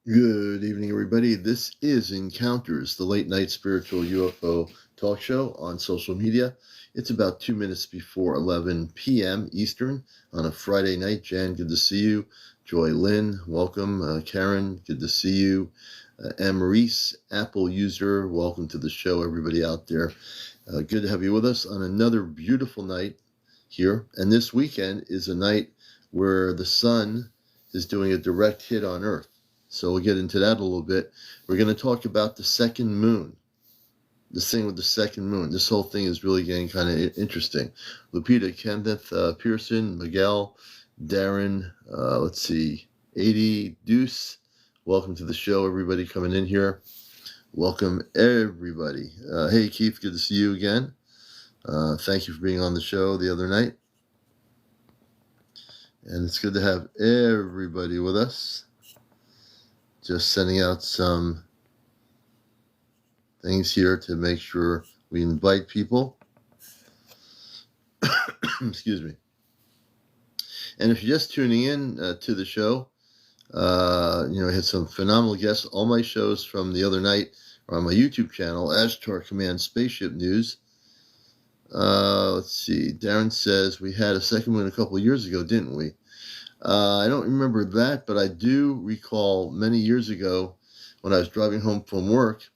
Good evening, everybody. This is Encounters, the late night spiritual UFO talk show on social media. It's about 2 minutes before 11 p.m. Eastern on a Friday night. Jan, good to see you. Joy Lynn, welcome. Karen, good to see you. Anne-Maurice, Apple user, welcome to the show, everybody out there. Good to have you with us on another beautiful night here. And this weekend is a night where the sun is doing a direct hit on Earth. So we'll get into that a little bit. We're going to talk about the second moon, this thing with the second moon. This whole thing is really getting kind of interesting. Lupita, Kenneth, Pearson, Miguel, Darren, let's see, 80, Deuce. Welcome to the show, everybody coming in here. Welcome, everybody. Hey, Keith, good to see you again. Thank you for being on the show the other night. And it's good to have everybody with us. Just sending out some things here to make sure we invite people. Excuse me. And if you're just tuning in to the show, I had some phenomenal guests. All my shows from the other night are on my YouTube channel, Ashtar Command Spaceship News. Let's see. Darren says we had a second moon a couple of years ago, didn't we? I don't remember that, but I do recall many years ago when I was driving home from work.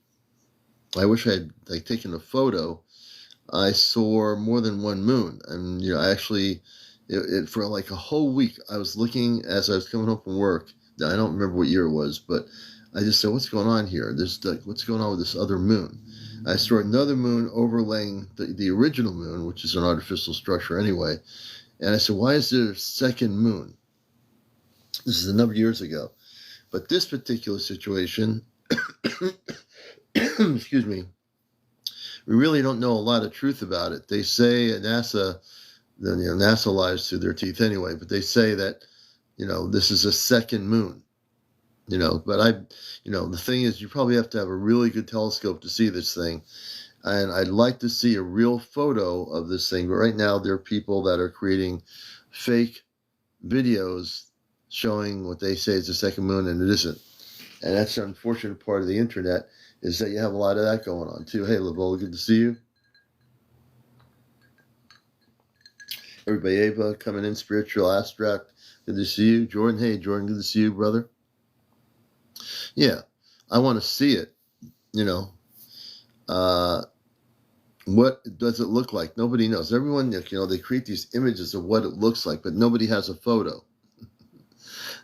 I wish I had taken a photo. I saw more than one moon, and I actually, for like a whole week, I was looking as I was coming home from work. Now, I don't remember what year it was, but I just said, "What's going on here? What's going on with this other moon?" I saw another moon overlaying the original moon, which is an artificial structure anyway. And I said, "Why is there a second moon?" This is a number of years ago, but this particular situation. Excuse me, we really don't know a lot of truth about it. They say at NASA, NASA lies through their teeth anyway, but they say that, this is a second moon, but the thing is, you probably have to have a really good telescope to see this thing. And I'd like to see a real photo of this thing. But right now, there are people that are creating fake videos showing what they say is a second moon, and it isn't. And that's the unfortunate part of the internet, is that you have a lot of that going on too. Hey, Lavola, good to see you. Everybody, Ava coming in, Spiritual Abstract, good to see you. Jordan, hey, Jordan, good to see you, brother. Yeah, I want to see it, what does it look like? Nobody knows. Everyone, they create these images of what it looks like, but nobody has a photo.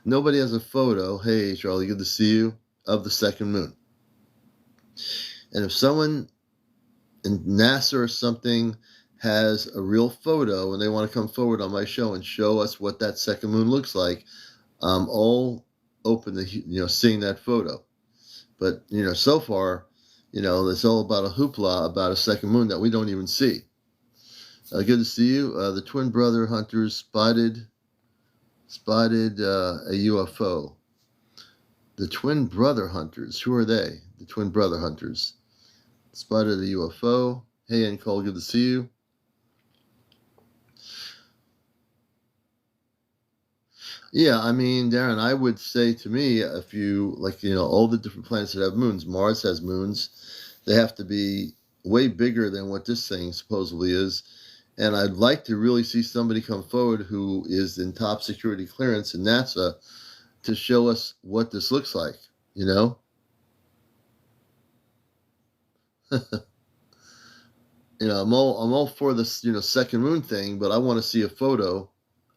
Nobody has a photo, hey, Charlie, good to see you, of the second moon. And if someone in NASA or something has a real photo and they want to come forward on my show and show us what that second moon looks like, I'm all open to, seeing that photo. But, so far, it's all about a hoopla about a second moon that we don't even see. Good to see you. The twin brother hunters spotted a UFO. The twin brother hunters, who are they? The twin brother hunters spotted a UFO. Hey, Ann Cole, good to see you. Yeah, I mean, Darren, I would say to me, if you, all the different planets that have moons, Mars has moons, they have to be way bigger than what this thing supposedly is. And I'd like to really see somebody come forward who is in top security clearance in NASA to show us what this looks like, I'm all for this, second moon thing, but I want to see a photo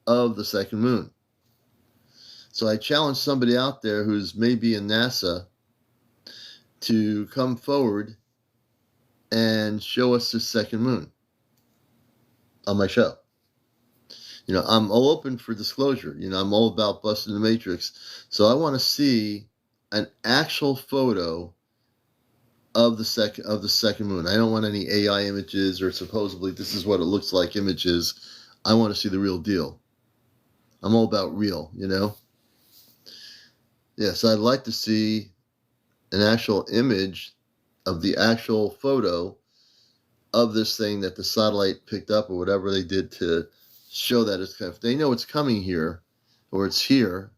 of the second moon. So I challenge somebody out there who's maybe in NASA to come forward and show us the second moon on my show. I'm all open for disclosure. I'm all about busting the matrix. So I want to see an actual photo of the second moon. I don't want any AI images or supposedly this is what it looks like images. I want to see the real deal. I'm all about real, Yes, I'd like to see an actual image of the actual photo of this thing that the satellite picked up or whatever they did to show that it's if they know it's coming here or it's here,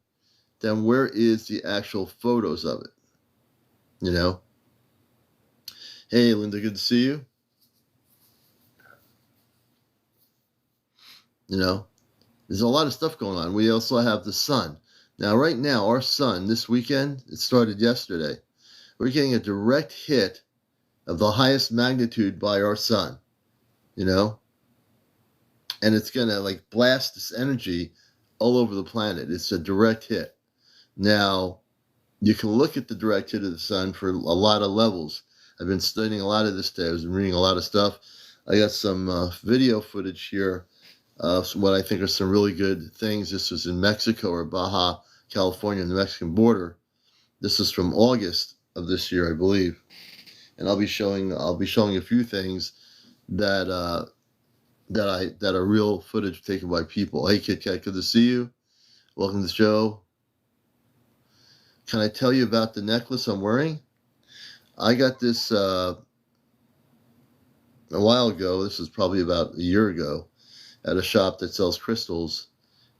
then where is the actual photos of it? You know? Hey, Linda, good to see you. You know, there's a lot of stuff going on. We also have the sun. Now, right now, our sun, this weekend, it started yesterday. We're getting a direct hit of the highest magnitude by our sun, you know? And it's going to like blast this energy all over the planet. It's a direct hit. Now, you can look at the direct hit of the sun for a lot of levels. I've been studying a lot of this today. I was reading a lot of stuff. I got some video footage here of what I think are some really good things. This was in Mexico or Baja, California, on the Mexican border. This is from August of this year, I believe. And I'll be showing a few things that that are real footage taken by people. Hey, Kit Kat, good to see you. Welcome to the show. Can I tell you about the necklace I'm wearing? I got this a while ago. This is probably about a year ago at a shop that sells crystals.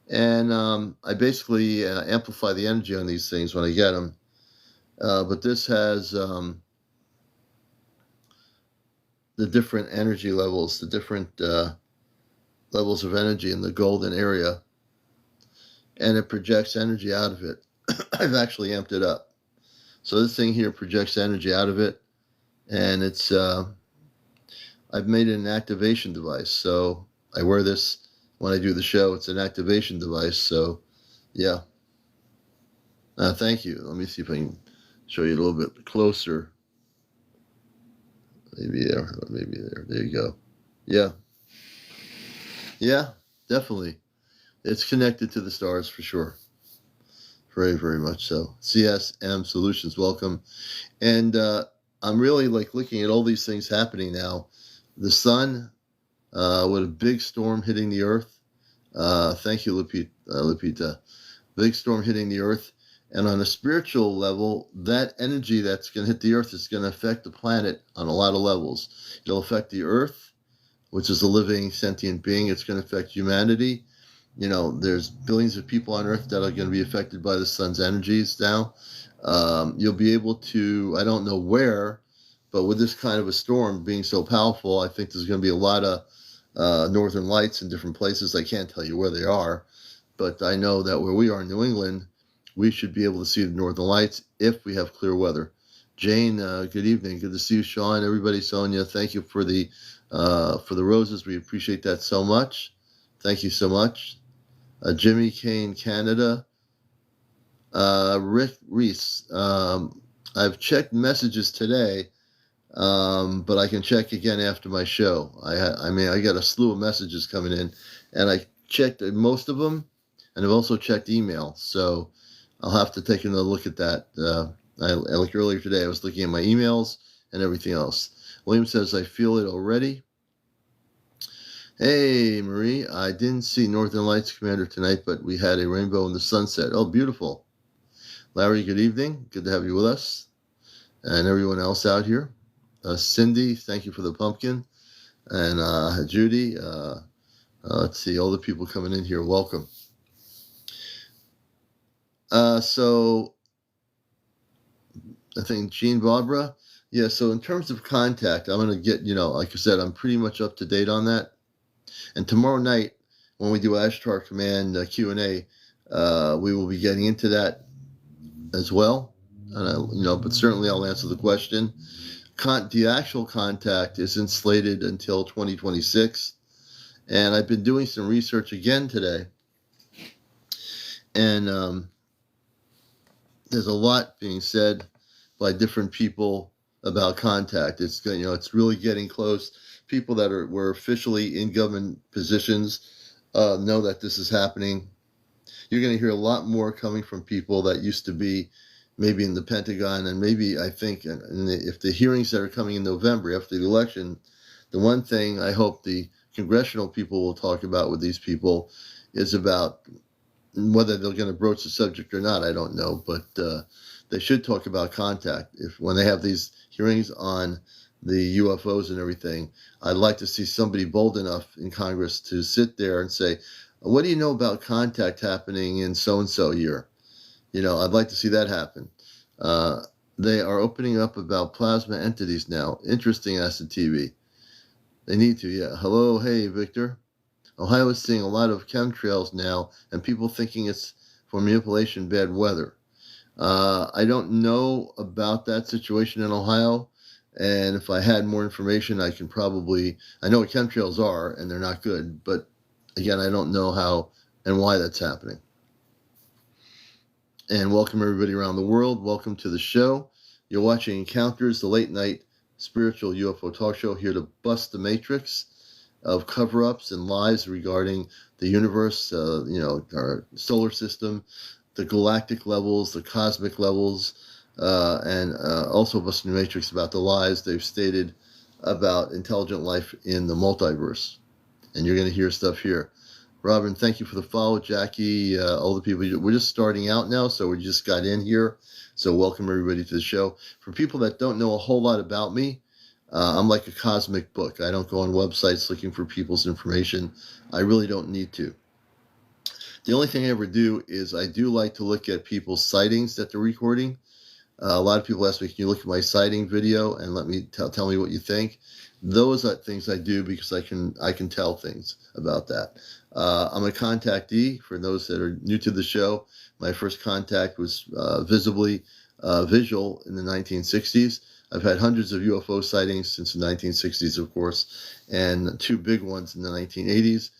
And I basically amplify the energy on these things when I get them. But this has the different energy levels, the different levels of energy in the golden area. And it projects energy out of it. I've actually amped it up. So this thing here projects energy out of it. And it's, I've made it an activation device. So I wear this when I do the show. It's an activation device. So yeah. Thank you. Let me see if I can show you a little bit closer. Maybe there, maybe there. There you go. Yeah. Yeah, definitely. It's connected to the stars for sure. Very, very much so. CSM Solutions, welcome. And I'm really like looking at all these things happening now. The sun, with a big storm hitting the earth. Thank you, Lupita. Big storm hitting the earth. And on a spiritual level, that energy that's going to hit the earth is going to affect the planet on a lot of levels. It'll affect the earth, which is a living sentient being. It's going to affect humanity. You know, there's billions of people on earth that are going to be affected by the sun's energies now. You'll be able to, I don't know where, but with this kind of a storm being so powerful, I think there's going to be a lot of northern lights in different places. I can't tell you where they are, but I know that where we are in New England, we should be able to see the northern lights if we have clear weather. Jane, good evening. Good to see you, Sean. Everybody, Sonia, thank you for the roses. We appreciate that so much. Thank you so much. Jimmy Kane, Canada. Rick Reese. I've checked messages today, but I can check again after my show. I got a slew of messages coming in, and I checked most of them, and I've also checked email. So I'll have to take another look at that. Like earlier today, I was looking at my emails and everything else. William says, I feel it already. Hey, Marie, I didn't see Northern Lights, Commander, tonight, but we had a rainbow in the sunset. Oh, beautiful. Larry, good evening. Good to have you with us. And everyone else out here. Cindy, thank you for the pumpkin. And Judy, let's see, all the people coming in here, welcome. So I think Jean Barbara. Yeah, so in terms of contact, I'm going to get, like I said, I'm pretty much up to date on that. And tomorrow night, when we do Ashtar Command Q&A, we will be getting into that as well. And but certainly I'll answer the question. The actual contact isn't slated until 2026. And I've been doing some research again today. And there's a lot being said by different people about contact. It's it's really getting close. People that were officially in government positions know that this is happening. You're going to hear a lot more coming from people that used to be maybe in the Pentagon, and maybe I think if the hearings that are coming in November after the election, the one thing I hope the congressional people will talk about with these people is about whether they're going to broach the subject or not. I don't know, but they should talk about contact. When they have these hearings on the UFOs and everything, I'd like to see somebody bold enough in Congress to sit there and say, what do you know about contact happening in so-and-so year? I'd like to see that happen. They are opening up about plasma entities now. Interesting, Acid TV. They need to, yeah. Hello, hey, Victor. Ohio is seeing a lot of chemtrails now, and people thinking it's for manipulation, bad weather. I don't know about that situation in Ohio, and if I had more information, I know what chemtrails are, and they're not good, but again, I don't know how and why that's happening. And welcome everybody around the world. Welcome to the show. You're watching Encounters, the late night spiritual UFO talk show, here to bust the matrix of cover-ups and lies regarding the universe, our solar system, the galactic levels, the cosmic levels, and also busting the matrix about the lies they've stated about intelligent life in the multiverse. And you're going to hear stuff here. Robin, thank you for the follow. Jackie, all the people. We're just starting out now, so we just got in here. So welcome everybody to the show. For people that don't know a whole lot about me, I'm like a cosmic book. I don't go on websites looking for people's information. I really don't need to. The only thing I ever do is I do like to look at people's sightings that they're recording. A lot of people ask me, can you look at my sighting video and let me tell me what you think? Those are things I do because I can tell things about that. I'm a contactee. For those that are new to the show, my first contact was visual in the 1960s. I've had hundreds of UFO sightings since the 1960s, of course, and two big ones in the 1980s.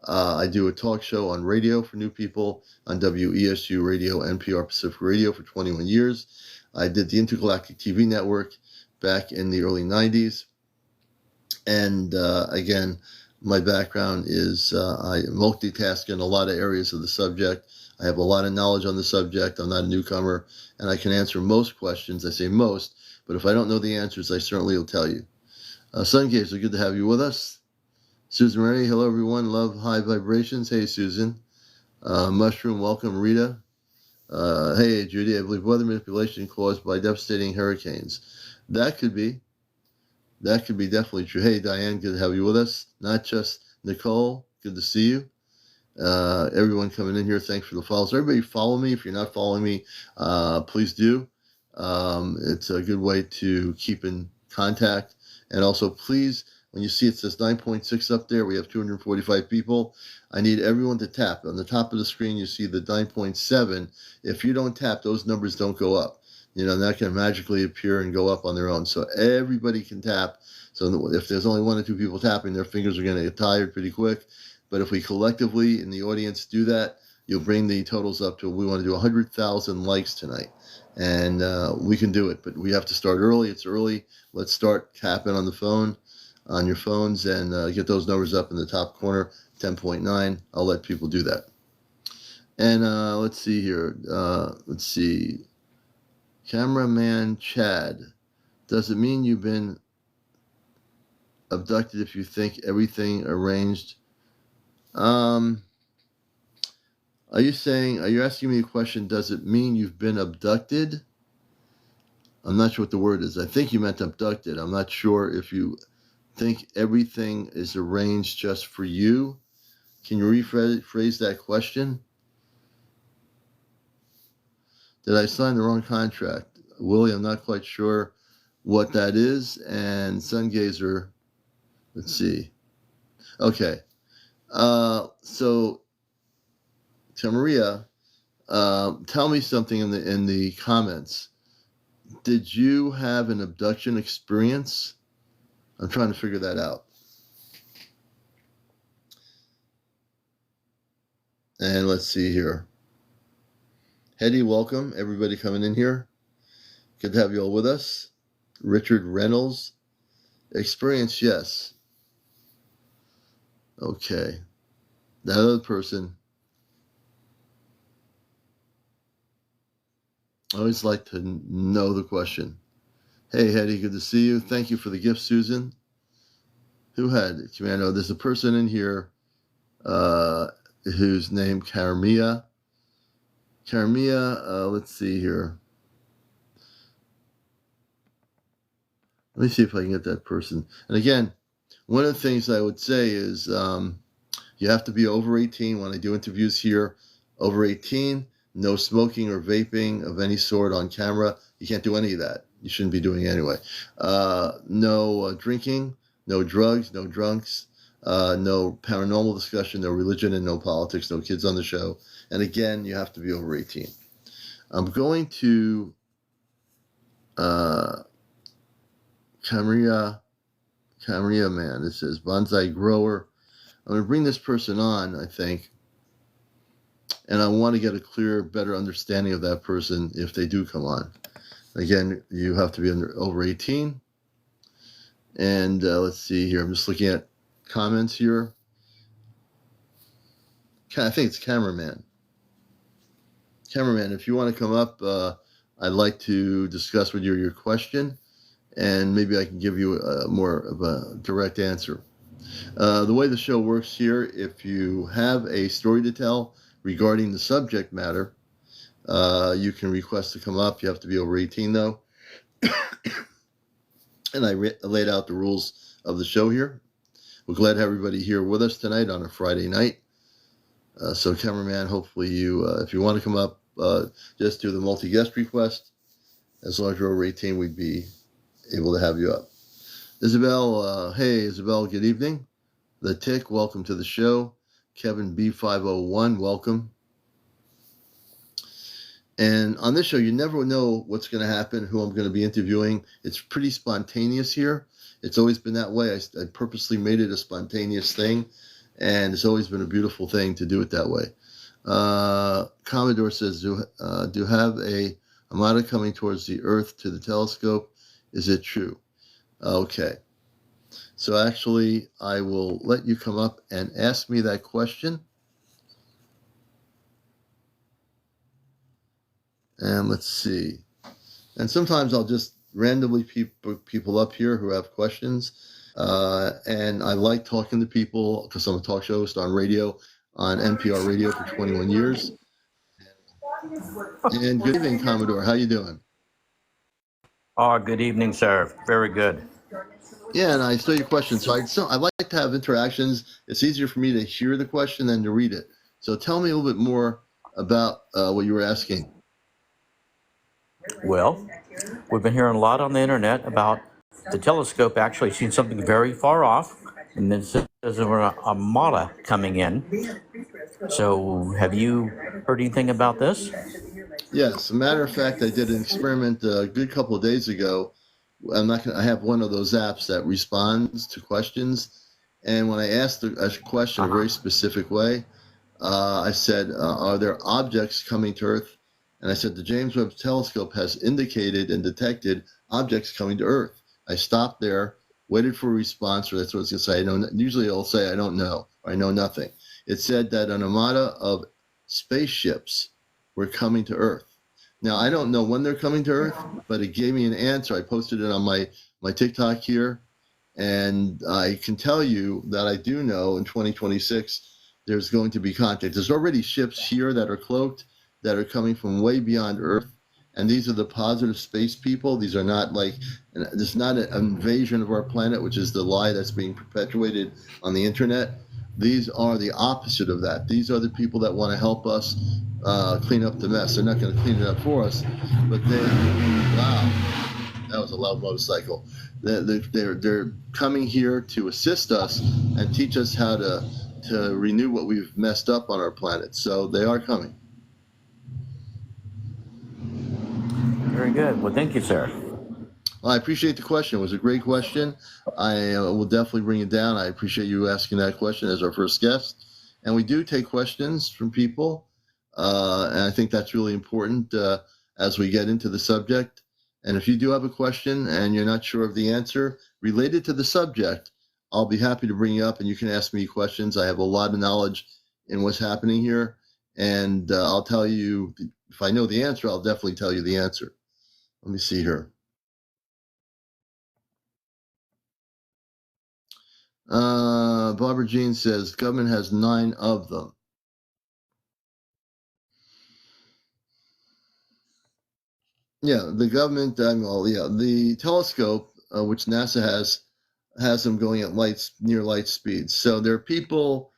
I do a talk show on radio for new people on WESU Radio, NPR Pacific Radio for 21 years. I did the Intergalactic TV network back in the early 90s. And again, my background is I multitask in a lot of areas of the subject. I have a lot of knowledge on the subject. I'm not a newcomer, and I can answer most questions. I say most, but if I don't know the answers, I certainly will tell you. Sun Gazer, good to have you with us. Susan Mary, hello everyone. Love high vibrations. Hey, Susan. Mushroom, welcome. Rita. Hey, Judy, I believe weather manipulation caused by devastating hurricanes. That could be definitely true. Hey, Diane, good to have you with us. Not just Nicole, good to see you. Everyone coming in here, thanks for the follows. Everybody follow me. If you're not following me, please do. It's a good way to keep in contact. And also, please, when you see it says 9.6 up there, we have 245 people. I need everyone to tap. On the top of the screen, you see the 9.7. If you don't tap, those numbers don't go up. That can magically appear and go up on their own. So everybody can tap. So if there's only one or two people tapping, their fingers are going to get tired pretty quick. But if we collectively in the audience do that, you'll bring the totals up to, we want to do 100,000 likes tonight. And we can do it, but we have to start early. It's early. Let's start tapping on your phones, and get those numbers up in the top corner, 10.9. I'll let people do that. And let's see here. Let's see. Cameraman Chad, does it mean you've been abducted if you think everything arranged? Are you asking me a question, does it mean you've been abducted? I'm not sure what the word is. I think you meant abducted. I'm not sure if you think everything is arranged just for you. Can you rephrase that question? Did I sign the wrong contract? Willie, I'm not quite sure what that is. And Sungazer, let's see. Okay. So, Maria, tell me something in the comments. Did you have an abduction experience? I'm trying to figure that out. And let's see here. Hetty, welcome. Everybody coming in here. Good to have you all with us. Richard Reynolds. Experience, yes. Okay. That other person. I always like to know the question. Hey, Hetty, good to see you. Thank you for the gift, Susan. Who had it? Commando, there's a person in here whose name Karamia. Let's see here. Let me see if I can get that person. And again, one of the things I would say is you have to be over 18 when I do interviews here. Over 18, No smoking or vaping of any sort on camera. You can't do any of that. You shouldn't be doing it anyway. No drinking, no drugs, no drunks, no paranormal discussion, no religion, and no politics, no kids on the show. And again, you have to be over 18. I'm going to Camria Man. It says bonsai grower. I'm going to bring this person on, I think, and I want to get a clearer, better understanding of that person if they do come on. Again, you have to be over 18. And let's see here. I'm just looking at comments here. I think it's Cameraman. Cameraman, if you want to come up, I'd like to discuss with you your question, and maybe I can give you more of a direct answer. The way the show works here, if you have a story to tell regarding the subject matter, you can request to come up. You have to be over 18, though. And I laid out the rules of the show here. We're glad to have everybody here with us tonight on a Friday night. So, Cameraman, hopefully you, if you want to come up, just do the multi-guest request. As long as you're over 18, we'd be able to have you up. Isabel, hey, Isabel, good evening. The Tick, welcome to the show. Kevin B501, welcome. And on this show, you never know what's going to happen, who I'm going to be interviewing. It's pretty spontaneous here. It's always been that way. I purposely made it a spontaneous thing, and it's always been a beautiful thing to do it that way. Commodore says, do have a Armada coming towards the Earth to the telescope? Is it true? Okay. So actually, I will let you come up and ask me that question. And let's see. And sometimes I'll just randomly people up here who have questions. And I like talking to people because I'm a talk show host on radio, on NPR radio for 21 years. And good evening, Commodore. How you doing? Oh, good evening, sir. Very good. Yeah, and I saw your question. So I like to have interactions. It's easier for me to hear the question than to read it. So tell me a little bit more about what you were asking. Well, we've been hearing a lot on the internet about the telescope actually seeing something very far off, and then says there's an armada coming in. So have you heard anything about this? Yes, as a matter of fact, I did an experiment a good couple of days ago. I have one of those apps that responds to questions, and when I asked a question a very specific way, I said, "Are there objects coming to Earth?" And I said, "The James Webb Telescope has indicated and detected objects coming to Earth." I stopped there, waited for a response, or that's what it's going to say. I don't. Usually, it'll say, "I don't know," or "I know nothing." It said that an armada of spaceships were coming to Earth. Now, I don't know when they're coming to Earth, but it gave me an answer. I posted it on my TikTok here, and I can tell you that I do know in 2026 there's going to be contact. There's already ships here that are cloaked that are coming from way beyond Earth, and these are the positive space people. These are not there's not an invasion of our planet, which is the lie that's being perpetuated on the internet. These are the opposite of that. These are the people that want to help us clean up the mess. They're not going to clean it up for us, but wow, that was a loud motorcycle. They're coming here to assist us and teach us how to renew what we've messed up on our planet. So they are coming. Very good. Well, thank you, sir. Well, I appreciate the question. It was a great question. I will definitely bring it down. I appreciate you asking that question as our first guest. And we do take questions from people. And I think that's really important as we get into the subject. And if you do have a question and you're not sure of the answer related to the subject, I'll be happy to bring you up and you can ask me questions. I have a lot of knowledge in what's happening here. And I'll tell you, if I know the answer, I'll definitely tell you the answer. Let me see here. Barbara Jean says, government has 9 of them. Yeah, the government, the telescope, which NASA has them going at near light speeds. So there are people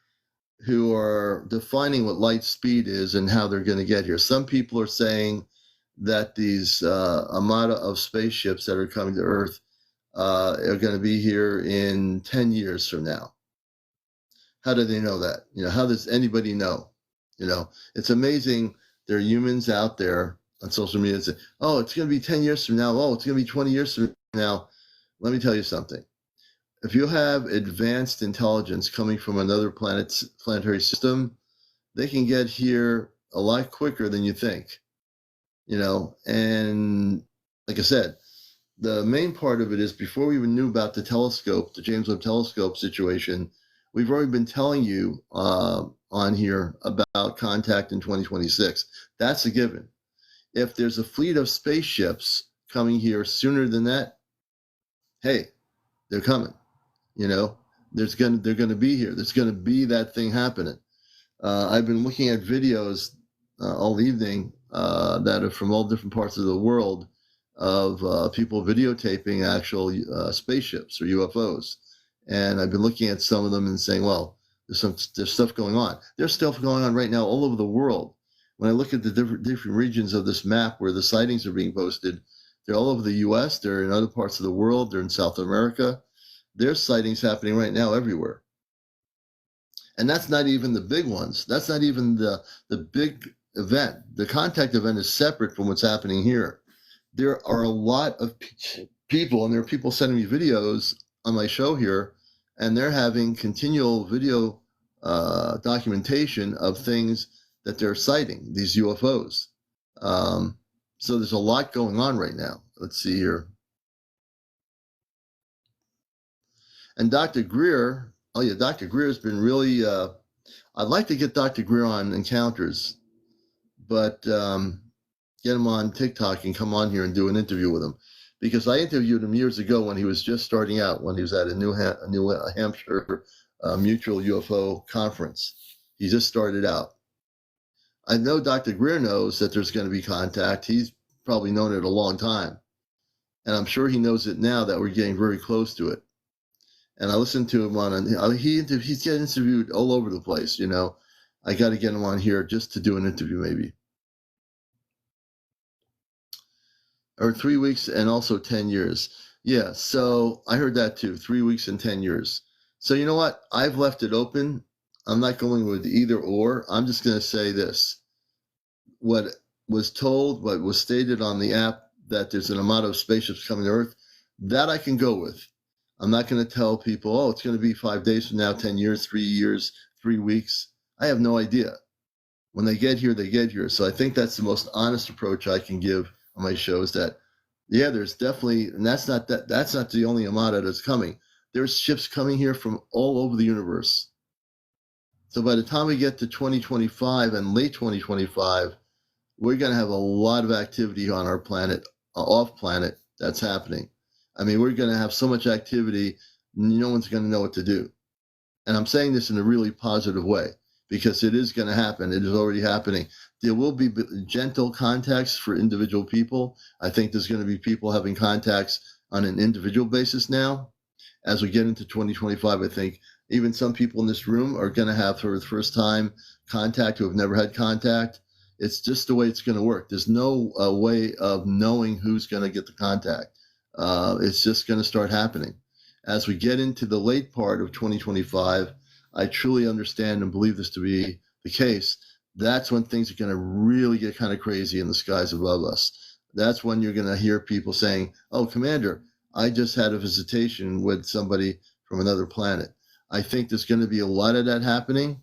who are defining what light speed is and how they're going to get here. Some people are saying that these armada of spaceships that are coming to Earth are going to be here in 10 years from now. How do they know that? How does anybody know? It's amazing. There are humans out there on social media that say, oh, it's going to be 10 years from now. Oh, it's going to be 20 years from now. Let me tell you something. If you have advanced intelligence coming from another planetary system, they can get here a lot quicker than you think. And like I said, the main part of it is before we even knew about the telescope, the James Webb Telescope situation, we've already been telling you on here about contact in 2026. That's a given. If there's a fleet of spaceships coming here sooner than that, hey, they're coming. They're going to be here. There's going to be that thing happening. I've been looking at videos all evening that are from all different parts of the world of people videotaping actual spaceships or UFOs. And I've been looking at some of them and saying, well, there's stuff going on. There's stuff going on right now all over the world. When I look at the different regions of this map where the sightings are being posted, they're all over the U.S., they're in other parts of the world, they're in South America. There's sightings happening right now everywhere. And that's not even the big ones. That's not even the big event. The contact event is separate from what's happening here. There are a lot of people, and there are people sending me videos on my show here, and they're having continual video documentation of things that they're citing, these UFOs. So there's a lot going on right now. Let's see here. And Dr. Greer, Dr. Greer has been really, I'd like to get Dr. Greer on Encounters, but get him on TikTok and come on here and do an interview with him. Because I interviewed him years ago when he was just starting out, when he was at a New Hampshire Mutual UFO conference. He just started out. I know Dr. Greer knows that there's going to be contact. He's probably known it a long time. And I'm sure he knows it now that we're getting very close to it. And I listened to him he's getting interviewed all over the place, I got to get him on here just to do an interview maybe. Or 3 weeks and also 10 years. Yeah, so I heard that too, 3 weeks and 10 years. So you know what? I've left it open. I'm not going with either or. I'm just going to say this. What was told, what was stated on the app, that there's an armada of spaceships coming to Earth, that I can go with. I'm not going to tell people, oh, it's going to be 5 days from now, 10 years, 3 years, 3 weeks. I have no idea. When they get here, they get here. So I think that's the most honest approach I can give on my show is that, yeah, there's definitely, and that's not the only armada that's coming. There's ships coming here from all over the universe. So by the time we get to 2025 and late 2025, we're going to have a lot of activity on our planet, off planet, that's happening. I mean, we're going to have so much activity, no one's going to know what to do. And I'm saying this in a really positive way because it is going to happen. It is already happening. There will be gentle contacts for individual people. I think there's going to be people having contacts on an individual basis now. As we get into 2025, I think even some people in this room are going to have for the first time contact who have never had contact. It's just the way it's going to work. There's no way of knowing who's going to get the contact. It's just going to start happening. As we get into the late part of 2025, I truly understand and believe this to be the case. That's when things are going to really get kind of crazy in the skies above us. That's when you're going to hear people saying, oh, Commander, I just had a visitation with somebody from another planet. I think there's going to be a lot of that happening.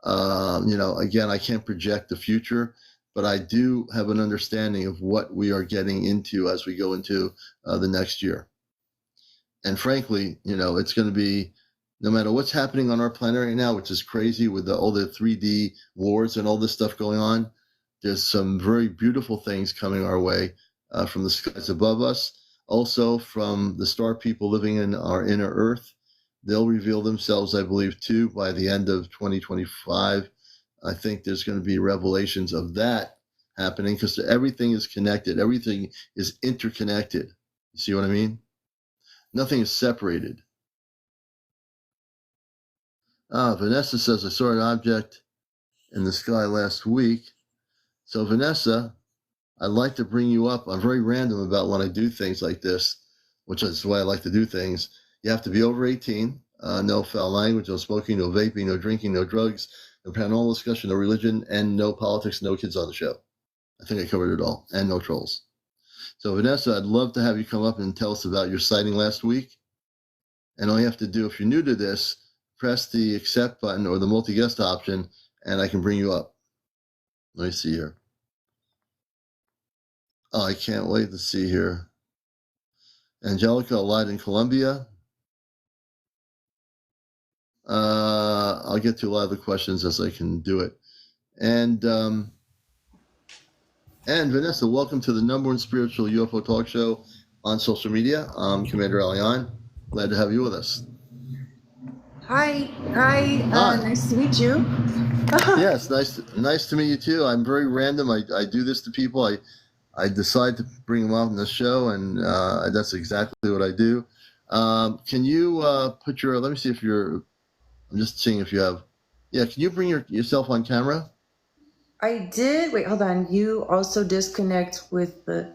Again, I can't project the future, but I do have an understanding of what we are getting into as we go into the next year. And frankly, it's going to be, no matter what's happening on our planet right now, which is crazy with all the 3D wars and all this stuff going on, there's some very beautiful things coming our way from the skies above us. Also from the star people living in our inner Earth. They'll reveal themselves, I believe, too, by the end of 2025. I think there's going to be revelations of that happening because everything is connected. Everything is interconnected. You see what I mean? Nothing is separated. Vanessa says, I saw an object in the sky last week. So, Vanessa, I'd like to bring you up. I'm very random about when I do things like this, which is the way I like to do things. You have to be over 18, no foul language, no smoking, no vaping, no drinking, no drugs, no paranormal discussion, no religion, and no politics, no kids on the show. I think I covered it all, and no trolls. So, Vanessa, I'd love to have you come up and tell us about your sighting last week. And all you have to do, if you're new to this, press the accept button or the multi-guest option, and I can bring you up. Let me see here. Oh, I can't wait to see here. Angelica live in Colombia. I'll get to a lot of the questions as I can do it. And Vanessa, welcome to the #1 spiritual UFO talk show on social media. I'm CmdrAleon. Glad to have you with us. Hi. Hi. Nice to meet you. Yes, nice to meet you too. I'm very random. I do this to people. I decide to bring them on the show, and that's exactly what I do. Can you put your? Let me see if you're. I'm just seeing if you have. Yeah, can you bring yourself on camera? I did. Wait, hold on. You also disconnect with the.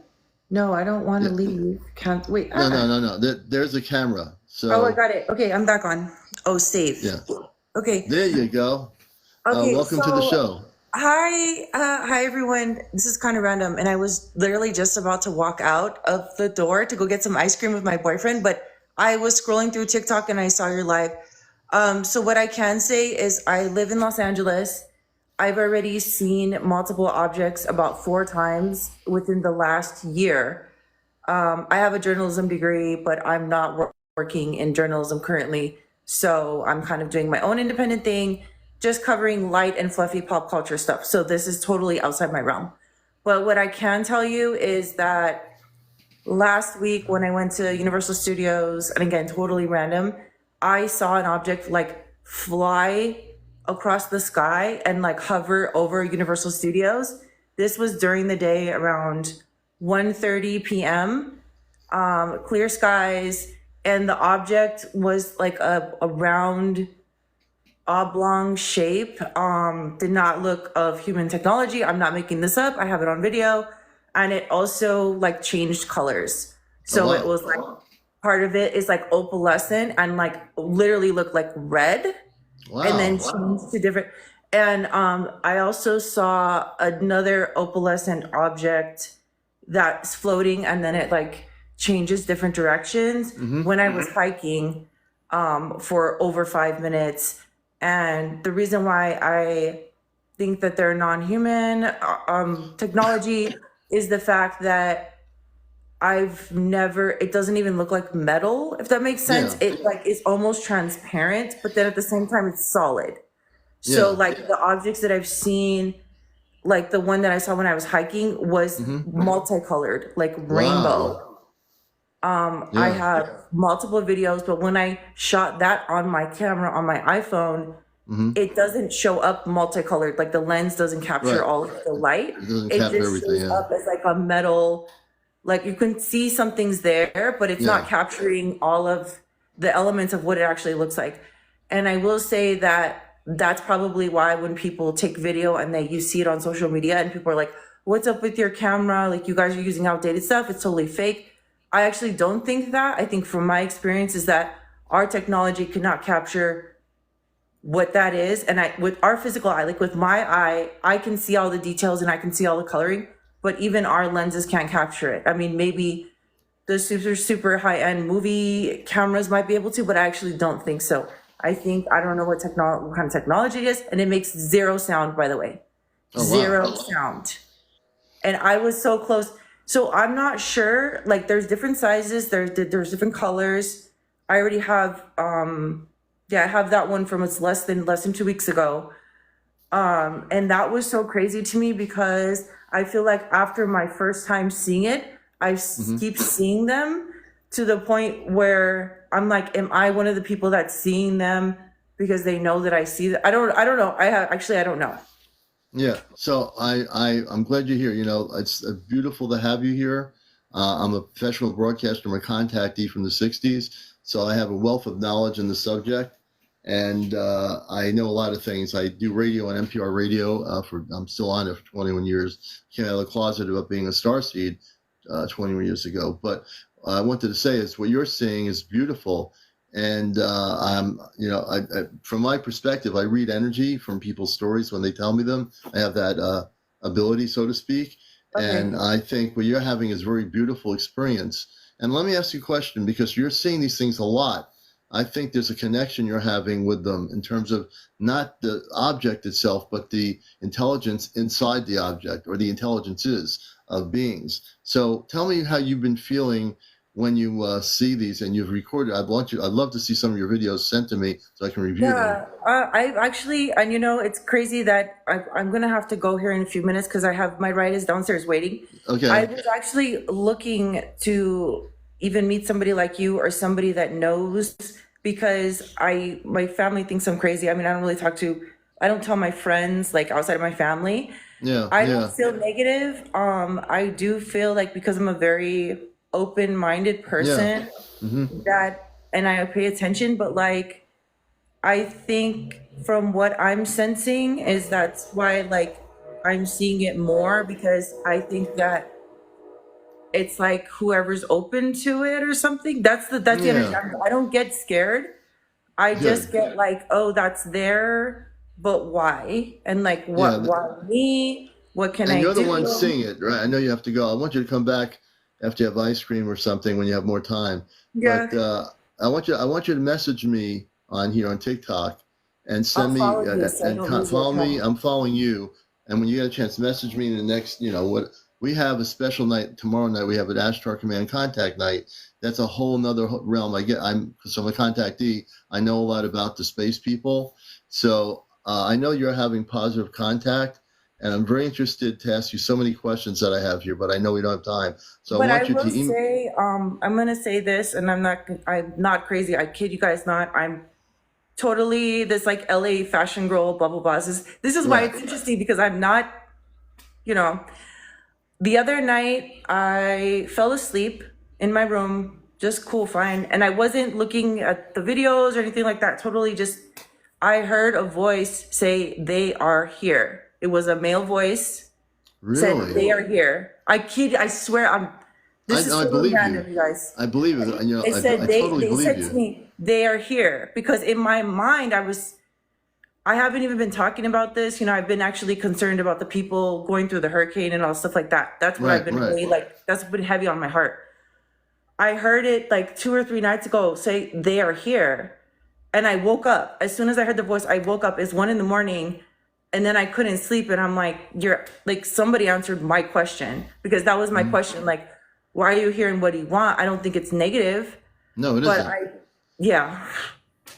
No, I don't want to leave. Can't wait. No. There's a camera. So. Oh, I got it. Okay, I'm back on. Oh, save. Yeah. Okay. There you go. Okay. Welcome to the show. Hi everyone. This is kind of random, and I was literally just about to walk out of the door to go get some ice cream with my boyfriend, but I was scrolling through TikTok and I saw your live. So what I can say is I live in Los Angeles. I've already seen multiple objects about 4 times within the last year. I have a journalism degree, but I'm not working in journalism currently. So I'm kind of doing my own independent thing, just covering light and fluffy pop culture stuff. So this is totally outside my realm. But what I can tell you is that last week when I went to Universal Studios, and again, totally random, I saw an object like fly across the sky and like hover over Universal Studios. This was during the day around 1:30 p.m., clear skies, and the object was like a round oblong shape. Did not look of human technology. I'm not making this up. I have it on video. And it also like changed colors. So it was like part of it is like opalescent and like literally looked like red. Wow. And then changed to different. And I also saw another opalescent object that's floating, and then it like changes different directions when I was hiking for over 5 minutes. And the reason why I think that they're non-human technology is the fact that it doesn't even look like metal, if that makes sense. Yeah. It like is almost transparent, but then at the same time it's solid. So like the objects that I've seen, like the one that I saw when I was hiking was multicolored, like rainbow. I have multiple videos, but when I shot that on my camera on my iPhone, it doesn't show up multicolored. Like the lens doesn't capture all of the light. It just shows up as like a metal. Like you can see something's there, but it's not capturing all of the elements of what it actually looks like. And I will say that that's probably why when people take video and you see it on social media and people are like, what's up with your camera? Like you guys are using outdated stuff. It's totally fake. I actually don't think that. I think from my experience is that our technology cannot capture what that is. And with our physical eye, like with my eye, I can see all the details and I can see all the coloring, but even our lenses can't capture it. I mean, maybe the super high-end movie cameras might be able to, but I actually don't think so. I don't know what kind of technology it is, and it makes 0 sound, by the way. Zero sound. And I was so close. So I'm not sure, like there's different sizes, there's different colors. I already have, I have that one from it's less than 2 weeks ago. And that was so crazy to me because I feel like after my first time seeing it, I keep seeing them to the point where I'm like, am I one of the people that's seeing them because they know that I see them? I don't know. I don't know. Yeah. So I'm glad you're here. You know, it's beautiful to have you here. I'm a professional broadcaster. I'm a contactee from the 60s. So I have a wealth of knowledge in the subject. And I know a lot of things. I do radio on NPR radio. I'm still on it for 21 years. Came out of the closet about being a starseed 21 years ago. But I wanted to say is what you're seeing is beautiful. And from my perspective, I read energy from people's stories when they tell me them. I have that ability, so to speak. Okay. And I think what you're having is a very beautiful experience. And let me ask you a question, because you're seeing these things a lot. I think there's a connection you're having with them in terms of not the object itself, but the intelligence inside the object, or the intelligences of beings. So tell me how you've been feeling when you see these and you've recorded. I'd love to see some of your videos sent to me so I can review them. I actually, and it's crazy that I'm going to have to go here in a few minutes because I have my ride is downstairs waiting. Okay. I was actually looking to even meet somebody like you or somebody that knows, because my family thinks I'm crazy. I mean, I don't tell my friends like outside of my family. Yeah. I don't feel negative. I do feel like, because I'm a very open-minded person, and I pay attention, but like, I think from what I'm sensing is that's why like I'm seeing it more, because I think that it's like whoever's open to it or something. That's the energy. I don't get scared. I just get like, oh, that's there, but why? And like, why me? What can I do? And you're the one seeing it, right? I know you have to go. I want you to come back after you have ice cream or something when you have more time. Yeah. But I want you to message me on here on TikTok and send me and follow me. I'm following you. And when you get a chance, message me in the next, what we have a special night tomorrow night. We have an Ashtar Command Contact Night. That's a whole nother realm. I'm a contactee. I know a lot about the space people. So I know you're having positive contact. And I'm very interested to ask you so many questions that I have here, but I know we don't have time. So I want you to say, I'm going to say this, and I'm not crazy. I kid you guys not. I'm totally this like LA fashion girl, blah, blah, blah. This is why it's interesting, because I'm not, the other night I fell asleep in my room, just cool, fine. And I wasn't looking at the videos or anything like that. Totally just, I heard a voice say, "They are here." It was a male voice. Really? Said, "They are here." I swear, I believe random, you guys. I believe it. They said I totally believe said you. To me, "They are here," because in my mind, I haven't even been talking about this. I've been actually concerned about the people going through the hurricane and all stuff like that. That's what I've been really like. That's been heavy on my heart. I heard it like 2 or 3 nights ago say, "They are here," and I woke up. As soon as I heard the voice, I woke up. It's 1 a.m. And then I couldn't sleep, and I'm like, somebody answered my question, because that was my question. Like, why are you here and what do you want? I don't think it's negative. No, it isn't.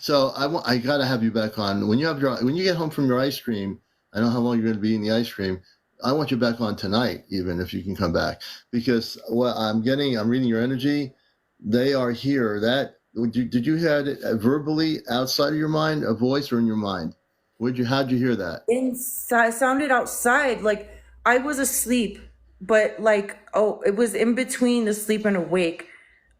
So I got to have you back on. When you get home from your ice cream, I know how long you're going to be in the ice cream. I want you back on tonight, even if you can come back, because what I'm reading your energy. They are here. Did you hear it verbally outside of your mind, a voice, or in your mind? How'd you hear that? Inside, sounded outside. Like I was asleep, but it was in between the sleep and awake,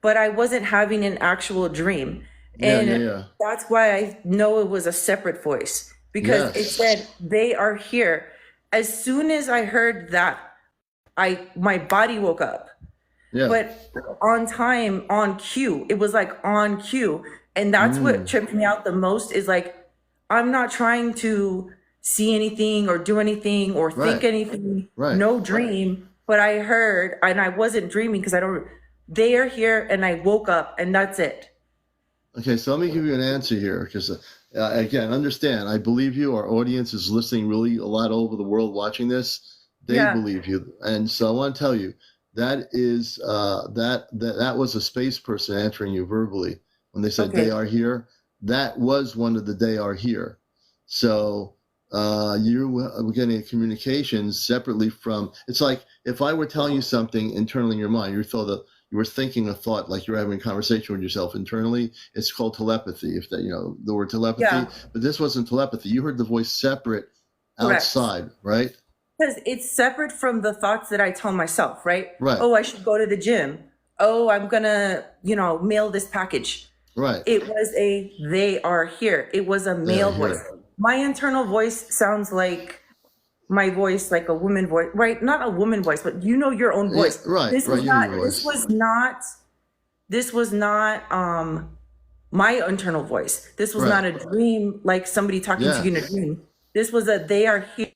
but I wasn't having an actual dream. And that's why I know it was a separate voice, because it said, "They are here." As soon as I heard that, my body woke up. Yeah. But on time, on cue. It was like on cue. And that's what tripped me out the most, is like, I'm not trying to see anything or do anything or think anything. No dream. But I heard, and I wasn't dreaming, because they are here, and I woke up, and that's it. Okay, so let me give you an answer here, because again, understand, I believe you. Our audience is listening really a lot all over the world watching this. They believe you. And so I want to tell you, that is that was a space person answering you verbally when they said they are here. That was one of the "they are here." So you were getting communications separately from. It's like if I were telling you something internally in your mind, you were thinking a thought, like you're having a conversation with yourself internally. It's called telepathy. If that, the word telepathy. Yeah. But this wasn't telepathy. You heard the voice separate outside, right? Because it's separate from the thoughts that I tell myself, right? Oh, I should go to the gym. Oh, I'm gonna, mail this package. Right. It was a they are here. It was a male voice. My internal voice sounds like my voice, like a woman voice, right? Not a woman voice, but you know your own voice. Yeah, right. This Right. was You know not. your This voice. was not. This was not my internal voice. This was not a dream, like somebody talking to you in a dream. This was a they are here.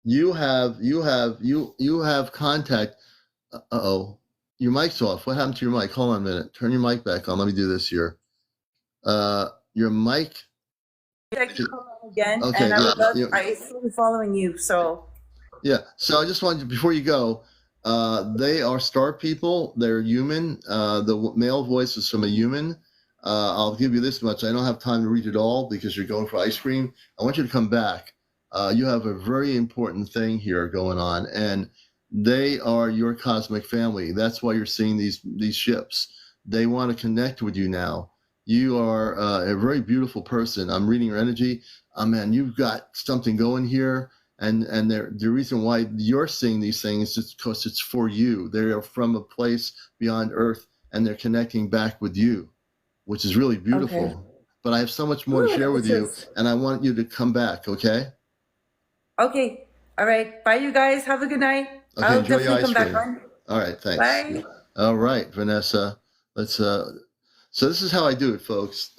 You have contact. Uh-oh. Your mic's off. What happened to your mic? Hold on a minute. Turn your mic back on. Let me do this here. Your mic. I can come on again, Okay, and I would love. I still be following you, so. Yeah. So I just wanted to, before you go, they are star people. They're human. The male voice is from a human. I'll give you this much. I don't have time to read it all because you're going for ice cream. I want you to come back. You have a very important thing here going on, and they are your cosmic family. That's why you're seeing these ships. They want to connect with you now. You are a very beautiful person. I'm reading your energy. Man, you've got something going here. And the reason why you're seeing these things is because it's for you. They are from a place beyond Earth, and they're connecting back with you, which is really beautiful. Okay. But I have so much more to share with you, and I want you to come back, okay? Okay. All right. Bye, you guys. Have a good night. Okay, I'll enjoy definitely your ice come cream. back on. All right, thanks. Bye. All right, Vanessa. Let's so this is how I do it, folks.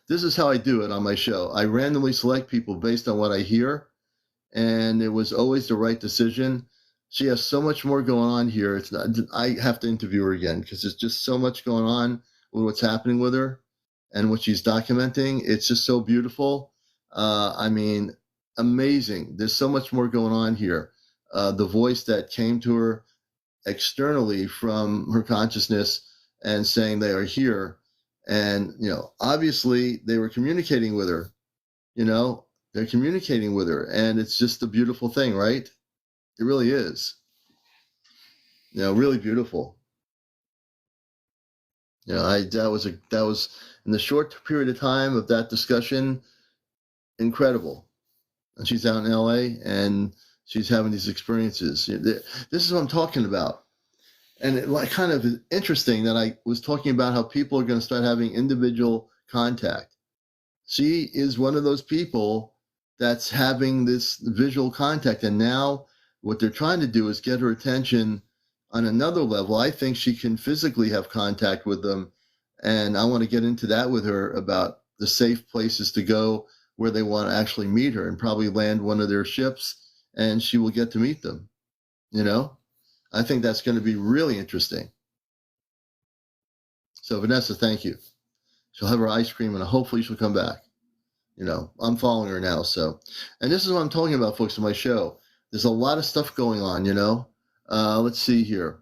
This is how I do it on my show. I randomly select people based on what I hear, and it was always the right decision. She has so much more going on here. It's not. I have to interview her again because there's just so much going on with what's happening with her and what she's documenting. It's just so beautiful. I mean, amazing. There's so much more going on here. The voice that came to her externally from her consciousness and saying they are here, and obviously they were communicating with her. They're communicating with her, and it's just a beautiful thing, right? It really is. Really beautiful. That was in the short period of time of that discussion, incredible. And she's out in LA, and she's having these experiences. This is what I'm talking about. And it kind of is interesting that I was talking about how people are going to start having individual contact. She is one of those people that's having this visual contact. And now what they're trying to do is get her attention on another level. I think she can physically have contact with them. And I want to get into that with her about the safe places to go where they want to actually meet her, and probably land one of their ships, and she will get to meet them. I think that's going to be really interesting. So Vanessa, thank you. She'll have her ice cream, and hopefully she'll come back. I'm following her now. So, and this is what I'm talking about, folks, in my show. There's a lot of stuff going on, Let's see here.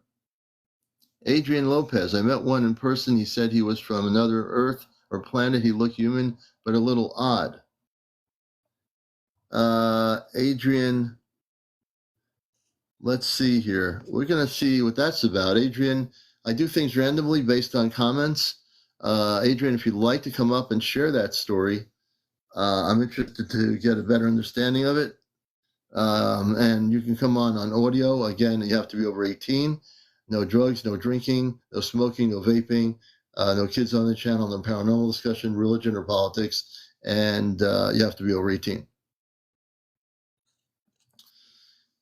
Adrian Lopez, I met one in person. He said he was from another Earth or planet. He looked human, but a little odd. Adrian, let's see here. We're going to see what that's about. Adrian, I do things randomly based on comments. Adrian, if you'd like to come up and share that story, I'm interested to get a better understanding of it. And you can come on audio. Again, you have to be over 18. No drugs, no drinking, no smoking, no vaping, no kids on the channel, no paranormal discussion, religion, or politics. And you have to be over 18.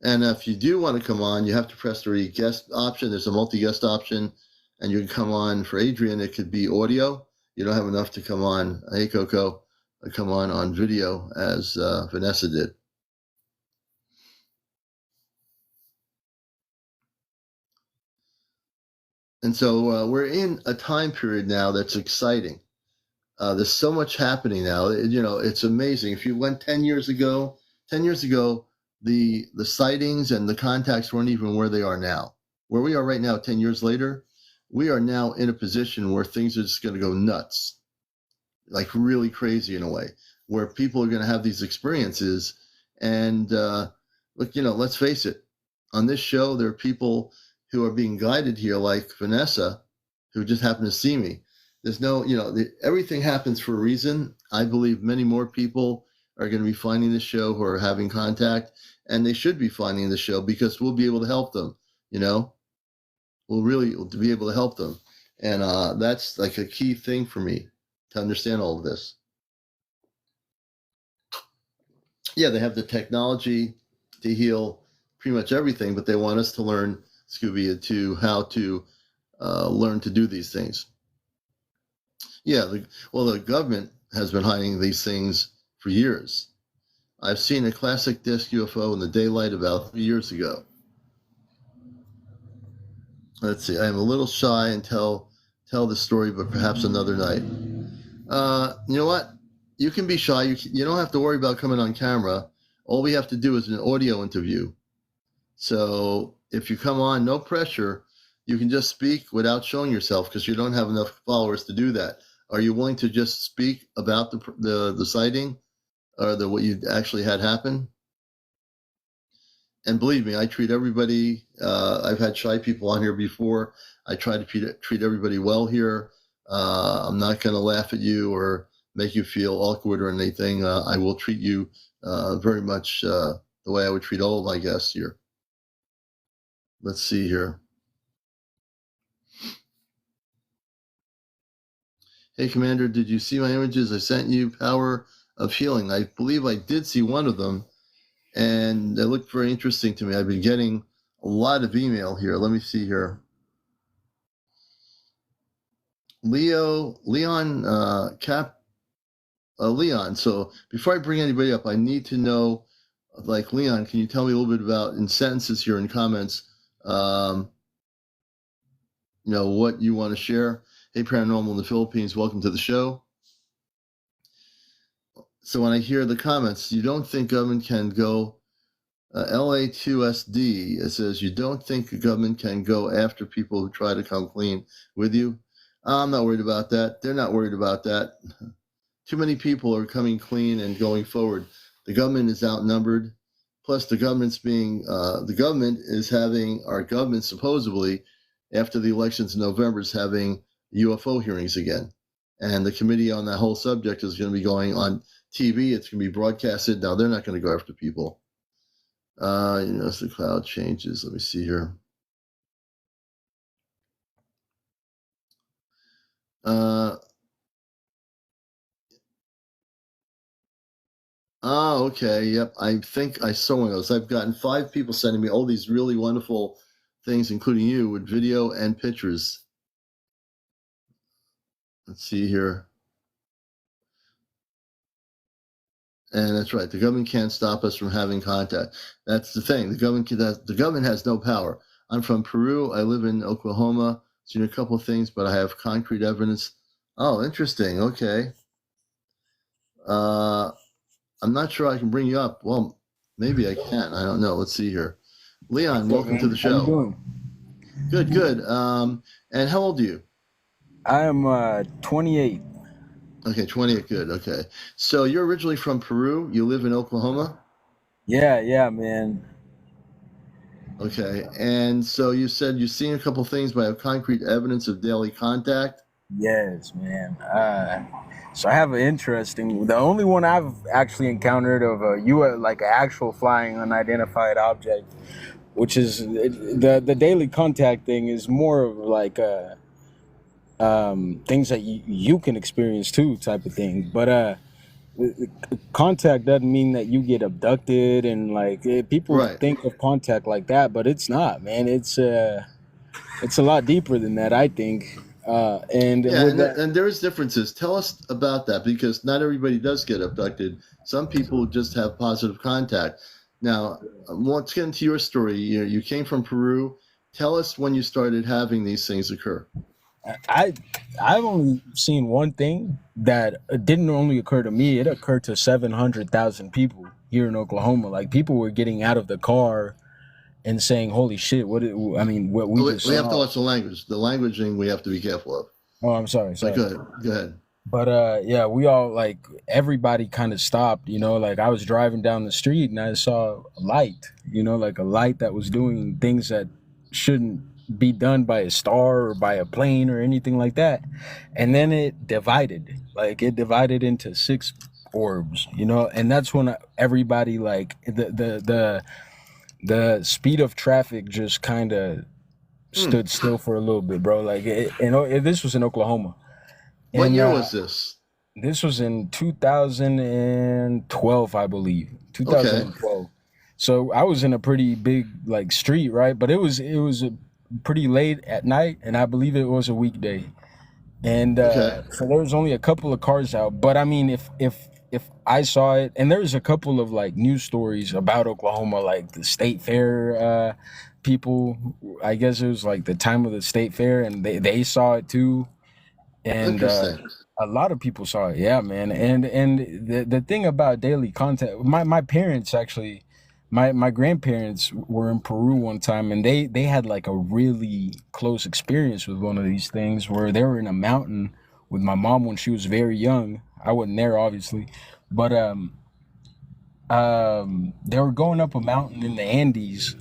And if you do want to come on, you have to press the guest option. There's a multi-guest option, and you can come on. For Adrian, it could be audio. You don't have enough to come on. Hey, Coco, come on video as Vanessa did. And so we're in a time period now that's exciting. There's so much happening now. It's amazing. If you went 10 years ago, the sightings and the contacts weren't even where they are now. Where we are right now, 10 years later, we are now in a position where things are just going to go nuts, like really crazy in a way, where people are going to have these experiences. And let's face it, on this show, there are people who are being guided here, like Vanessa, who just happened to see me. There's no, everything happens for a reason. I believe many more people are going to be finding the show who are having contact, and they should be finding the show because we'll be able to help them. We'll really be able to help them. And that's like a key thing for me to understand all of this. Yeah, they have the technology to heal pretty much everything, but they want us to learn, Scooby, to how to learn to do these things. Yeah, the government has been hiding these things for years. I've seen a classic disc UFO in the daylight about 3 years ago. Let's see. I am a little shy and tell the story, but perhaps another night. You know what? You can be shy. You don't have to worry about coming on camera. All we have to do is an audio interview. So if you come on, no pressure. You can just speak without showing yourself because you don't have enough followers to do that. Are you willing to just speak about the sighting or what you actually had happen? And believe me, I treat everybody. I've had shy people on here before. I try to treat everybody well here. I'm not going to laugh at you or make you feel awkward or anything. I will treat you very much the way I would treat all of my guests here. Let's see here. Hey, Commander, did you see my images? I sent you Power of Healing. I believe I did see one of them, and it looked very interesting to me. I've been getting a lot of email here. Let me see here. Leon. So before I bring anybody up, I need to know, like, Leon, can you tell me a little bit about, in sentences here in comments, what you want to share? Hey, Paranormal in the Philippines, welcome to the show. So when I hear the comments, you don't think government can go, LA2SD, it says, you don't think the government can go after people who try to come clean with you? I'm not worried about that. They're not worried about that. Too many people are coming clean and going forward. The government is outnumbered. Plus, the government is having, our government supposedly, after the elections in November, is having UFO hearings again. And the committee on that whole subject is going to be going on TV. It's going to be broadcasted. Now, they're not going to go after people. As the cloud changes. Let me see here. Okay. Yep. I think I saw one of those. I've gotten 5 people sending me all these really wonderful things, including you, with video and pictures. Let's see here. And that's right. The government can't stop us from having contact. That's the thing. The government has no power. I'm from Peru. I live in Oklahoma. Seen a couple of things, but I have concrete evidence. Oh, interesting. Okay. I'm not sure I can bring you up. Well, maybe I can. I don't know. Let's see here. Leon, welcome to the show. How you doing? Good. And how old are you? I am 28. Okay, 28. Good. Okay. So you're originally from Peru. You live in Oklahoma? Yeah, man. Okay. And so you said you've seen a couple of things, but have concrete evidence of daily contact? Yes, man. So I have the only one I've actually encountered of like an actual flying unidentified object, which is the daily contact thing is more of like things that you can experience too, type of thing. But contact doesn't mean that you get abducted and like people Right. think of contact like that, but it's not, man. It's a lot deeper than that, I think. And there's differences. Tell us about that, because not everybody does get abducted. Some people just have positive contact. Now, let's get into your story. You came from Peru. Tell us when you started having these things occur. I've only seen one thing that didn't only occur to me. It occurred to 700,000 people here in Oklahoma. Like, people were getting out of the car and saying, "Holy shit! What we just saw." We have to watch the language. The languaging we have to be careful of. Oh, I'm sorry. Go ahead. But yeah, we all, like, everybody kind of stopped. Like, I was driving down the street and I saw a light. Like a light that was doing things that shouldn't be done by a star or by a plane or anything like that. And then it divided into 6 orbs, and that's when everybody, like, the speed of traffic just kind of Hmm. stood still for a little bit, bro. Like, this was in Oklahoma, What and year was this? this was in 2012, I believe. Okay. 2012. So I was in a pretty big like street, right? But it was pretty late at night, and I believe it was a weekday. And Okay. so there was only a couple of cars out. But I mean, if I saw it, and there's a couple of like news stories about Oklahoma, like the state fair people. I guess it was like the time of the state fair, and they saw it too, and Interesting. a lot of people saw it. Yeah, man. And the thing about daily contact, my parents actually, my grandparents were in Peru one time, and they had like a really close experience with one of these things where they were in a mountain with my mom when she was very young. I wasn't there, obviously, but they were going up a mountain in the Andes,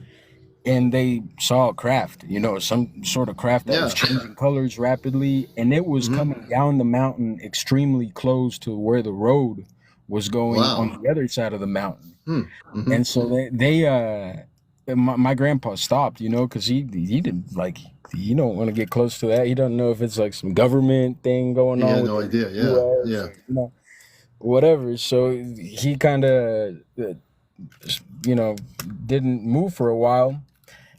and they saw a craft, some sort of craft that was Yeah. changing colors rapidly, and it was Hmm. coming down the mountain extremely close to where the road was going Wow. on the other side of the mountain. Hmm. Hmm. And so my grandpa stopped, because he didn't like, he don't want to get close to that. He doesn't know if it's like some government thing going He on had with no the idea. Yeah. US, Yeah. or, whatever. So he kind of, didn't move for a while.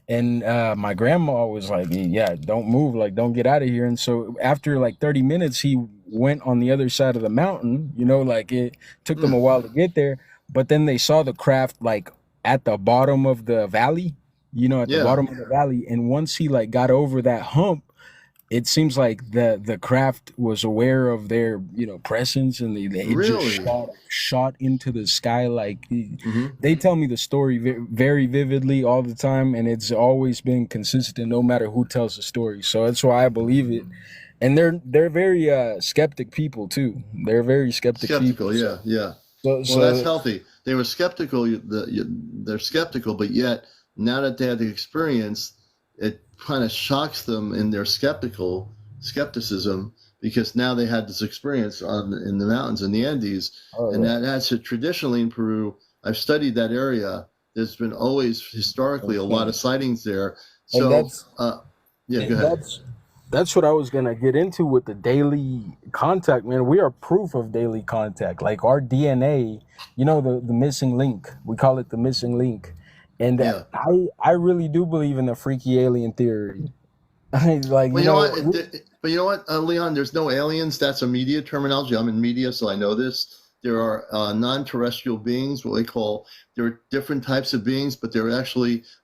And my grandma was like, yeah, don't move, like, don't get out of here. And so after like 30 minutes, he went on the other side of the mountain, like it took them Hmm. a while to get there. But then they saw the craft like at the bottom of the valley, at the Yeah. bottom of the valley. And once he like got over that hump, it seems like the craft was aware of their presence, and it just Really. shot into the sky. Like, Hmm. they tell me the story very vividly all the time, and it's always been consistent no matter who tells the story. So that's why I believe it. And they're very skeptic people too. They're very skeptic people. Skeptical. Yeah. Yeah. Well, that's So healthy. They were skeptical. They're skeptical, but yet now that they had the experience, it kind of shocks them in their skepticism, because now they had this experience in the mountains in the Andes, oh and yeah. that's traditionally in Peru. I've studied that area. There's been always historically a lot of sightings there. And So, yeah, go ahead. that's what I was gonna get into with the daily contact, man. We are proof of daily contact. Like our DNA, the missing link. We call it the missing link. And Yeah. I really do believe in the freaky alien theory. Like, Well, you know what? But you know what, Leon? There's no aliens. That's a media terminology. I'm in media, so I know this. There are non-terrestrial beings, what they call. There are different types of beings, but there are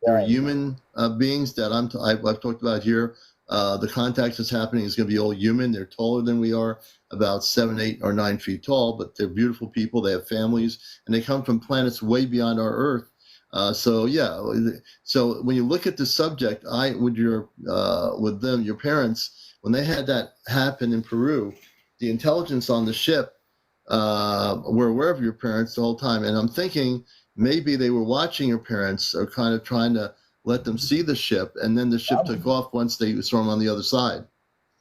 right. human beings that I've talked about here. The contact that's happening is going to be all human. They're taller than we are, about 7, 8, or 9 feet tall, but they're beautiful people. They have families, and they come from planets way beyond our Earth. So yeah, so when you look at the subject, with them, your parents, when they had that happen in Peru, the intelligence on the ship were aware of your parents the whole time, and I'm thinking maybe they were watching your parents, or kind of trying to let them see the ship, and then the ship took off once they saw them on the other side.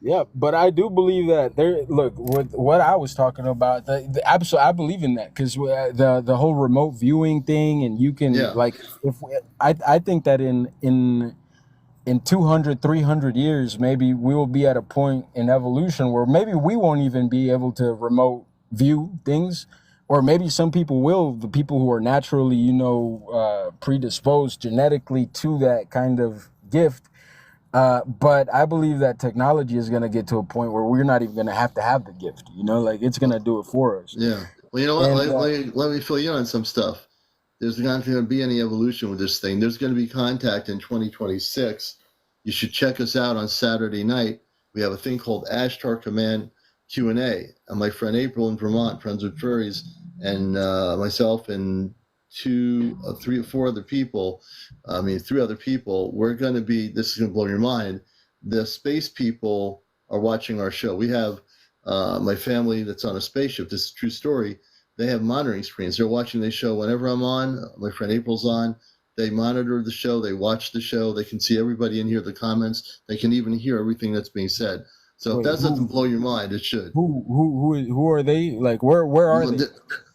Yeah, but I do believe that there. Look, with what I was talking about, I believe in that, because the whole remote viewing thing, and you can Yeah. like, I think that in 200, 300 years, maybe we will be at a point in evolution where maybe we won't even be able to remote view things, or maybe some people will. The people who are naturally, predisposed genetically to that kind of gift. But I believe that technology is going to get to a point where we're not even going to have the gift, like it's going to do it for us. Yeah. Well, you know what? And Let me fill you in on some stuff. There's not going to be any evolution with this thing. There's going to be contact in 2026. You should check us out on Saturday night. We have a thing called Ashtar Command Q&A. And my friend April in Vermont, Friends with Furries, and myself and 2, 3 or 4 other people, 3 other people, we're going to be, this is going to blow your mind, the space people are watching our show. We have my family that's on a spaceship. This is a true story. They have monitoring screens. They're watching the show whenever I'm on. My friend April's on. They monitor the show. They watch the show. They can see everybody and hear the comments. They can even hear everything that's being said. So if that doesn't blow your mind, it should. Who are they? Like, where are they?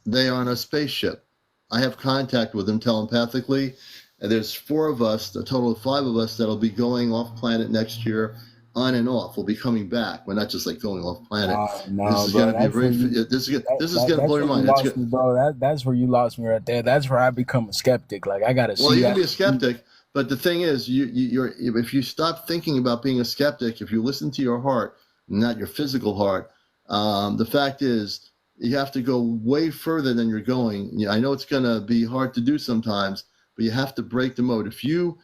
They are on a spaceship. I have contact with them telepathically, And there's 4 of us, a total of 5 of us that'll be going off planet next year, on and off. We'll be coming back. We're not just like going off planet. This No, is bro. going to be That's where you. this is going to That's blow your where you mind. lost me, bro. That's where you lost me right there. That's where I become a skeptic. Like I gotta Well, see you that. can be a skeptic, but the thing is, you're if you stop thinking about being a skeptic, if you listen to your heart, not your physical heart, the fact is you have to go way further than you're going. I know it's going to be hard to do sometimes, but you have to break the mode. Who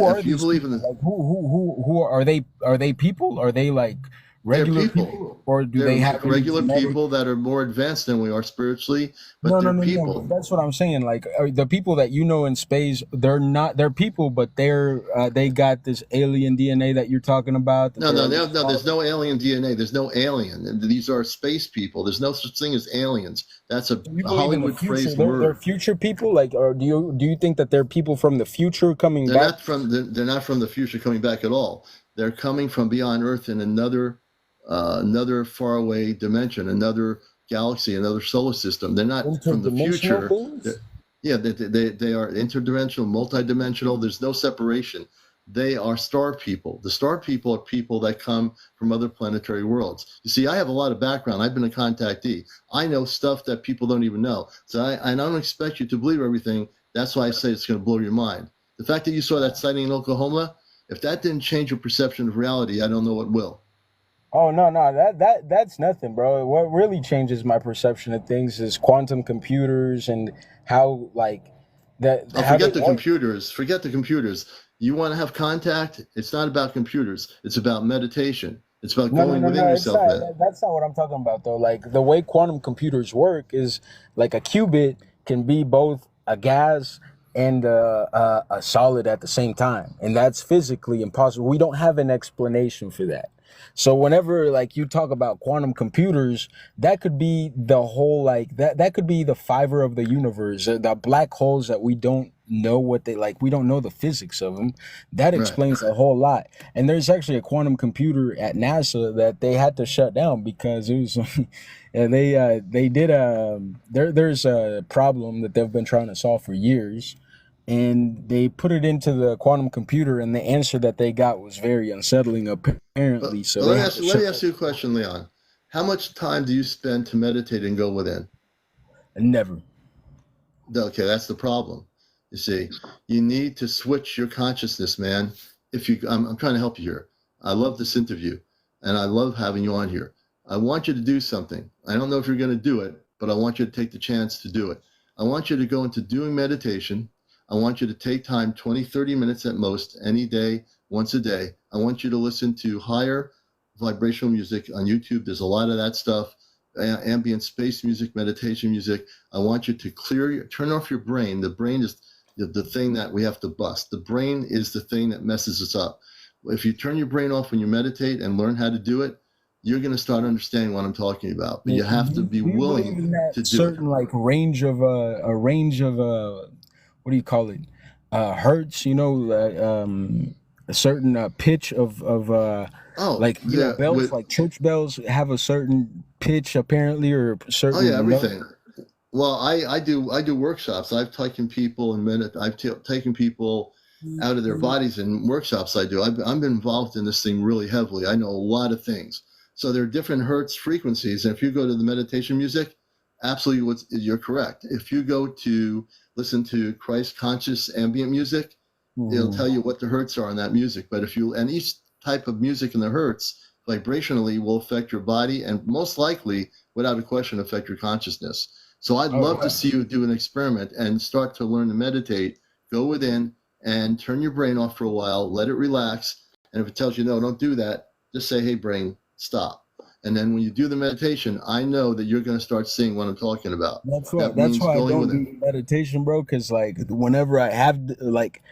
are If you these believe in people? the Like who are they? Are they people? Are they like They're regular people. people, or do They're they have any regular genetic? people that are more advanced than we are spiritually, but No, no, they're no, no. people. But that's what I'm saying. Like the people that you know in space, they're not. They're people, but they got this alien DNA that you're talking about. That No, they're no, a little no, no. There's smarter. no alien DNA. There's no alien. These are space people. There's no such thing as aliens. That's a Do you believe in the Hollywood future? phrase They're word. future people. Like, or do you think that they're people from the future coming back? They're not from the future coming back at all. They're coming from beyond Earth in another faraway dimension, another galaxy, another solar system. They're not from the Interdimensional future. beings? Yeah, they are interdimensional, multidimensional. There's no separation. They are star people. The star people are people that come from other planetary worlds. You see, I have a lot of background. I've been a contactee. I know stuff that people don't even know. So I don't expect you to believe everything. That's why I say it's going to blow your mind. The fact that you saw that sighting in Oklahoma, if that didn't change your perception of reality, I don't know what will. Oh no, no, that's nothing, bro. What really changes my perception of things is quantum computers and how like that Oh, how they forget the work. computers. Forget the computers. You want to have contact? It's not about computers. It's about meditation. It's about No, no, going no, within no. It's yourself not. then. That's not what I'm talking about, though. Like the way quantum computers work is like a qubit can be both a gas and a solid at the same time, and that's physically impossible. We don't have an explanation for that. So whenever like you talk about quantum computers, that could be the whole like that could be the fiber of the universe, the black holes that we don't know what they like. We don't know the physics of them. That Right. explains a whole lot. And there's actually a quantum computer at NASA that they had to shut down because it was and they did there's a problem that they've been trying to solve for years, and they put it into the quantum computer, and the answer that they got was very unsettling apparently, so they had to Let shut me ask you a question, Leon. How much time do you spend to meditate and go within? never. Okay, that's the problem. You see, you need to switch your consciousness, man. I'm trying to help you here. I love this interview, and I love having you on here. I want you to do something. I don't know if you're going to do it, but I want you to take the chance to do it. I want you to go into doing meditation. I want you to take time, 20, 30 minutes at most, any day, once a day. I want you to listen to higher vibrational music on YouTube. There's a lot of that stuff, ambient space music, meditation music. I want you to turn off your brain. The brain is the thing that we have to bust. The brain is the thing that messes us up. If you turn your brain off when you meditate and learn how to do it, you're going to start understanding what I'm talking about. But you have to be Do you believe willing in that to do it. certain like range of a range of what do you call it, hertz, a certain pitch of like bells, like church bells have a certain pitch apparently, or Oh certain yeah, note? everything. Well, I do workshops. I've taken people taken people out of their bodies in workshops. I've been involved in this thing really heavily. I know a lot of things. So there are different hertz frequencies, and if you go to the meditation music, absolutely, you're correct. If you go to listen to Christ conscious ambient music, it'll tell you what the hertz are on that music. But and each type of music in the hertz vibrationally will affect your body, and most likely, without a question, affect your consciousness. So I'd love to see you do an experiment and start to learn to meditate. Go within and turn your brain off for a while, let it relax. And if it tells you, no, don't do that, just say, hey, brain, stop. And then when you do the meditation, I know that you're going to start seeing what I'm talking about. That That's means why I going don't within. do meditation, bro, because like whenever I have like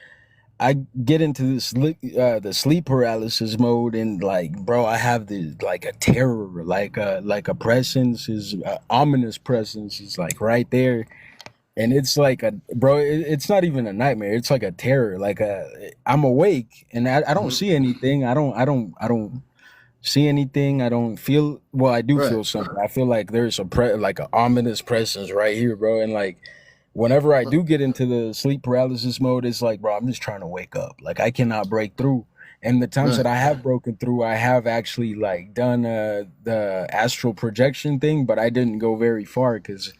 I get into this the sleep paralysis mode, and like, bro, I have the like a terror, like a presence is ominous presence is like right there, and it's like it's not even a nightmare. It's like a terror. Like I'm awake and I don't Mhm. see anything. I don't see anything. I don't feel. Well, I do Right. feel something. I feel like there's like an ominous presence right here, bro, and like whenever I do get into the sleep paralysis mode, it's like, bro, I'm just trying to wake up. Like I cannot break through. And the times Right. that I have broken through, I have actually like done the astral projection thing, but I didn't go very far because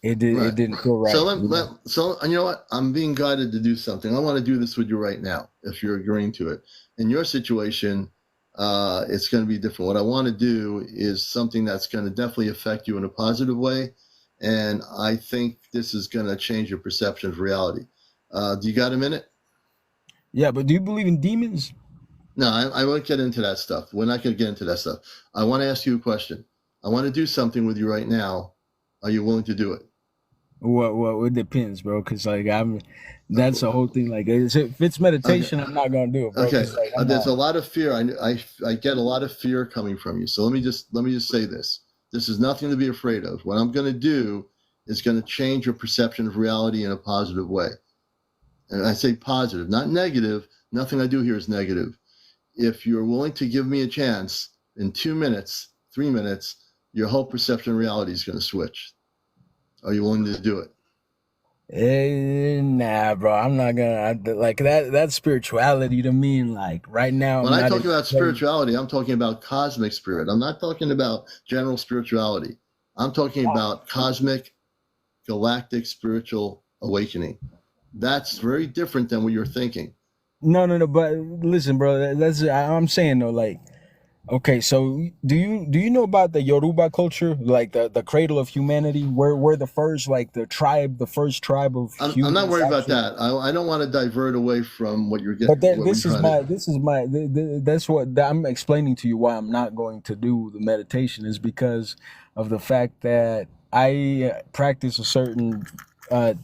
it Right. didn't feel So right. and you know what? I'm being guided to do something. I want to do this with you right now, if you're agreeing to it. In your situation, it's going to be different. What I want to do is something that's going to definitely affect you in a positive way, and I think this is going to change your perception of reality. Do you got a minute? Yeah, but do you believe in demons? No, I won't get into that stuff. We're not going to get into that stuff. I want to ask you a question. I want to do something with you right now. Are you willing to do it? Well, it depends, bro. Cause like that's the whole thing. Like, if it's Okay. meditation, I'm not gonna do it, bro. Okay. 'Cause, like, I'm There's a not. lot of fear. I get a lot of fear coming from you. So let me just say this. This is nothing to be afraid of. What I'm going to do is going to change your perception of reality in a positive way. And I say positive, not negative. Nothing I do here is negative. If you're willing to give me a chance in 2 minutes, 3 minutes, your whole perception of reality is going to switch. Are you willing to do it? Nah, bro. I'm not gonna like that. That's spirituality to me. And like right now, When I'm I not talk in a about place. spirituality, I'm talking about cosmic spirit. I'm not talking about general spirituality. I'm talking about cosmic, galactic spiritual awakening. That's very different than what you're thinking. No. But listen, bro. I'm saying though, like, okay. So do you know about the Yoruba culture, like the cradle of humanity, where we're the first, like the first tribe of I'm not humans worried about actually. that. I don't want to divert away from what you're But getting, what we're trying to. that's what I'm explaining to you why I'm not going to do the meditation is because of the fact that I practice uh,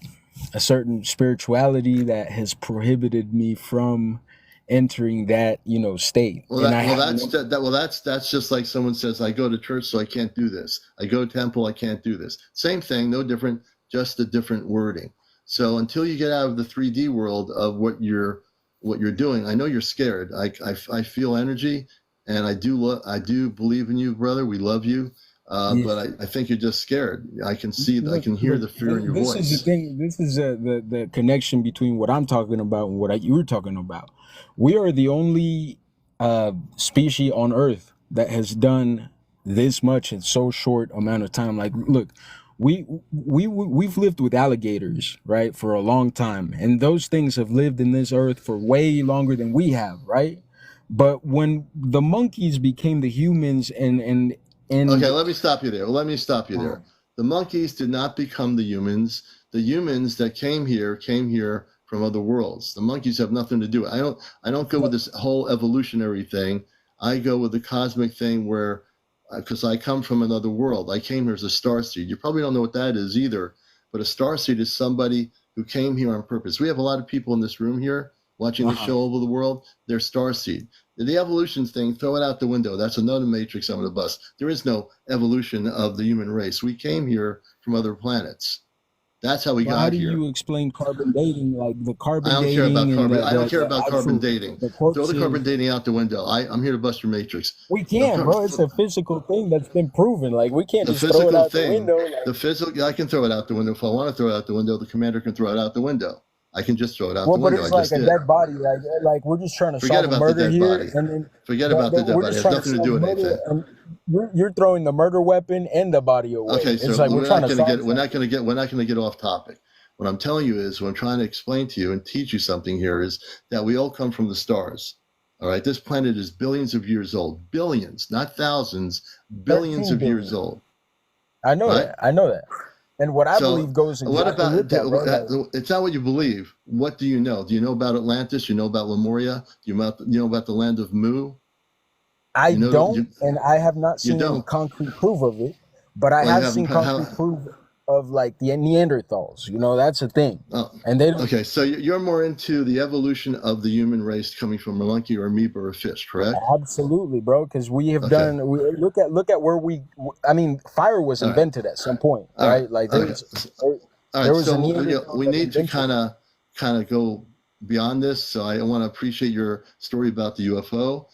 a certain spirituality that has prohibited me from entering that state, Well, and that I well, have that's no. that. Well, that's just like someone says, "I go to church, so I can't do this. I go to temple, I can't do this." Same thing, no different, just a different wording. So until you get out of the 3D world of what you're doing, I know you're scared. I feel energy, and I do believe in you, brother. We love you, Yeah. but I think you're just scared. I can hear Look, the fear in your this is the voice. thing. This is the connection between what I'm talking about and what you were talking about. We are the only species on Earth that has done this much in so short amount of time. Like, look, we've lived with alligators, right, for a long time, and those things have lived in this Earth for way longer than we have, right? But when the monkeys became the humans Okay, and let me stop you there. Let me stop you there. The monkeys did not become the humans. The humans that came here from other worlds. The monkeys have nothing to do. I don't go with this whole evolutionary thing. I go with the cosmic thing where because I come from another world. I came here as a starseed. You probably don't know what that is either, but a starseed is somebody who came here on purpose. We have a lot of people in this room here watching the uh-huh. show over the world. They're starseed. The evolution thing, throw it out the window. That's another matrix I'm going to bust. There is no evolution of the human race. We came here from other planets. That's how we But how got do here. you explain carbon dating, like the I carbon don't care about dating and carbon. the I don't the, care the about carbon actual dating. the Throw the carbon corpses? dating out the window. I'm here to bust your matrix. We The, can't, bro. It's a physical thing that's been proven. Like we can't the just throw it physical out the thing, window. Like, the physical. I can throw it out the window if I want to throw it out the window. The commander can throw it out the window. I can just throw it out well, the but window. I it's like just a did. dead body. Like we're just trying to Forget solve a about the murder dead here, body. and then Forget about the dead we're body. It just has trying to nothing to solve do with murder, anything. and you're throwing the murder weapon and the body away. Okay, It's so like we're we're trying not to going to solve get something. we're not going to get off topic. What I'm telling you is what I'm trying to explain to you and teach you something here is that we all come from the stars. All right, this planet is billions of years old. Billions, not thousands, billions 13 of years billion. old, I know right? that. I know that. And what I So believe goes what exactly about with that, bro. Like it's not what you believe. What do you know? Do you know about Atlantis? You know about Lemuria? You know about the land of Mu? I You know don't, and I have not you seen any don't. concrete proof of it, but I Well, you have haven't seen concrete how, proof of like the Neanderthals. That's a thing, oh, and they don't. okay, so you're more into the evolution of the human race coming from a monkey or amoeba or a fish, correct? Absolutely, bro. Because we have Okay, done. Look at where we. I mean, fire was all right, invented at some point, all right, right? Like okay, there, all right. there was a So Neanderthal we that need to invented. kind of go beyond this. So I want to appreciate your story about the UFO.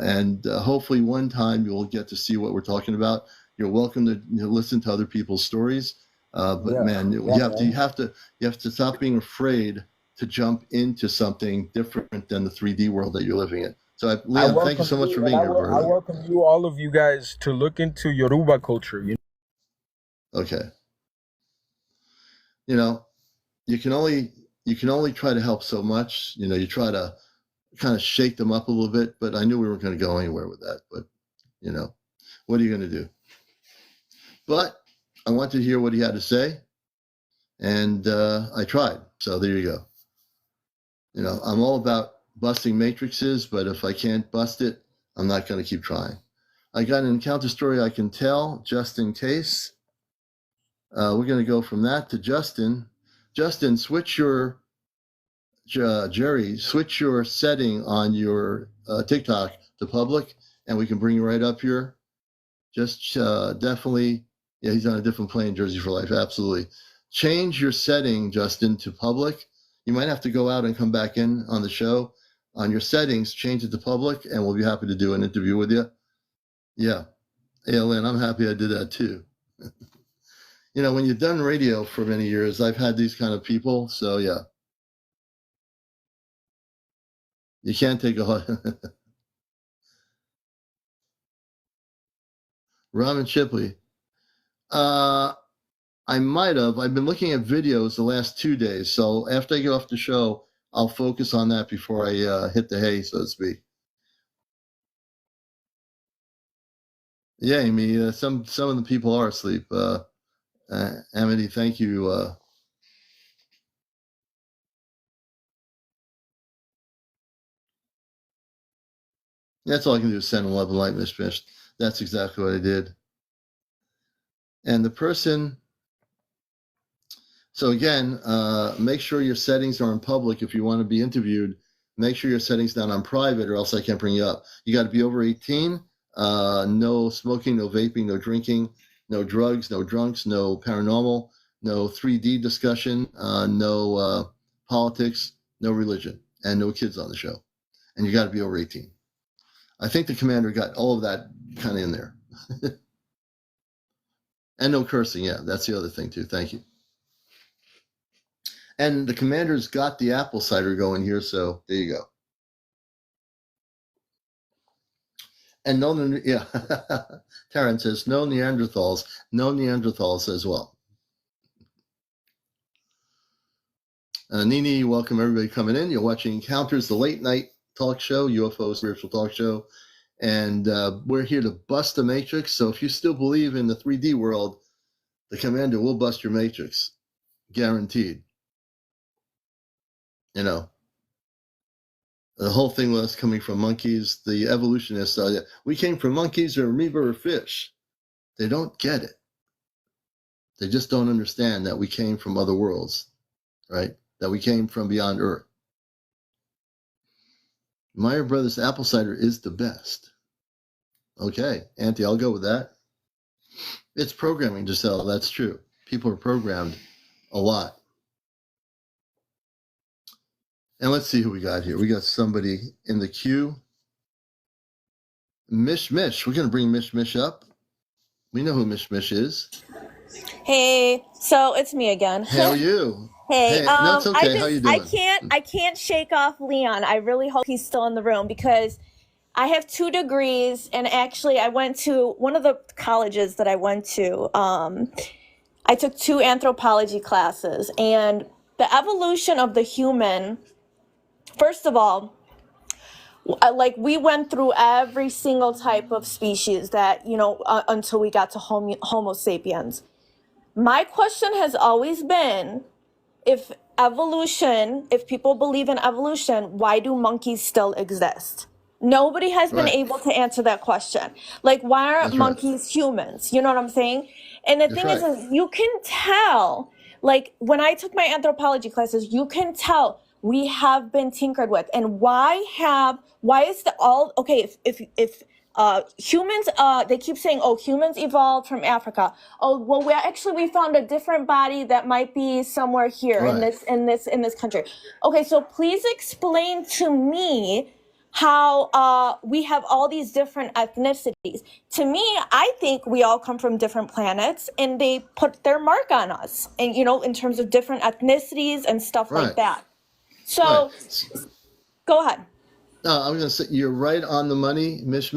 And hopefully one time you'll get to see what we're talking about. You're welcome to listen to other people's stories. But man, you have to stop being afraid to jump into something different than the 3D world that you're living in. So, Leon, thank you so much for being here, I brother. welcome you, all of you guys, to look into Yoruba culture. Okay. You know, you can only try to help so much. You know, you try to kind of shake them up a little bit, but I knew we weren't going to go anywhere with that. But you know, what are you going to do? But I wanted to hear what he had to say, and I tried. So there you go. You know, I'm all about busting matrices, but if I can't bust it, I'm not going to keep trying. I got an encounter story I can tell just in case. We're going to go from that to Justin. Justin, switch your Jerry, switch your setting on your TikTok to public, and we can bring you right up here. Just definitely, yeah, he's on a different plane, Jersey for Life, absolutely. Change your setting, Justin, to public. You might have to go out and come back in on the show. On your settings, change it to public, and we'll be happy to do an interview with you. Yeah, ALN, I'm happy I did that too. You know, when you've done radio for many years, I've had these kind of people, so yeah. You can't take a Robin Shipley. I might have. I've been looking at videos the last 2 days, so after I get off the show, I'll focus on that before I hit the hay, so to speak. Yeah, Amy. Some of the people are asleep. Amity, thank you. That's all I can do is send 11 light mishmish. That's exactly what I did. And the person. So again, make sure your settings are in public if you want to be interviewed. Make sure your settings not on private, or else I can't bring you up. You got to be over 18. No smoking, no vaping, no drinking, no drugs, no drunks, no paranormal, no 3D discussion, no politics, no religion, and no kids on the show. And you got to be over 18. I think the commander got all of that kind of in there. And no cursing. Yeah, that's the other thing too. Thank you. And the commander's got the apple cider going here, so there you go. And no, yeah, Taryn says no Neanderthals as well. Nini, welcome everybody coming in. You're watching Encounters, the late night talk show, UFO spiritual talk show. And we're here to bust the matrix. So if you still believe in the 3D world, the commander will bust your matrix. Guaranteed. You know, the whole thing with us coming from monkeys, the evolutionists, we came from monkeys or amoeba or fish. They don't get it. They just don't understand that we came from other worlds, right? That we came from beyond Earth. Meyer Brothers apple cider is the best. Okay, Auntie, I'll go with that. It's programming, Giselle. That's true. People are programmed a lot. And let's see who we got here. We got somebody in the queue. Mish Mish. We're going to bring Mish Mish up. We know who Mish Mish is. Hey, so it's me again. How are you? Hey, no, it's okay. How you doing? I can't shake off Leon. I really hope he's still in the room because I have 2 degrees, and actually I went to one of the colleges that I went to. I took 2 anthropology classes, and the evolution of the human, first of all, like we went through every single type of species that, until we got to Homo sapiens. My question has always been, if people believe in evolution, why do monkeys still exist? Nobody has been able to answer that question. Like, why aren't monkeys humans? You know what I'm saying? And the thing is you can tell, like when I took my anthropology classes, you can tell we have been tinkered with. And if humans, they keep saying, oh, humans evolved from Africa. Oh, well, we found a different body that might be somewhere here in this country. Okay, so please explain to me how we have all these different ethnicities. To me, I think we all come from different planets, and they put their mark on us, and in terms of different ethnicities and stuff like that. So, go ahead. No, I'm going to say you're right on the money, Mish.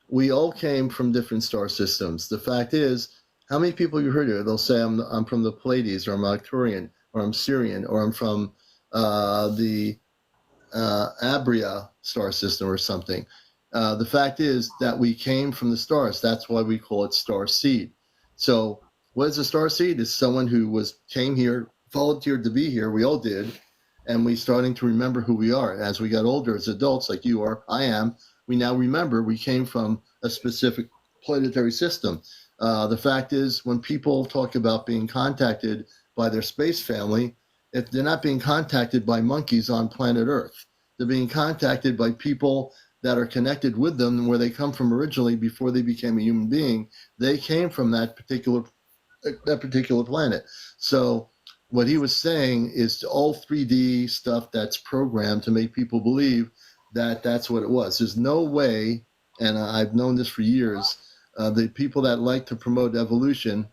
We all came from different star systems. The fact is, how many people you heard here? They'll say I'm from the Pleiades, or I'm Arcturian, or I'm Sirian, or I'm from the Abria star system or something. The fact is that we came from the stars. That's why we call it star seed. So what is a star seed? It's someone who came here, volunteered to be here. We all did. And we starting to remember who we are. As we got older as adults, like you are, I am, we now remember we came from a specific planetary system. The fact is, when people talk about being contacted by their space family, if they're not being contacted by monkeys on planet Earth, they're being contacted by people that are connected with them and where they come from originally before they became a human being. They came from that particular planet. So what he was saying is all 3D stuff that's programmed to make people believe that that's what it was. There's no way, and I've known this for years, the people that like to promote evolution,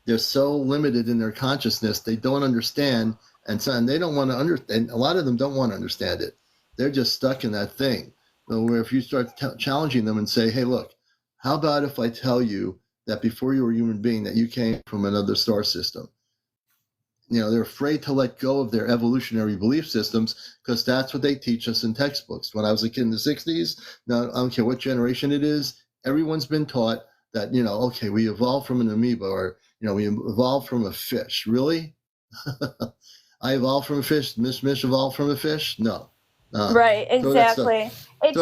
they're so limited in their consciousness, they don't understand, and they don't want to understand. A lot of them don't want to understand it. They're just stuck in that thing. Where if you start challenging them and say, hey, look, how about if I tell you that before you were a human being that you came from another star system? They're afraid to let go of their evolutionary belief systems because that's what they teach us in textbooks. When I was a kid in the 60s, now I don't care what generation it is, everyone's been taught that, okay, we evolved from an amoeba, or, we evolved from a fish. Really? I evolved from a fish? Mish evolved from a fish? No. Right, exactly. It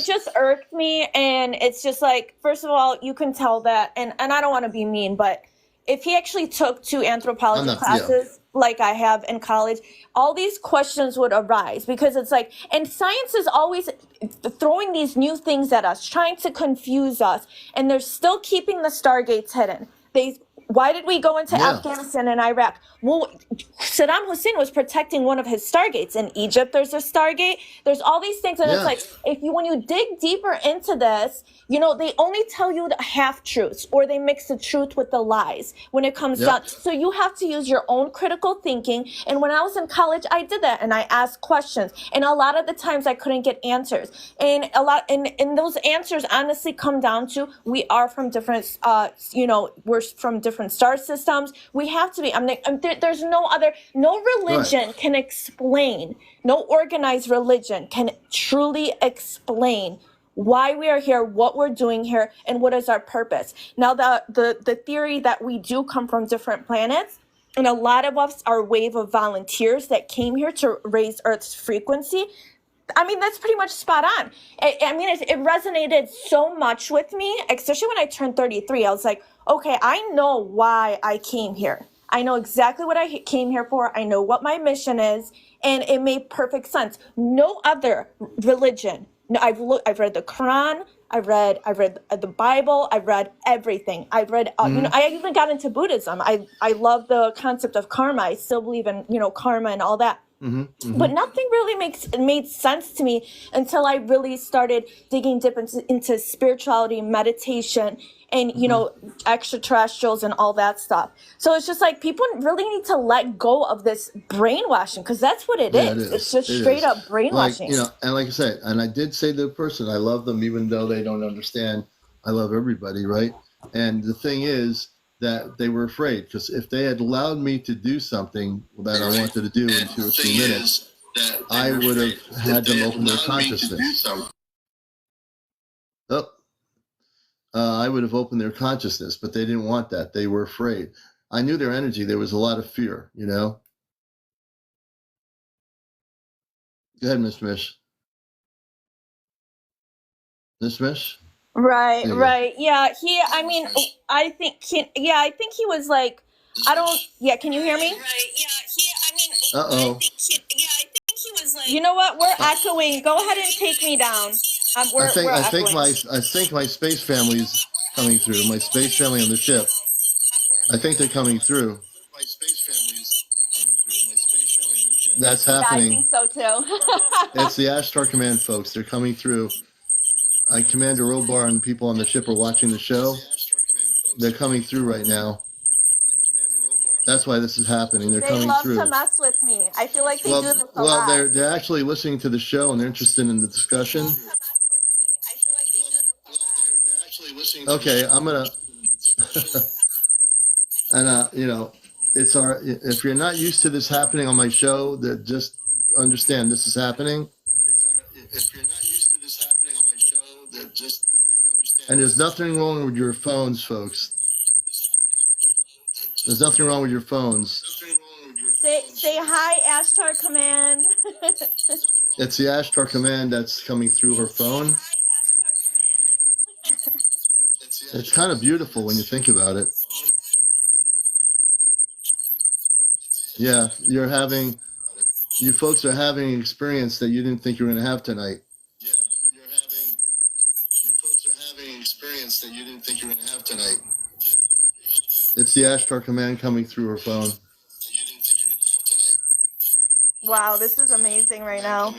just irked me, and it's just like, first of all, you can tell that, and I don't want to be mean, but if he actually took 2 anthropology classes like I have in college, all these questions would arise, because it's like, and science is always throwing these new things at us, trying to confuse us, and they're still keeping the stargates hidden. Why did we go into Afghanistan and Iraq? Well, Saddam Hussein was protecting one of his stargates. In Egypt, there's a stargate. There's all these things. And it's like, when you dig deeper into this, they only tell you the half-truths, or they mix the truth with the lies when it comes down. So you have to use your own critical thinking. And when I was in college, I did that, and I asked questions. And a lot of the times I couldn't get answers. And and those answers honestly come down to, we are from different, we're from different star systems. We have to be. There's no religion can explain, no organized religion can truly explain why we are here, what we're doing here, and what is our purpose. Now, the theory that we do come from different planets, and a lot of us are a wave of volunteers that came here to raise Earth's frequency. That's pretty much spot on. It resonated so much with me, especially when I turned 33. I was like, okay, I know why I came here. I know exactly what I came here for. I know what my mission is, and it made perfect sense. No other religion. No, I've read the Quran. I've read the Bible. I've read everything. I've read, I even got into Buddhism. I love the concept of karma. I still believe in, karma and all that. But nothing really made sense to me until I really started digging deep into spirituality, meditation, and extraterrestrials and all that stuff. So it's just like, people really need to let go of this brainwashing, because that's what it is. It's just straight up brainwashing. And like I said, and I did say to the person, I love them even though they don't understand. I love everybody, right? And the thing is that they were afraid, because if they had allowed me to do something that I wanted to do in 2 or 3 minutes, I would have had them open their consciousness. I would have opened their consciousness, but they didn't want that. They were afraid. I knew their energy. There was a lot of fear, Go ahead, Miss Mish. Miss Mish? Right. Yeah, I think he was like, can you hear me? Uh-oh. You know what? We're echoing. Go ahead and take me down. I think my space family's coming through. My space family on the ship. I think they're coming through. My space family's coming through. My space family on the ship. That's Yeah, I happening. think so too. It's the Ashtar Command, folks. They're coming through. Commander Robar and people on the ship are watching the show. They're coming through right now. That's why this is happening. They're They coming love to through. mess with me. I feel like they do Well, this a well, lot. they're actually listening to the show and they're interested in the discussion. Okay, I'm gonna, and you know, it's our. If you're not used to this happening on my show, that just understand this is happening. If you're not used to this happening on my show, that just understand. And there's nothing wrong with your phones, folks. There's nothing wrong with your phones. Say hi, Ashtar Command. It's the Ashtar Command that's coming through her phone. It's kind of beautiful when you think about it. Yeah, you folks are having an experience that you didn't think you were going to have tonight. Yeah, you folks are having an experience that you didn't think you were going to have tonight. It's the Ashtar Command coming through her phone. Wow, this is amazing right now.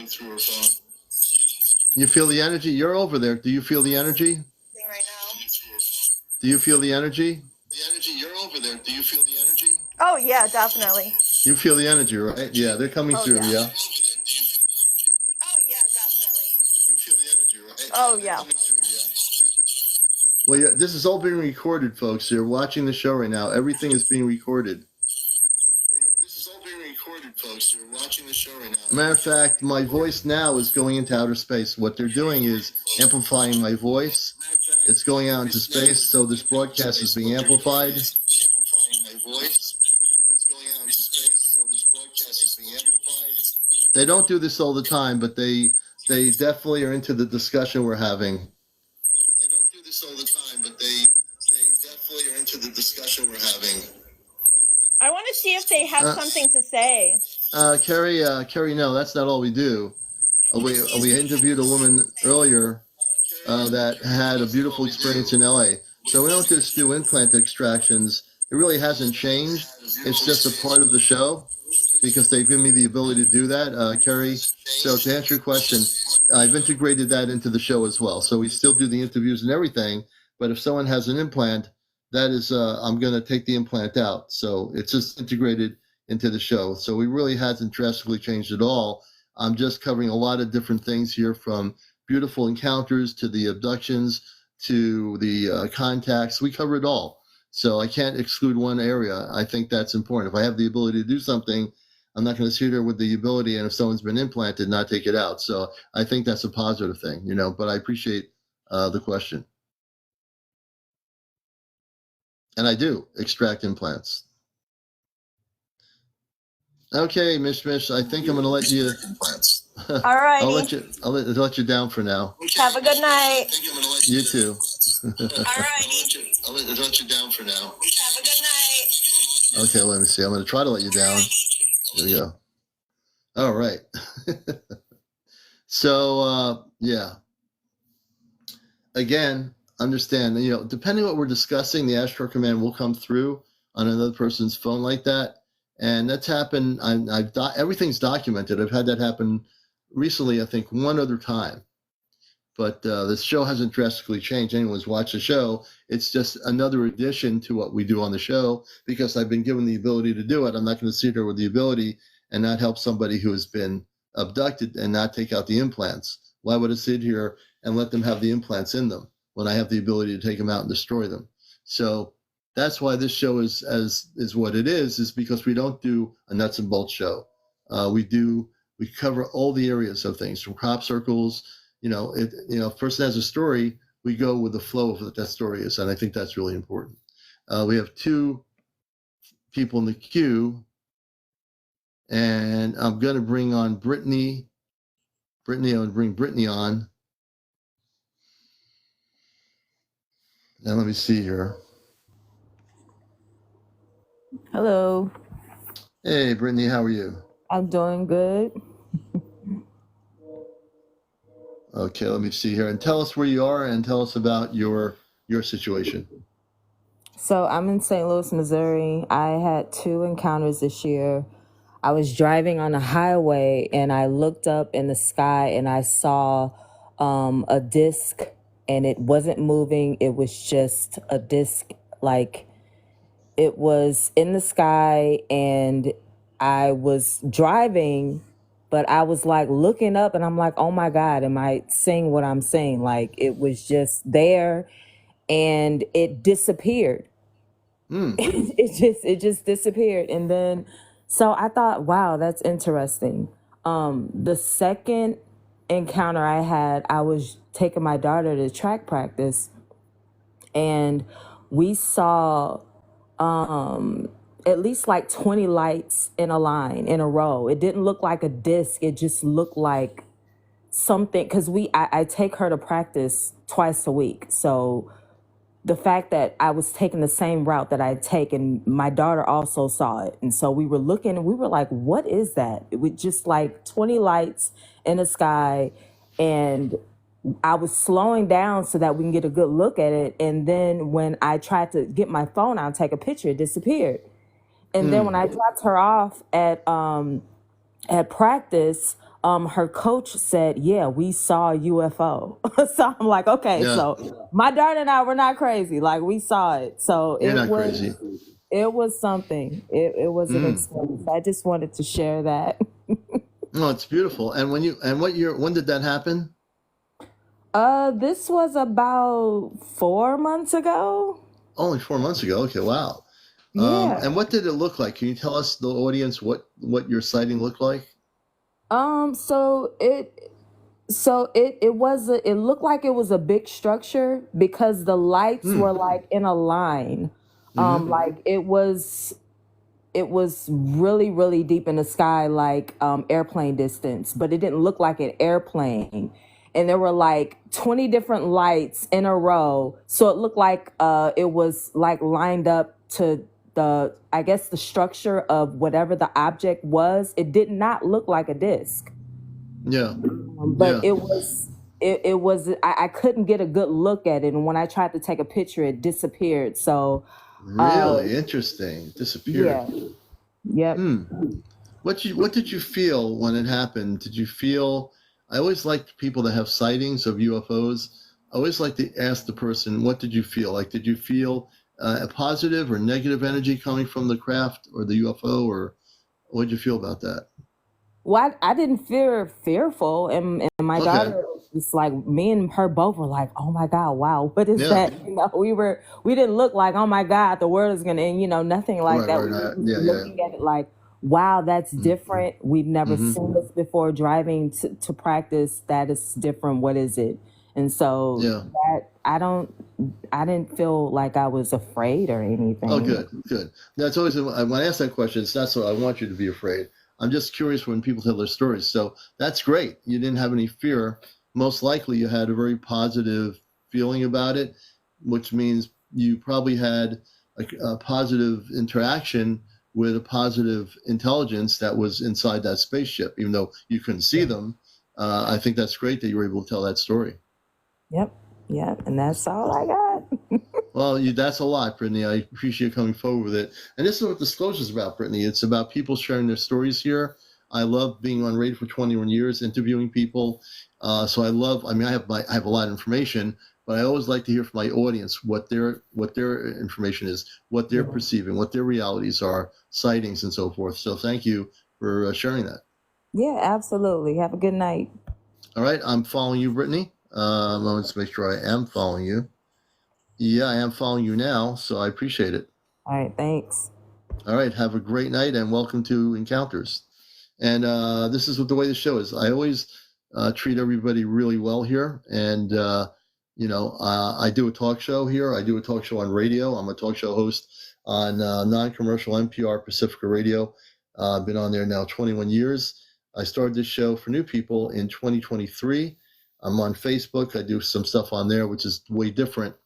You feel the energy? You're over there. Do you feel the energy? Do you feel the energy? The energy, you're over there. Do you feel the energy? Oh yeah, definitely. You feel the energy, right? Yeah, they're coming through, yeah. Oh yeah, definitely. You feel the energy, right? Oh yeah. Well, yeah, this is all being recorded, folks. You're watching the show right now. Everything is being recorded. This is all being recorded, folks. You're watching the show right now. Matter of fact, my voice now is going into outer space. What they're doing is amplifying my voice. It's going out into space, so this broadcast is being amplified. They don't do this all the time, but they definitely are into the discussion we're having. They don't do this all the time, but they definitely are into the discussion we're having. I want to see if they have something to say. Carrie, no, that's not all we do. We interviewed a woman earlier that had a beautiful experience in LA. So we don't just do implant extractions. It really hasn't changed. It's just a part of the show because they've given me the ability to do that, Carrie. So to answer your question, I've integrated that into the show as well. So we still do the interviews and everything, but if someone has an implant, that is, I'm going to take the implant out. So it's just integrated into the show. So it really hasn't drastically changed at all. I'm just covering a lot of different things here, from beautiful encounters to the abductions to the contacts. We cover it all. So I can't exclude one area. I think that's important. If I have the ability to do something, I'm not going to sit there with the ability, and if someone's been implanted, not take it out. So I think that's a positive thing, but I appreciate the question. And I do extract implants. Okay, Mish, I think I'm going to let you. All right. I'll let you down for now. Have a good night. You too. All right. I'll let you down for now. Have a good night. Okay, let me see. I'm going to try to let you down. There we go. All right. So, yeah. Again, understand, depending on what we're discussing, the Ashtar Command will come through on another person's phone like that. And that's happened. Everything's documented. I've had that happen recently, I think, one other time. But this show hasn't drastically changed. Anyone's watched the show. It's just another addition to what we do on the show because I've been given the ability to do it. I'm not going to sit there with the ability and not help somebody who has been abducted and not take out the implants. Why would I sit here and let them have the implants in them when I have the ability to take them out and destroy them? So that's why this show is what it is because we don't do a nuts and bolts show. We cover all the areas of things, from crop circles. If a person has a story, we go with the flow of what that story is, and I think that's really important. We have two people in the queue, and I'm going to bring on Brittany. I'm going to bring Brittany on. Now let me see here. Hello. Hey, Brittany, how are you? I'm doing good. Okay, let me see here. And tell us where you are and tell us about your situation. So I'm in St. Louis, Missouri. I had 2 encounters this year. I was driving on a highway and I looked up in the sky and I saw a disc, and it wasn't moving. It was just a disc, like it was in the sky, and I was driving, but I was like looking up and I'm like, oh my God, am I seeing what I'm seeing? Like it was just there and it disappeared. It just disappeared. And then so I thought, wow, that's interesting. The second encounter I had, I was taking my daughter to track practice, and we saw at least like 20 lights in a line in a row. It didn't look like a disc. It just looked like something, because I take her to practice twice a week. So the fact that I was taking the same route that I take, and my daughter also saw it. And so we were looking and we were like, what is that? It was just like 20 lights in the sky. And I was slowing down so that we can get a good look at it. And then when I tried to get my phone out and take a picture, it disappeared. And then when I dropped her off at practice, her coach said, yeah, we saw a UFO. So I'm like, okay, so my daughter and I were not crazy. Like, we saw it. So You're not crazy. It was something. It was an experience. I just wanted to share that. No, it's beautiful. And when did that happen? This was about 4 months ago. Only 4 months ago. Okay, wow. Yeah. And what did it look like? Can you tell us, the audience, what your sighting looked like? It looked like it was a big structure because the lights were like in a line. Like it was really, really deep in the sky, like airplane distance, but it didn't look like an airplane. And there were like 20 different lights in a row. So it looked like it was like lined up to the structure of whatever the object was. It did not look like a disc. Yeah. But it was, I couldn't get a good look at it. And when I tried to take a picture, it disappeared. So. Really interesting. Disappeared. Yeah. Yep. What did you feel when it happened? Did you feel, I always like people that have sightings of UFOs. I always like to ask the person, what did you feel? Like, did you feel a positive or negative energy coming from the craft or the UFO, or what did you feel about that? Well, I didn't feel fearful, and my daughter was like, me and her both were like, oh my God, wow, what is that? You know, we didn't look like, oh my God, the world is gonna end, you know, nothing like that. We were looking at it like, wow, that's different. We've never seen this before. Driving to practice, that is different. What is it? And so that I didn't feel like I was afraid or anything. Oh, good. That's always, when I ask that question, it's not so I want you to be afraid. I'm just curious when people tell their stories. So that's great. You didn't have any fear. Most likely you had a very positive feeling about it, which means you probably had a positive interaction with a positive intelligence that was inside that spaceship, even though you couldn't see them. I think that's great that you were able to tell that story. Yep. And that's all I got. Well, that's a lot, Brittany. I appreciate you coming forward with it. And this is what Disclosure is about, Brittany. It's about people sharing their stories here. I love being on radio for 21 years, interviewing people. So I have a lot of information, but I always like to hear from my audience what their information is, what they're perceiving, what their realities are, sightings and so forth. So thank you for sharing that. Yeah, absolutely. Have a good night. All right. I'm following you, Brittany. Let's make sure I am following you. Yeah, I am following you now, so I appreciate it. All right, thanks. All right, have a great night and welcome to Encounters. And this is what the way the show is. I always treat everybody really well here. And, I do a talk show here. I do a talk show on radio. I'm a talk show host on non-commercial NPR Pacifica Radio. I've been on there now 21 years. I started this show for new people in 2023. I'm on Facebook. I do some stuff on there, which is way different.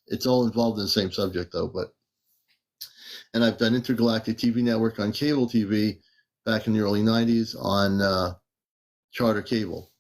It's all involved in the same subject, though. And I've done Intergalactic TV Network on cable TV back in the early 90s on Charter Cable.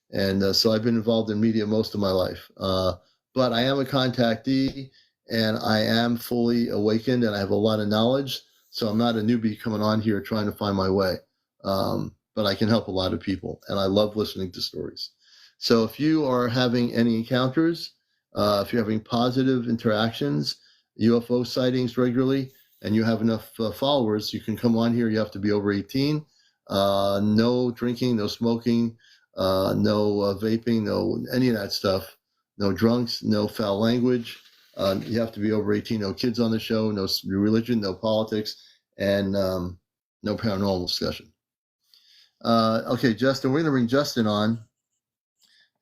And so I've been involved in media most of my life. But I am a contactee, and I am fully awakened, and I have a lot of knowledge. So I'm not a newbie coming on here trying to find my way. But I can help a lot of people, and I love listening to stories. So if you are having any encounters, if you're having positive interactions, UFO sightings regularly, and you have enough followers, you can come on here. You have to be over 18. No drinking, no smoking, no vaping, no any of that stuff. No drunks, no foul language. You have to be over 18. No kids on the show, no religion, no politics, and no paranormal discussion. Okay, Justin, we're going to bring Justin on.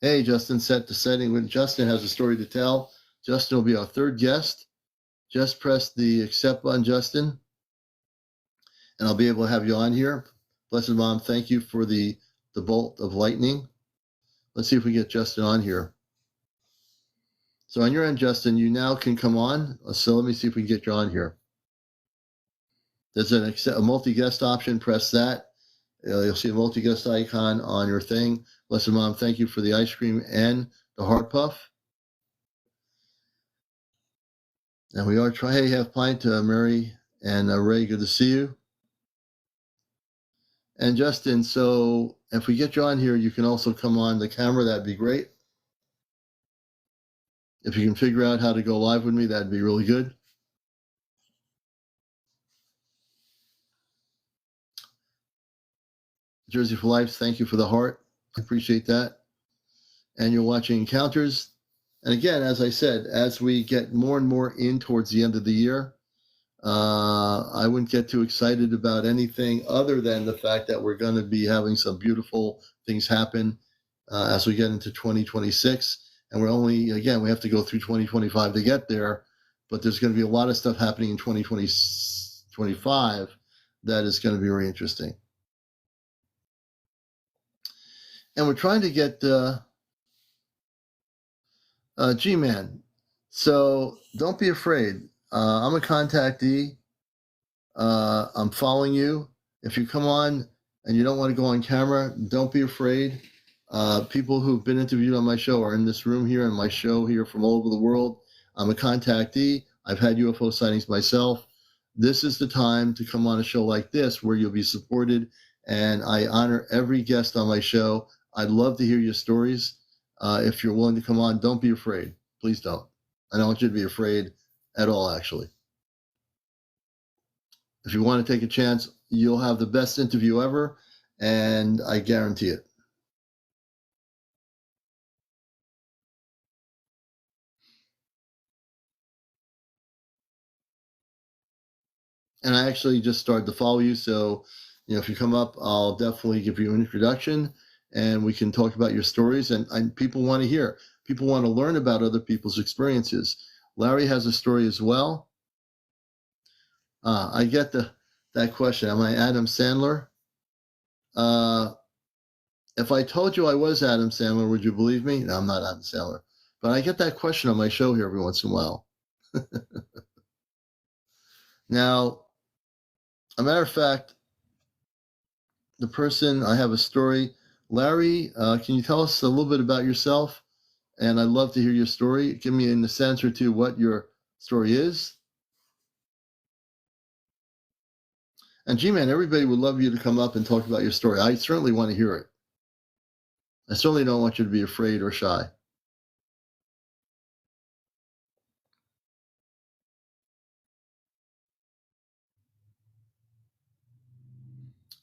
Hey, Justin, set the setting. When Justin has a story to tell, Justin will be our third guest. Just press the accept button, Justin, and I'll be able to have you on here. Blessed Mom, thank you for the bolt of lightning. Let's see if we get Justin on here. So on your end, Justin, you now can come on. So let me see if we can get you on here. There's a multi-guest option. Press that. You'll see a multi-guest icon on your thing. Blessed Mom, thank you for the ice cream and the heart puff. And we are trying. Hey, have pint, Mary and Ray. Good to see you. And Justin, so if we get you on here, you can also come on the camera. That'd be great. If you can figure out how to go live with me, that'd be really good. Jersey for Life, thank you for the heart. I appreciate that. And you're watching Encounters. And again, as I said, as we get more and more in towards the end of the year, I wouldn't get too excited about anything other than the fact that we're going to be having some beautiful things happen as we get into 2026. And we're only, again, we have to go through 2025 to get there, but there's going to be a lot of stuff happening in 2025 that is going to be very interesting. And we're trying to get G-Man. So don't be afraid. I'm a contactee. I'm following you. If you come on and you don't want to go on camera, don't be afraid. People who've been interviewed on my show are in this room here, and my show here from all over the world. I'm a contactee. I've had UFO sightings myself. This is the time to come on a show like this where you'll be supported, and I honor every guest on my show. I'd love to hear your stories. If you're willing to come on, don't be afraid. Please don't. I don't want you to be afraid at all, actually. If you want to take a chance, you'll have the best interview ever, and I guarantee it. And I actually just started to follow you, so if you come up, I'll definitely give you an introduction, and we can talk about your stories. And people want to hear. People want to learn about other people's experiences. Larry has a story as well. I get that question. Am I Adam Sandler? If I told you I was Adam Sandler, would you believe me? No, I'm not Adam Sandler. But I get that question on my show here every once in a while. Now, a matter of fact, the person, I have a story. Larry, can you tell us a little bit about yourself? And I'd love to hear your story. Give me in a sense or two what your story is. And G-Man, everybody would love you to come up and talk about your story. I certainly want to hear it. I certainly don't want you to be afraid or shy.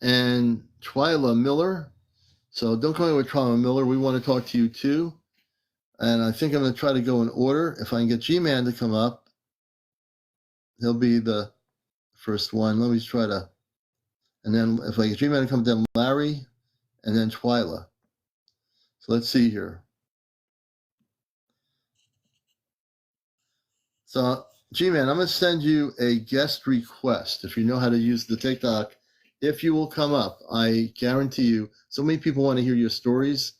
And Twyla Miller. So don't call me with Twyla Miller. We want to talk to you too. And I think I'm going to try to go in order. If I can get G-Man to come up, he'll be the first one. Let me try to. And then if I get G-Man to come, then Larry, and then Twyla. So let's see here. So G-Man, I'm going to send you a guest request if you know how to use the TikTok. If you will come up, I guarantee you, so many people want to hear your stories.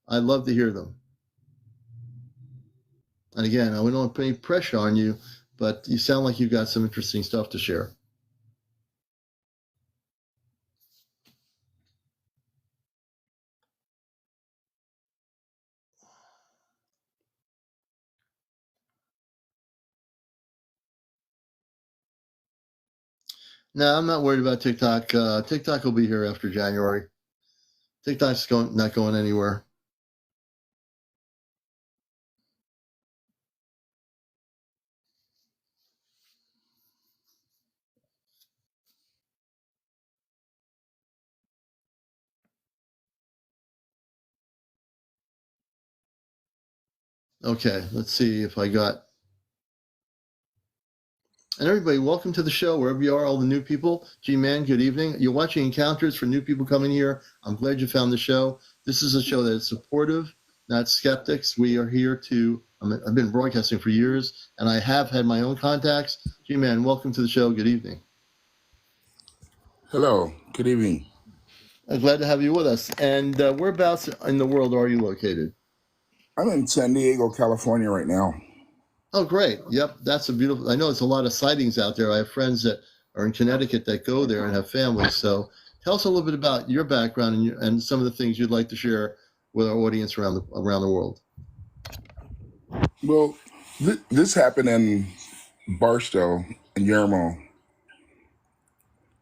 I'd love to hear them. And again, I don't want to put any pressure on you, but you sound like you've got some interesting stuff to share. No, I'm not worried about TikTok. TikTok will be here after January. TikTok's not going anywhere. Okay, let's see if I got. And everybody, welcome to the show, wherever you are, all the new people. G-Man, good evening. You're watching Encounters for new people coming here. I'm glad you found the show. This is a show that is supportive, not skeptics. We are here to, I've been broadcasting for years, and I have had my own contacts. G-Man, welcome to the show. Good evening. Hello, good evening. I'm glad to have you with us. And whereabouts in the world are you located? I'm in San Diego, California right now. Oh, great. Yep, that's a beautiful. I know there's a lot of sightings out there. I have friends that are in Connecticut that go there and have families. So tell us a little bit about your background and some of the things you'd like to share with our audience around the world. Well, this happened in Barstow and Yermo.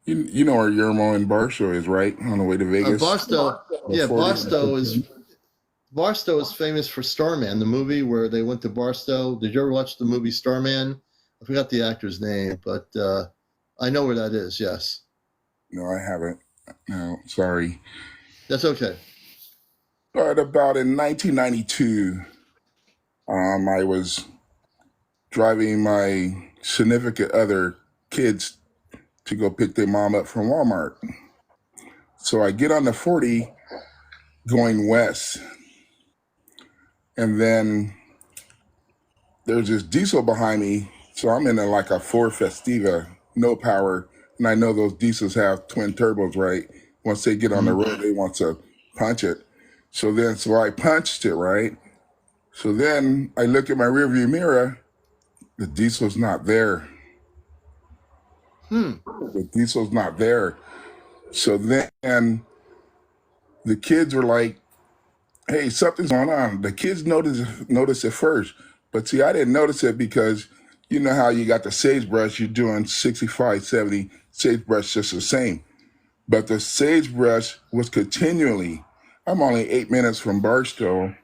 You know where Yermo and Barstow is, right? On the way to Vegas. Barstow, yeah, Barstow is famous for Starman, the movie where they went to Barstow. Did you ever watch the movie Starman? I forgot the actor's name, but I know where that is. Yes. No, I haven't. No, sorry. That's okay. But about in 1992, I was driving my significant other kids to go pick their mom up from Walmart. So I get on the 40 going west, and then there's this diesel behind me. So I'm in like a Ford Festiva, no power. And I know those diesels have twin turbos, right? Once they get on the road, they want to punch it. So I punched it, right? So then I look at my rearview mirror, the diesel's not there. The diesel's not there. So then the kids were like, hey, something's going on. The kids noticed it first. But see, I didn't notice it because you know how you got the sagebrush, you're doing 65, 70, sagebrush just the same. But the sagebrush was continually, I'm only 8 minutes from Barstow.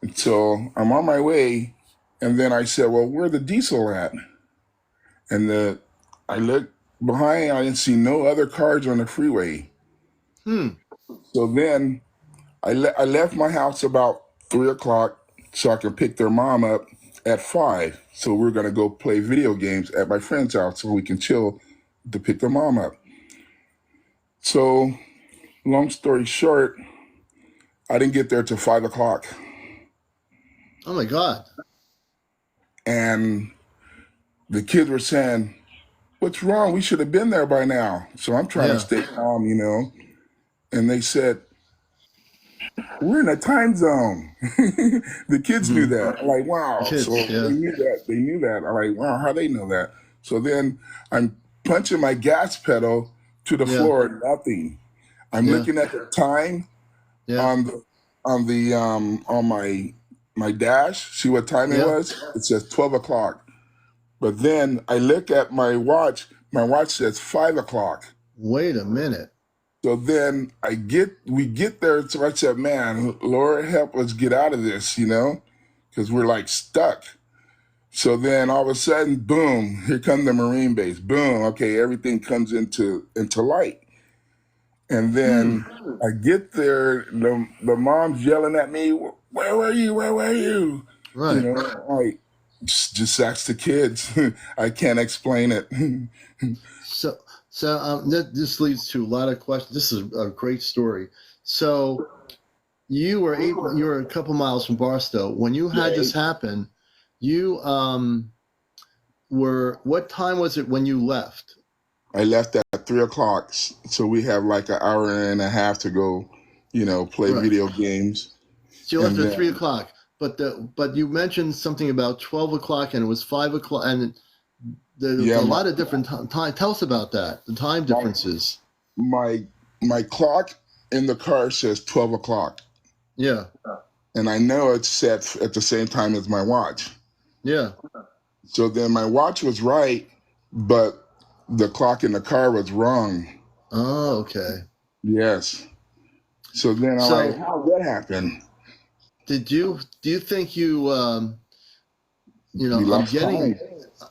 And so I'm on my way. And then I said, well, where the diesel at? And I looked behind, I didn't see no other cars on the freeway. So then I left my house about 3:00 so I could pick their mom up at 5. So we're going to go play video games at my friend's house so we can chill to pick their mom up. So long story short, I didn't get there till 5:00. Oh my God. And the kids were saying, what's wrong? We should have been there by now. So I'm trying to stay calm, you know. And they said, we're in a time zone. The kids knew that. I'm like, wow. Kids, so they knew that. They knew that. I'm like, wow, how they know that? So then I'm punching my gas pedal to the floor, nothing. I'm looking at the time on my dash, see what time it was? It says 12:00. But then I look at my watch says 5:00. Wait a minute. So then we get there. So I said, man, Lord, help us get out of this, you know, because we're like stuck. So then all of a sudden, boom, here come the Marine base. Boom. Okay. Everything comes into light. And then I get there, the mom's yelling at me, where were you? Where were you? Right. You know, like, just ask the kids. I can't explain it. So this leads to a lot of questions. This is a great story. So you were a couple miles from Barstow. When you had this happen, you what time was it when you left? I left at 3:00. So we have like an hour and a half to go, you know, play video games. So you left at 3:00. But you mentioned something about 12:00 and it was 5:00 and a lot of different time. Tell us about that. The time differences. My clock in the car says 12:00. Yeah. And I know it's set at the same time as my watch. Yeah. So then my watch was right, but the clock in the car was wrong. Oh, okay. Yes. So then I'm like, So how did that happen? do you think you We I'm lost getting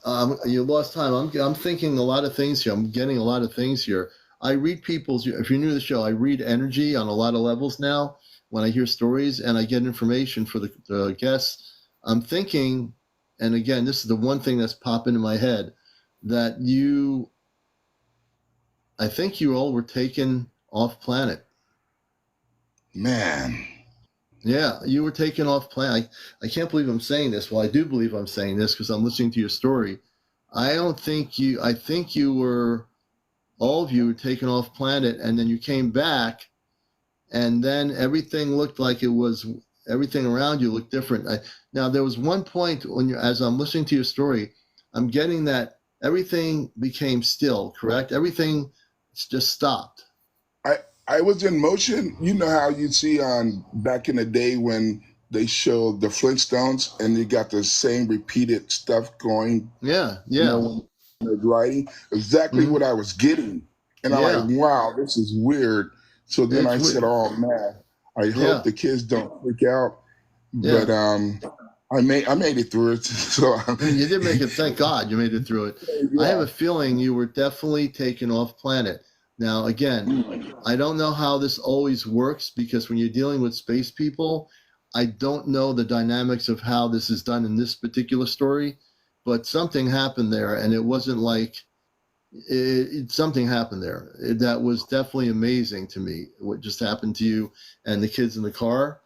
time. you lost time. I'm thinking a lot of things here. I'm getting a lot of things here. I read people's. If you're new to the show, I read energy on a lot of levels now. When I hear stories and I get information for the guests, I'm thinking, and again, this is the one thing that's popping in my head, that I think you all were taken off planet. Man. Yeah, you were taken off planet. I can't believe I'm saying this. Well, I do believe I'm saying this because I'm listening to your story. I think you were, all of you were taken off planet and then you came back and then everything looked like everything around you looked different. Now, there was one point as I'm listening to your story, I'm getting that everything became still, correct? Everything just stopped. I was in motion. You know how you see on back in the day when they showed the Flintstones and you got the same repeated stuff going, Yeah, you know, yeah. when they're writing? Exactly Hmm. what I was getting. And I'm Yeah. like, wow, this is weird. So then It's I said, weird. oh man, I hope Yeah, the kids don't freak out. But yeah. I made it through it. So You did make it. Thank God you made it through it. I have yeah. a feeling you were definitely taken off planet. Now, again, I don't know how this always works because when you're dealing with space people, I don't know the dynamics of how this is done in this particular story, but something happened there, and it wasn't like something happened there. That was definitely amazing to me. What just happened to you and the kids in the car.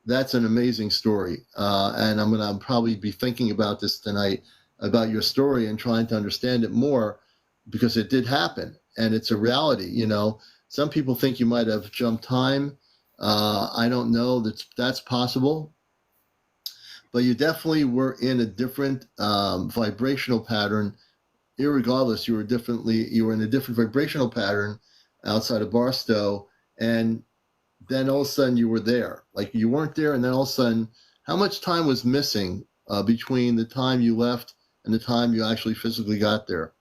That's an amazing story. And I'm going to probably be thinking about this tonight, about your story and trying to understand it more because it did happen and it's a reality. Some people think you might have jumped time. I don't know that's possible, but you definitely were in a different vibrational pattern. Irregardless, you were in a different vibrational pattern outside of Barstow, and then all of a sudden you were there. Like you weren't there, and then all of a sudden, how much time was missing between the time you left and the time you actually physically got there?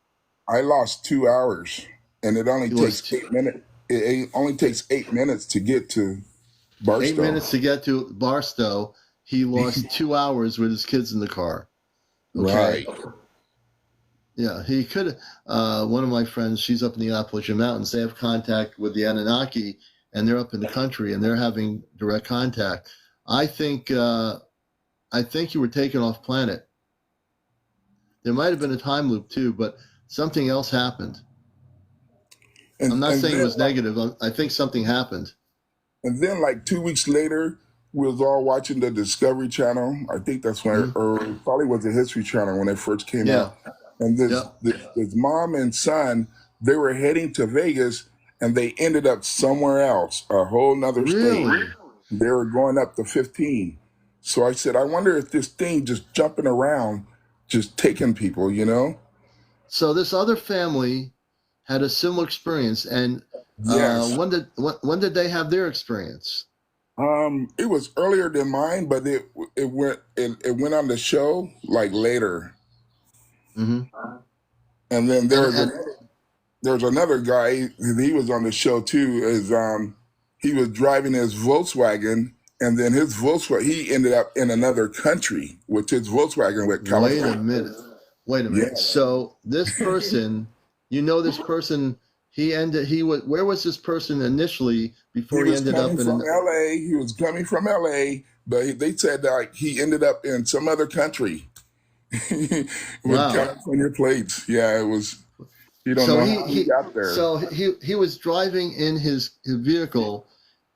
I lost 2 hours and it only You takes lost 8 minutes. It only takes 8 minutes to get to 8 minutes Barstow. to get to Barstow. He lost 2 hours with his kids in the car. Okay. Right. Yeah, he could. One of my friends, she's up in the Appalachian Mountains. They have contact with the Anunnaki, and they're up in the country, and they're having direct contact. I think. I think you were taken off planet. There might have been a time loop too, but something else happened. I'm not And saying it then was negative. I think something happened. like 2 weeks later, we was all watching the Discovery Channel. I think that's when, Hmm. or probably was the History Channel when it first came Yeah. out. And Yep. this mom and son, they were heading to Vegas, and they ended up somewhere else, a whole nother state. Really? They were going up to 15. So I said, I wonder if this thing just jumping around, just taking people, you know? So this other family had a similar experience, and Yes. when did they have their experience? It was earlier than mine, but it went on the show like later. Hmm. And then And there's another guy, he was on the show too, he was driving his Volkswagen, and then his Volkswagen, he ended up in another country with his Volkswagen with wait a California. minute. Wait a minute. Yeah. So this person, this person, where was this person initially He before he was ended coming up in from an, LA. He was coming from LA, but they said like he ended up in some other country with wow. California plates. Yeah, it was. You don't So know he how he he got there. so he was driving in his vehicle,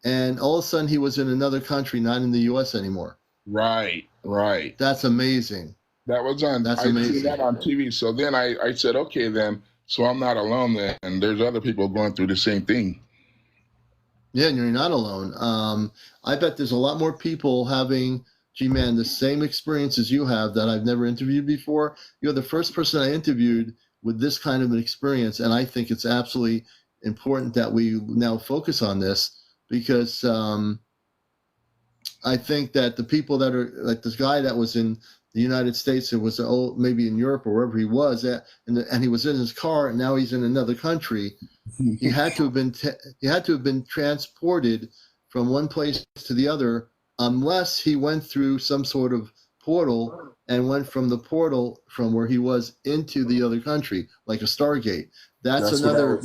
and all of a sudden he was in another country, not in the U.S. anymore. Right, right. That's amazing. That was on. That's I seen amazing. that on TV. So then I said, okay, then. So I'm not alone then, and there's other people going through the same thing. Yeah, and you're not alone. I bet there's a lot more people having, gee man, the same experience as you have that I've never interviewed before. You're the first person I interviewed with this kind of an experience, and I think it's absolutely important that we now focus on this because I think that the people that are like this guy that was in the United States. It was maybe in Europe or wherever he was at, and he was in his car, and now he's in another country. He had to have been transported from one place to the other, unless he went through some sort of portal and went from the portal from where he was into the other country, like a Stargate. That's another,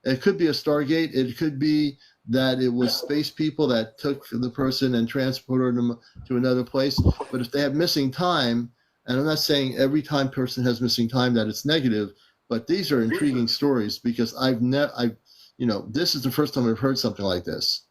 it could be a Stargate. It could be that it was space people that took the person and transported them to another place. But if they have missing time, and I'm not saying every time person has missing time that it's negative, but these are intriguing stories, because this is the first time I've heard something like this.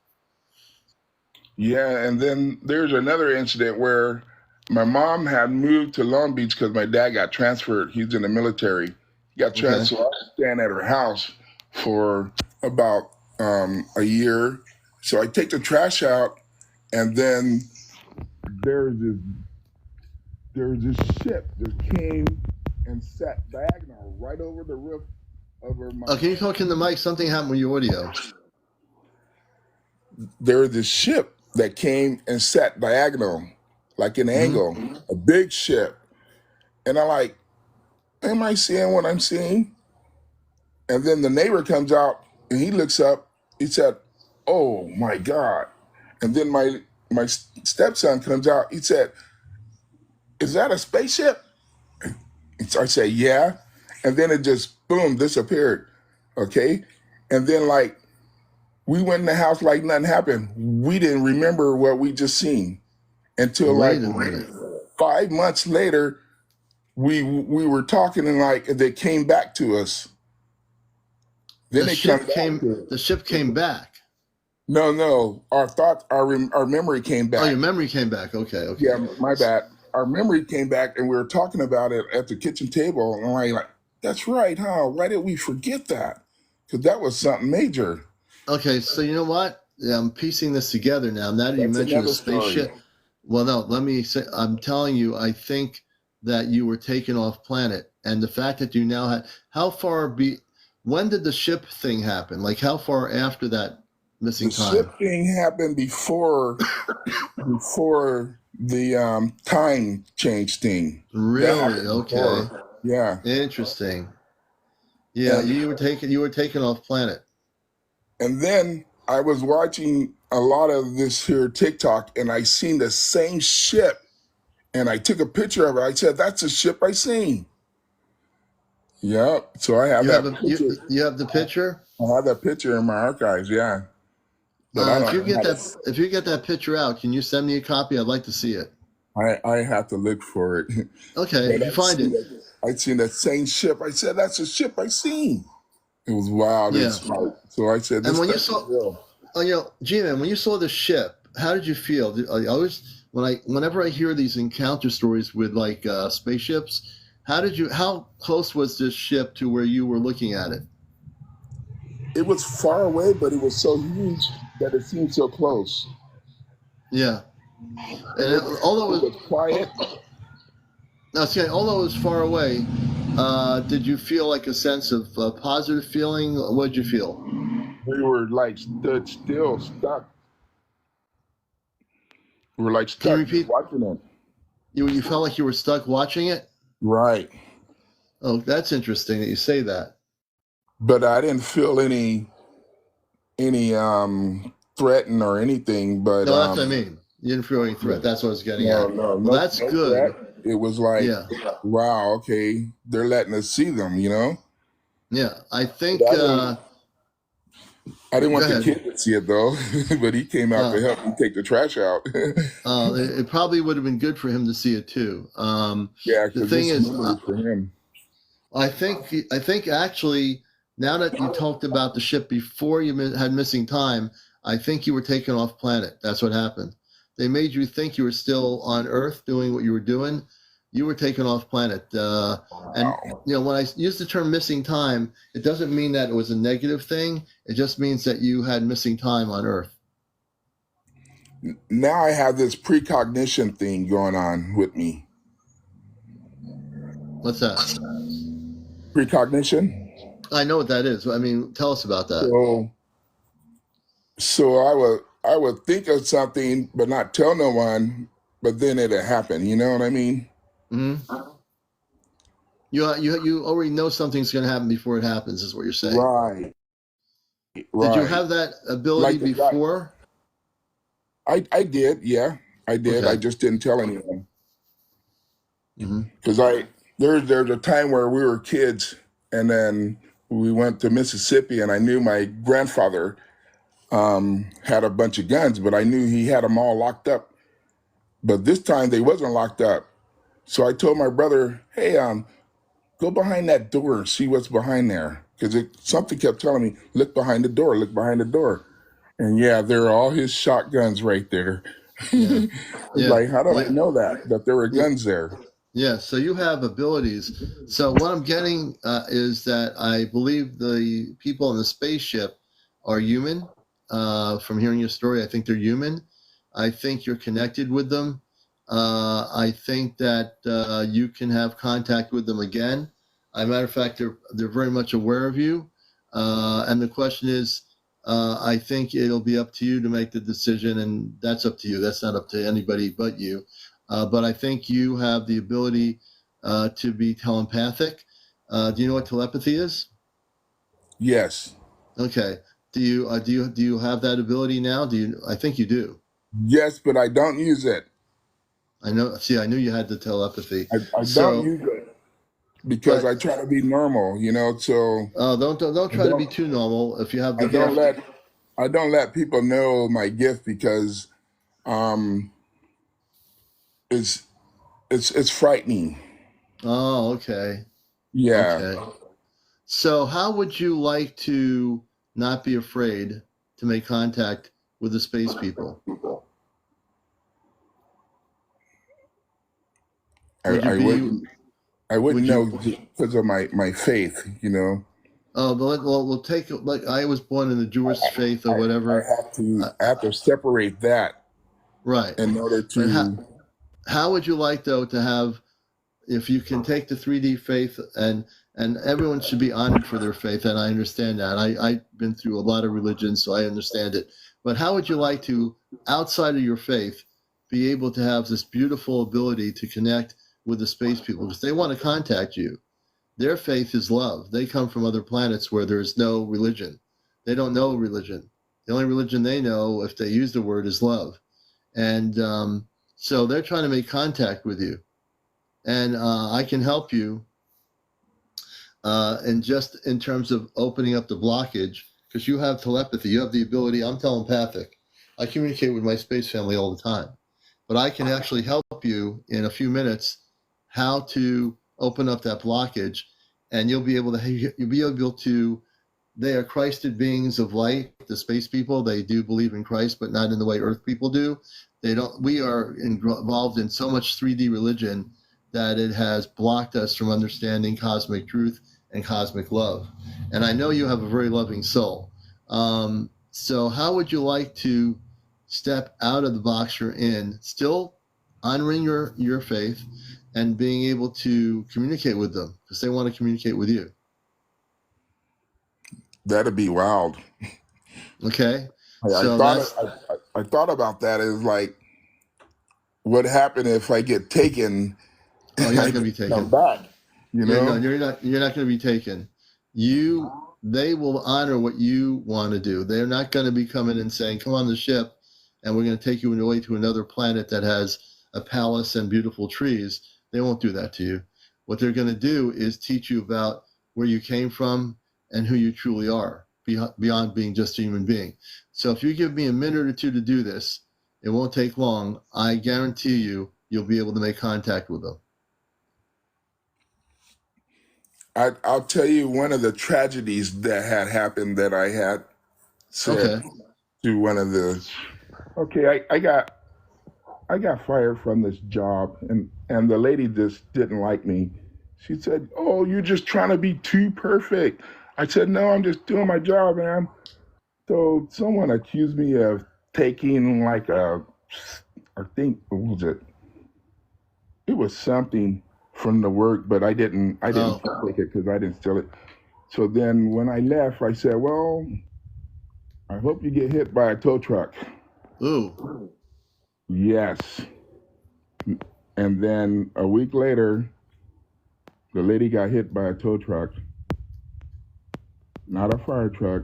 Yeah, and then there's another incident where my mom had moved to Long Beach because my dad got transferred. He's in the military. He got transferred. So I was staying at her house for about a year. So I take the trash out, and then there's this ship that came and sat diagonal right over the roof over my. Can you talk in the mic? Something happened with your audio. There's this ship that came and sat diagonal, like an angle, a big ship. And I'm like, am I seeing what I'm seeing? And then the neighbor comes out and he looks up. He said, oh my God. And then my stepson comes out. He said, is that a spaceship? And so I say, yeah. And then it just, boom, disappeared. Okay. And then we went in the house like nothing happened. We didn't remember what we just seen until 5 months later. We were talking and they came back to us. Then the ship came back. No. Our memory came back. Oh, your memory came back. Okay. Yeah, my bad. Our memory came back, and we were talking about it at the kitchen table. And I'm like, that's right, huh? Why did we forget that? Because that was something major. Okay, so you know what? I'm piecing this together now. Now that you mentioned a spaceship. Story. Well, no, let me say, I'm telling you, I think that you were taken off planet. And the fact that you now had, when did the ship thing happen? Like, how far after that missing time? The ship thing happened before the time change thing. Really? Okay. Yeah. Interesting. Yeah, you were taken off planet. And then I was watching a lot of this here TikTok, and I seen the same ship, and I took a picture of it. I said, that's the ship I seen. Yep. So I have picture. You have the picture? I have that picture in my archives, yeah. But if you get that picture out, can you send me a copy? I'd like to see it. I have to look for it. Okay, if you find it. I seen that same ship. I said, that's the ship I seen. It was wild. Yeah. So I said, this and when you saw, real. G-Man, when you saw the ship, how did you feel? Whenever I hear these encounter stories with spaceships, how close was this ship to where you were looking at it? It was far away, but it was so huge that it seemed so close. Yeah. And although it was quiet. Although it was far away, did you feel like a sense of positive feeling? What did you feel? We were stood still, stuck. We were stuck. Can you repeat? Watching it. You felt like you were stuck watching it? Right. Oh, that's interesting that you say that. But I didn't feel any threatened or anything. But no, that's what I mean. You didn't feel any threat. That's what I was getting at. No, well, that's good. Threat. It was wow, okay, they're letting us see them, Yeah, I think. I didn't want the kid to see it though, but he came out to help me take the trash out. It probably would have been good for him to see it too. Yeah, the thing is, for him. I think actually, now that you talked about the ship before you had missing time, I think you were taken off planet. That's what happened. They made you think you were still on Earth doing what you were doing. You were taken off planet. And when I use the term missing time, it doesn't mean that it was a negative thing. It just means that you had missing time on Earth. Now I have this precognition thing going on with me. What's that? Precognition? I know what that is. I mean, tell us about that. So I would think of something but not tell no one, but then it'll happen. You know what I mean? Hmm. You already know something's going to happen before it happens, is what you're saying. Right, Did you right. have that ability Like, before? I did, yeah, I did. I Okay. just didn't tell anyone Hmm. because there's a time where we were kids, and then we went to Mississippi, and I knew my grandfather had a bunch of guns, but I knew he had them all locked up. But this time they wasn't locked up. So I told my brother, "Hey, go behind that door and see what's behind there," because something kept telling me, "Look behind the door, look behind the door." And yeah, there are all his shotguns right there. Yeah. It's Yeah. like, how did I Yeah. know that there were Yeah. guns there? Yeah, so you have abilities. So what I'm getting is that I believe the people in the spaceship are human. From hearing your story, I think they're human. I think you're connected with them. I think that you can have contact with them again. As a matter of fact, they're very much aware of you. And the question is, I think it'll be up to you to make the decision, and that's up to you. That's not up to anybody but you. But I think you have the ability to be telepathic. Do you know what telepathy is? Yes. Okay. Do you have that ability now? Do you? I think you do. Yes, but I don't use it. I know. See, I knew you had the telepathy. I don't So, use it because but I try to be normal, so don't I try to be don't too normal. If you have I the don't gift, let I don't let people know my gift because um it's it's frightening. oh, okay, Yeah. okay. So, how would you like to not be afraid to make contact with the space people? I, Would you I be? wouldn't I wouldn't Would know you? because of my faith. Oh, well, we'll take it. Like I was born in the Jewish faith or I whatever. have to Uh, I have to separate that right. in order But to how would you like though to have, if you can take the 3D faith, and everyone should be honored for their faith, and I understand that. I've been through a lot of religions, so I understand it. But how would you like to, outside of your faith, be able to have this beautiful ability to connect with the space people because they want to contact you? Their faith is love. They come from other planets where there's no religion. They don't know religion. The only religion they know, if they use the word, is love. And so they're trying to make contact with you. And I can help you and just in terms of opening up the blockage, because you have telepathy, you have the ability. I'm telepathic. I communicate with my space family all the time, but I can actually help you in a few minutes how to open up that blockage, and you'll be able to. They are Christed beings of light. The space people, they do believe in Christ, but not in the way Earth people do. They don't. We are involved in so much 3D religion that it has blocked us from understanding cosmic truth and cosmic love. And I know you have a very loving soul. So how would you like to step out of the box you're in, still honoring your faith and being able to communicate with them because they want to communicate with you? that'd be wild. Okay. I So thought that's, I thought about that as like what happened if I get taken oh, and you're I not going to get be taken. back, you No, know? you're not going to be taken. They will honor what you want to do. They're not going to be coming and saying, "Come on the ship, and we're going to take you away to another planet that has a palace and beautiful trees." They won't do that to you. What they're going to do is teach you about where you came from and who you truly are, beyond being just a human being. So if you give me a minute or two to do this, it won't take long. I guarantee you'll be able to make contact with them. I'll tell you one of the tragedies that had happened that I had said Okay. to one of the okay, I got fired from this job and the lady just didn't like me. She said, "Oh, you're just trying to be too perfect." I said, "No, I'm just doing my job, man." So someone accused me of taking like I think what was it? It was something from the work, but I didn't Oh. take it because I didn't steal it. So then when I left, I said, "Well, I hope you get hit by a tow truck." Ooh. Yes. And then a week later, the lady got hit by a tow truck. Not a fire truck,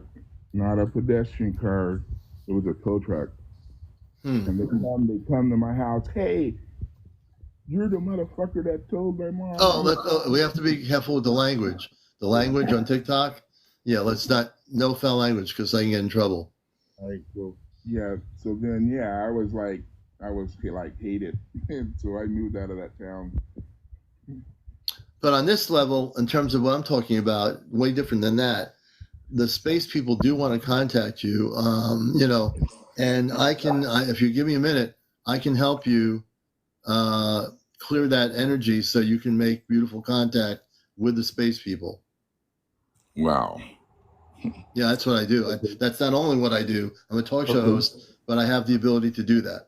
not a pedestrian car. It was a tow truck. And they come to my house. Hey, you're the motherfucker that told my mom. We have to be careful with the language. The language on TikTok. Yeah, let's not, no foul language because I can get in trouble. All right, cool. Yeah. So then, I was hated. And so I moved out of that town. But on this level, in terms of what I'm talking about, way different than that. The space people do want to contact you, and if you give me a minute, I can help you clear that energy so you can make beautiful contact with the space people. Wow. Yeah, that's what I do. That's not only what I do. I'm a talk show host, but I have the ability to do that.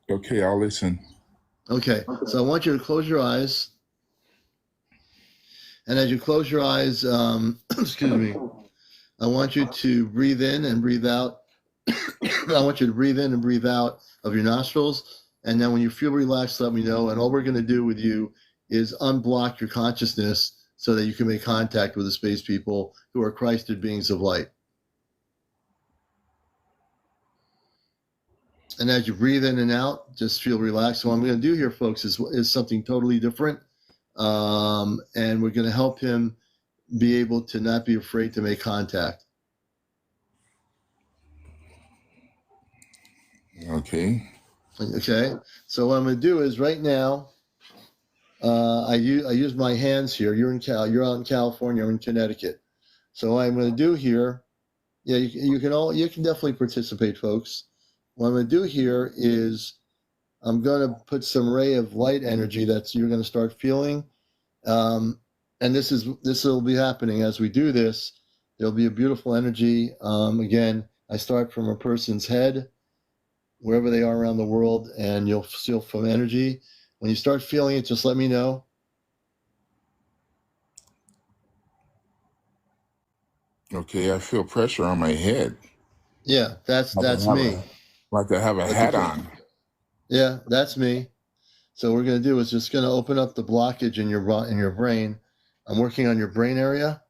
Okay, I'll listen. Okay, so I want you to close your eyes. And as you close your eyes, excuse me, I want you to breathe in and breathe out. I want you to breathe in and breathe out of your nostrils. And then when you feel relaxed, let me know. And all we're going to do with you is unblock your consciousness so that you can make contact with the space people who are Christed beings of light. And as you breathe in and out, just feel relaxed. So what I'm going to do here, folks, is something totally different. And we're going to help him be able to not be afraid to make contact. Okay. So what I'm going to do is right now, I use my hands here. You're out in California. I'm in Connecticut. So what I'm going to do here, you can definitely participate, folks. What I'm going to do here is I'm going to put some ray of light energy that you're going to start feeling. And this will be happening as we do this. There'll be a beautiful energy. Again, I start from a person's head, wherever they are around the world, and you'll feel from energy. When you start feeling it, just let me know. Okay, I feel pressure on my head. Yeah, that's me. Like I have a hat on. Yeah, that's me. So what we're going to do is just going to open up the blockage in your brain. I'm working on your brain area.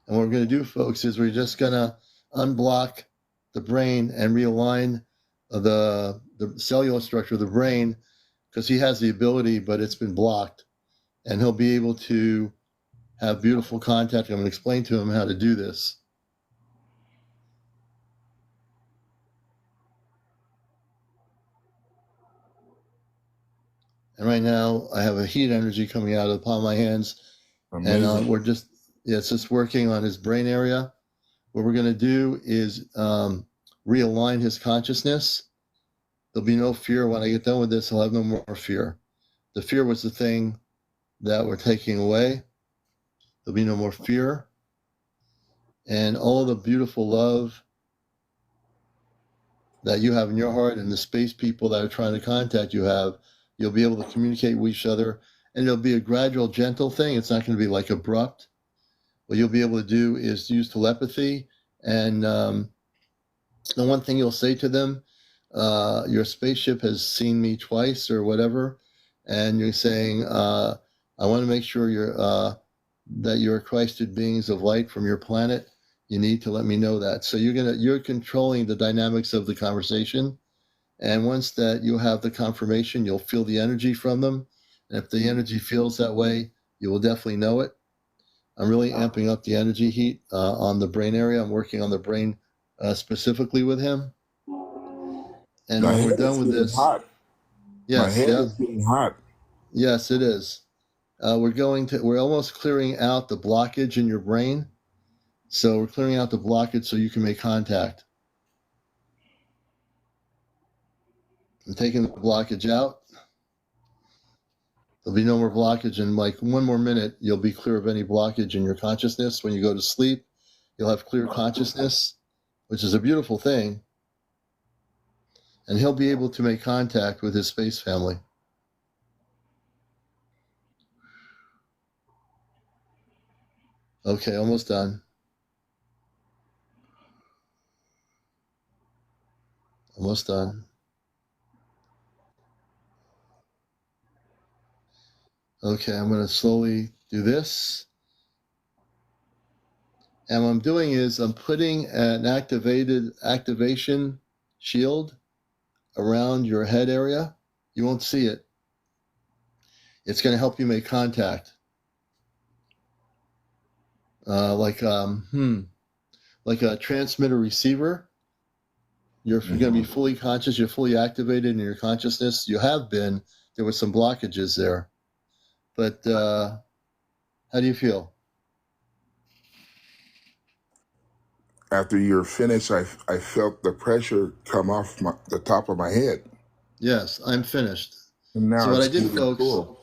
And what we're going to do, folks, is we're just going to unblock the brain and realign the cellular structure of the brain, because he has the ability, but it's been blocked. And he'll be able to have beautiful contact. I'm going to explain to him how to do this. And right now, I have a heat energy coming out of the palm of my hands. Amazing. And it's just working on his brain area. What we're going to do is realign his consciousness. There'll be no fear. When I get done with this, he'll have no more fear. The fear was the thing that we're taking away. There'll be no more fear. And all the beautiful love that you have in your heart and the space people that are trying to contact you have, you'll be able to communicate with each other. And it'll be a gradual, gentle thing. It's not going to be like abrupt. What you'll be able to do is use telepathy. And the one thing you'll say to them, your spaceship has seen me twice or whatever. And you're saying, I want to make sure that you're Christed beings of light from your planet. You need to let me know that. So you're controlling the dynamics of the conversation. And once that you have the confirmation, you'll feel the energy from them. And if the energy feels that way, you will definitely know it. I'm really amping up the energy heat on the brain area. I'm working on the brain specifically with him. And when we're done with this, hot. My head is getting hot. Yes, it is. We're almost clearing out the blockage in your brain. So we're clearing out the blockage so you can make contact. I'm taking the blockage out. There'll be no more blockage. In like 1 more minute, you'll be clear of any blockage in your consciousness. When you go to sleep, you'll have clear consciousness, which is a beautiful thing. And he'll be able to make contact with his space family. Okay, almost done. Almost done. Okay, I'm going to slowly do this. And what I'm doing is I'm putting an activation shield around your head area. You won't see it. It's going to help you make contact. Like a transmitter receiver. You're going to be fully conscious. You're fully activated in your consciousness. You have been. There were some blockages there. But how do you feel? After you're finished, I felt the pressure come off the top of my head. Yes, I'm finished. And now So what I it's did, really folks, cool.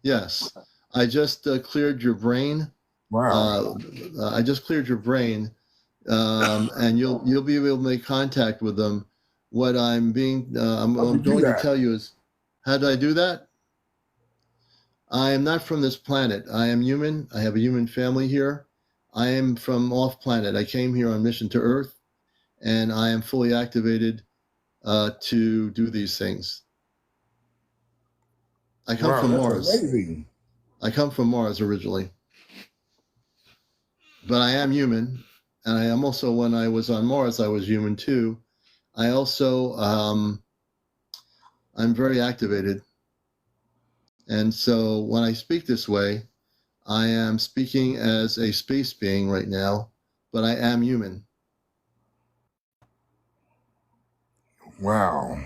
yes, I just cleared your brain. Wow. I just cleared your brain, and you'll be able to make contact with them. What I'm going to tell you is, how did I do that? I am not from this planet. I am human. I have a human family here. I am from off planet. I came here on mission to Earth, and I am fully activated to do these things. I come from Mars. Amazing. I come from Mars originally, but I am human, and I am also, when I was on Mars, I was human too. I also, I'm very activated. And so when I speak this way, I am speaking as a space being right now, but I am human. Wow.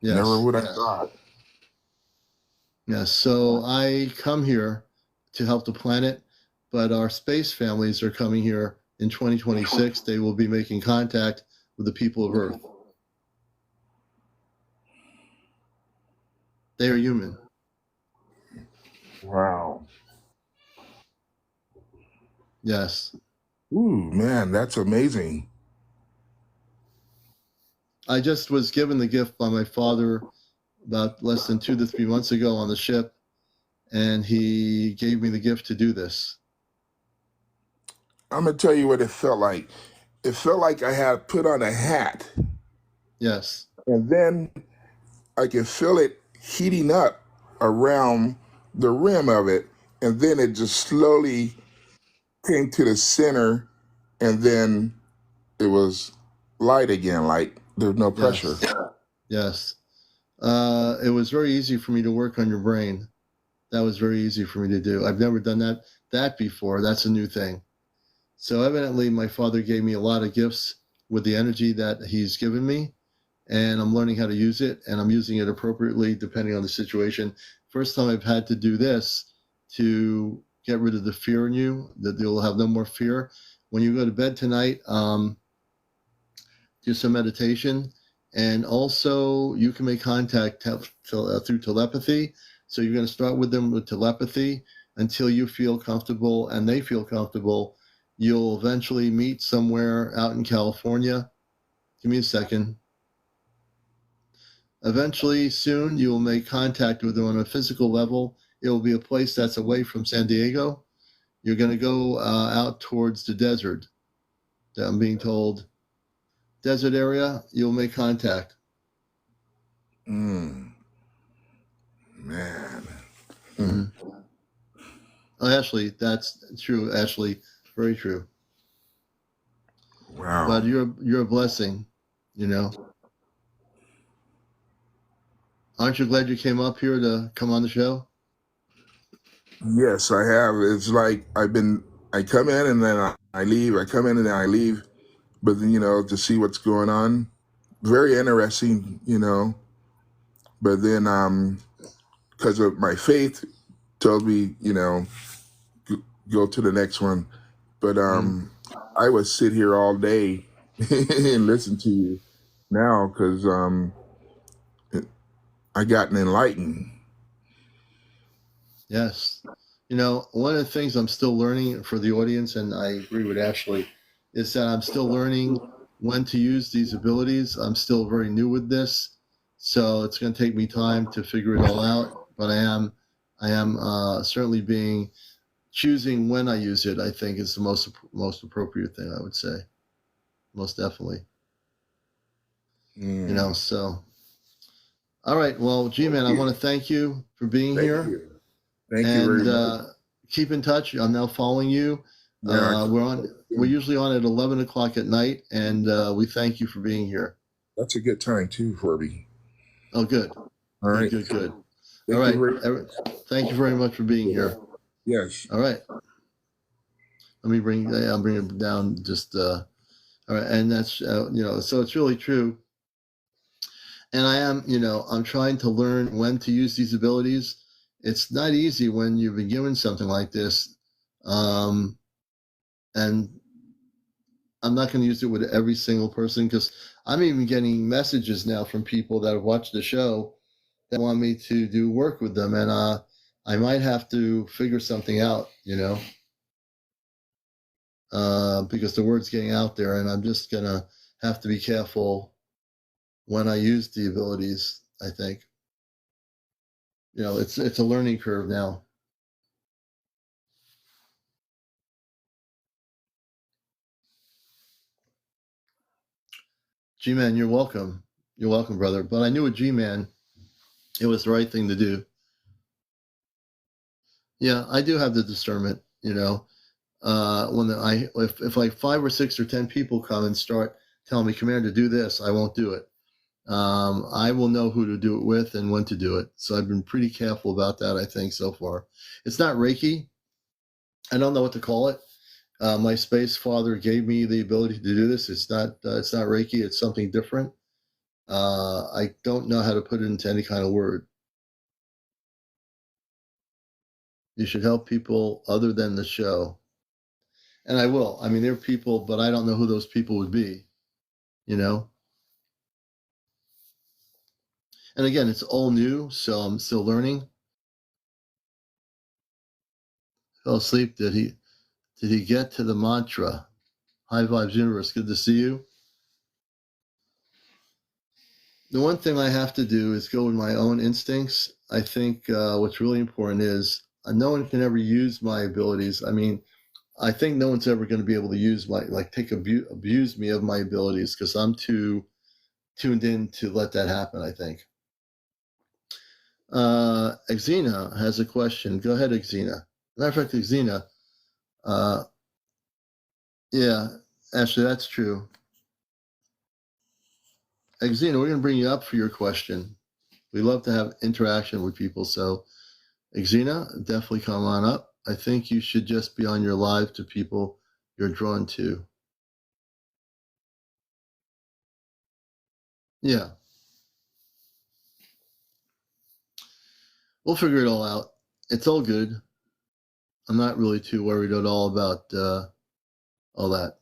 Yes. Never would have thought. Yes. So I come here to help the planet, but our space families are coming here in 2026. They will be making contact with the people of Earth. They are human. Wow. Yes. Ooh, man, that's amazing. I just was given the gift by my father about less than 2 to 3 months ago on the ship, and he gave me the gift to do this. I'm going to tell you what it felt like. It felt like I had put on a hat. Yes. And then I could feel it heating up around the rim of it. And then it just slowly came to the center. And then it was light again, like there's no pressure. Yes. It was very easy for me to work on your brain. That was very easy for me to do. I've never done that before. That's a new thing. So evidently my father gave me a lot of gifts with the energy that he's given me, and I'm learning how to use it, and I'm using it appropriately depending on the situation. First time I've had to do this to get rid of the fear in you, that you'll have no more fear. When you go to bed tonight, do some meditation, and also you can make contact through telepathy. So you're going to start with them with telepathy until you feel comfortable and they feel comfortable. You'll eventually meet somewhere out in California. Give me a second. Eventually, soon, you will make contact with them on a physical level. It will be a place that's away from San Diego. You're going to go out towards the desert. I'm being told. Desert area, you'll make contact. Man. Mm-hmm. Oh, Ashley, that's true. Ashley, very true. Wow. But you're a blessing, you know. Aren't you glad you came up here to come on the show? Yes, I have. It's like I come in and then I leave. I come in and then I leave. But then, to see what's going on. Very interesting, But then, because of my faith, told me, go to the next one. But I would sit here all day and listen to you now because I gotten enlightened. Yes. One of the things I'm still learning for the audience, and I agree with Ashley, is that I'm still learning when to use these abilities. I'm still very new with this, so it's going to take me time to figure it all out. But I am certainly choosing when I use it. I think is the most appropriate thing, I would say, most definitely. So All right. Well, G-Man, I want to thank you for being Thank here. you. Thank you very much. Keep in touch. I'm now following you. Yeah, We're usually on at 11 o'clock at night, and we thank you for being here. that's a good time too for me. Oh, good. All right. Good. Thank All right. you Thank you very much for being here. Yes. All right. Let me I'll bring it down just, all right. And that's, so it's really true. And I'm trying to learn when to use these abilities. It's not easy when you've been given something like this. And I'm not going to use it with every single person, because I'm even getting messages now from people that have watched the show that want me to do work with them. And I might have to figure something out, because the word's getting out there, and I'm just going to have to be careful when I use the abilities, I think. It's a learning curve now. G-Man, you're welcome. You're welcome, brother. But I knew with G-Man, it was the right thing to do. Yeah, I do have the discernment, if like 5 or 6 or 10 people come and start telling me, Commander, do this, I won't do it. I will know who to do it with and when to do it. So I've been pretty careful about that, I think, so far. It's not Reiki. I don't know what to call it. My space father gave me the ability to do this. It's not Reiki. It's something different. I don't know how to put it into any kind of word. You should help people other than the show. And I will. I mean, there are people, but I don't know who those people would be, And again, it's all new, so I'm still learning. Fell asleep. Did he get to the mantra? High Vibes Universe, good to see you. The one thing I have to do is go with my own instincts. I think what's really important is no one can ever use my abilities. I mean, I think no one's ever going to be able to use abuse me of my abilities, because I'm too tuned in to let that happen, I think. Exena has a question. Go ahead, Exena. Matter of fact, Exena, yeah, actually, that's true. Exena, we're going to bring you up for your question. We love to have interaction with people. So, Exena, definitely come on up. I think you should just be on your live to people you're drawn to. Yeah. We'll figure it all out. It's all good. I'm not really too worried at all about all that,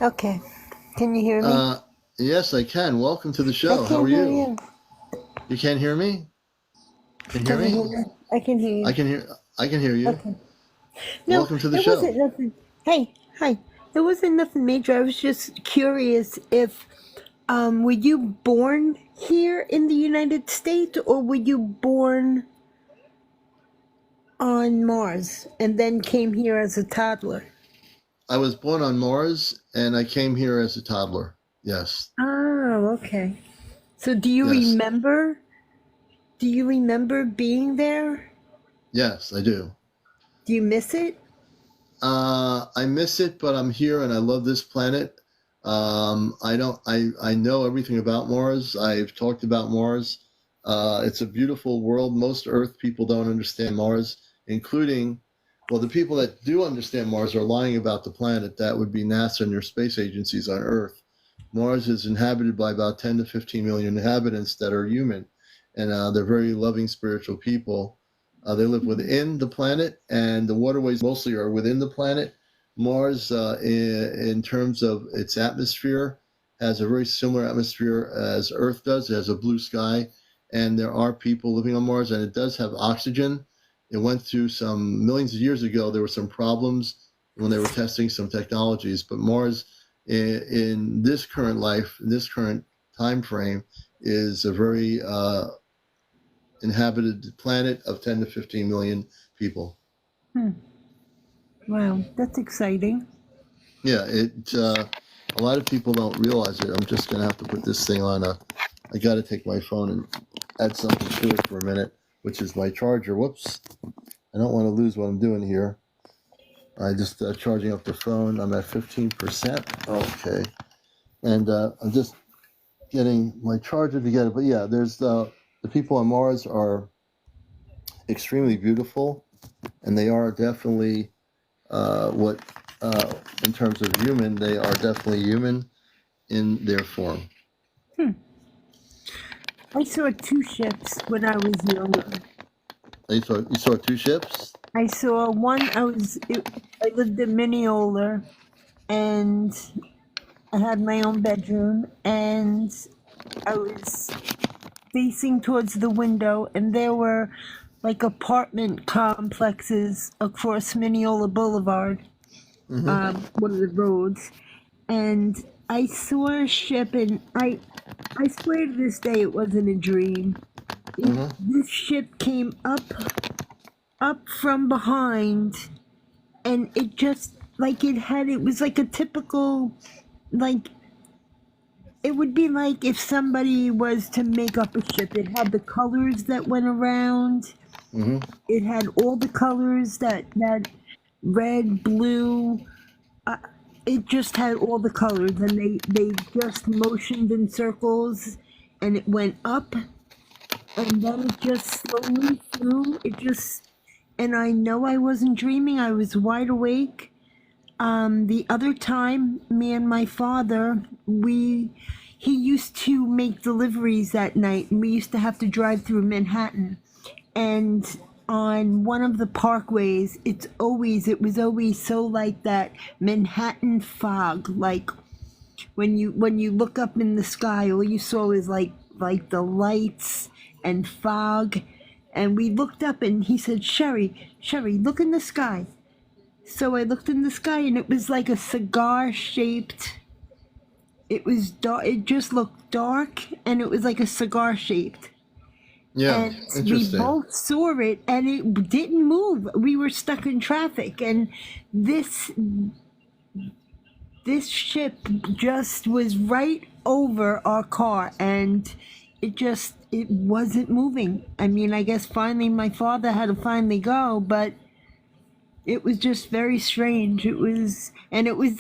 Okay. Can you hear me? Yes, I can. Welcome to the show. I How are can hear you? you. You can't hear me? Can you hear me? I can hear you. I can hear you. Okay. No, Welcome to the it show. wasn't nothing. Hey, hi. It wasn't nothing major. I was just curious if were you born here in the United States, or were you born on Mars and then came here as a toddler? I was born on Mars, and I came here as a toddler. Yes. Oh, okay. So do you Yes. remember? Do you remember being there? Yes, I do. Do you miss it? I miss it, but I'm here and I love this planet. I know everything about Mars. I've talked about Mars. It's a beautiful world. Most Earth people don't understand Mars, including, well, the people that do understand Mars are lying about the planet. That would be NASA and their space agencies on Earth. Mars is inhabited by about 10 to 15 million inhabitants that are human, and they're very loving, spiritual people. They live within the planet, and the waterways mostly are within the planet. Mars, in terms of its atmosphere, has a very similar atmosphere as Earth does. It has a blue sky, and there are people living on Mars, and it does have oxygen. It went through some millions of years ago. There were some problems when they were testing some technologies, but Mars, in this current life, in this current time frame, is a very inhabited planet of 10 to 15 million people. Wow, that's exciting. Yeah, a lot of people don't realize it. I'm just going to have to put this thing on I got to take my phone and add something to it for a minute, which is my charger. Whoops. I don't want to lose what I'm doing here. I just charging up the phone. I'm at 15%. Okay. And I'm just getting my charger together. But yeah, there's the people on Mars are extremely beautiful, and they are definitely what in terms of human, they are definitely human in their form. I saw 2 ships when I was younger. You saw 2 ships? I saw one. I lived in Mineola, and I had my own bedroom, and I was facing towards the window, and there were like apartment complexes across Mineola Boulevard, one of the roads, and I saw a ship, and I swear to this day it wasn't a dream. This ship came up from behind, and it just like it was like a typical, like, it would be like if somebody was to make up a ship. It had the colors that went around. It had all the colors that red, blue. It just had all the colors, and they just motioned in circles, and it went up, and then it just slowly flew. And I know I wasn't dreaming. I was wide awake. The other time, me and my father, he used to make deliveries at night, and we used to have to drive through Manhattan. And on one of the parkways, it was always so like that Manhattan fog, like when you look up in the sky, all you saw was like the lights and fog. And we looked up, and he said, Sherry, look in the sky. So I looked in the sky, and it was like a cigar shaped. It was dark. It just looked dark, and it was like a cigar shaped. Yeah, And we interesting. both saw it, and it didn't move. We were stuck in traffic, and this ship just was right over our car, and it wasn't moving. I mean, I guess finally my father had to finally go, but it was just very strange. It was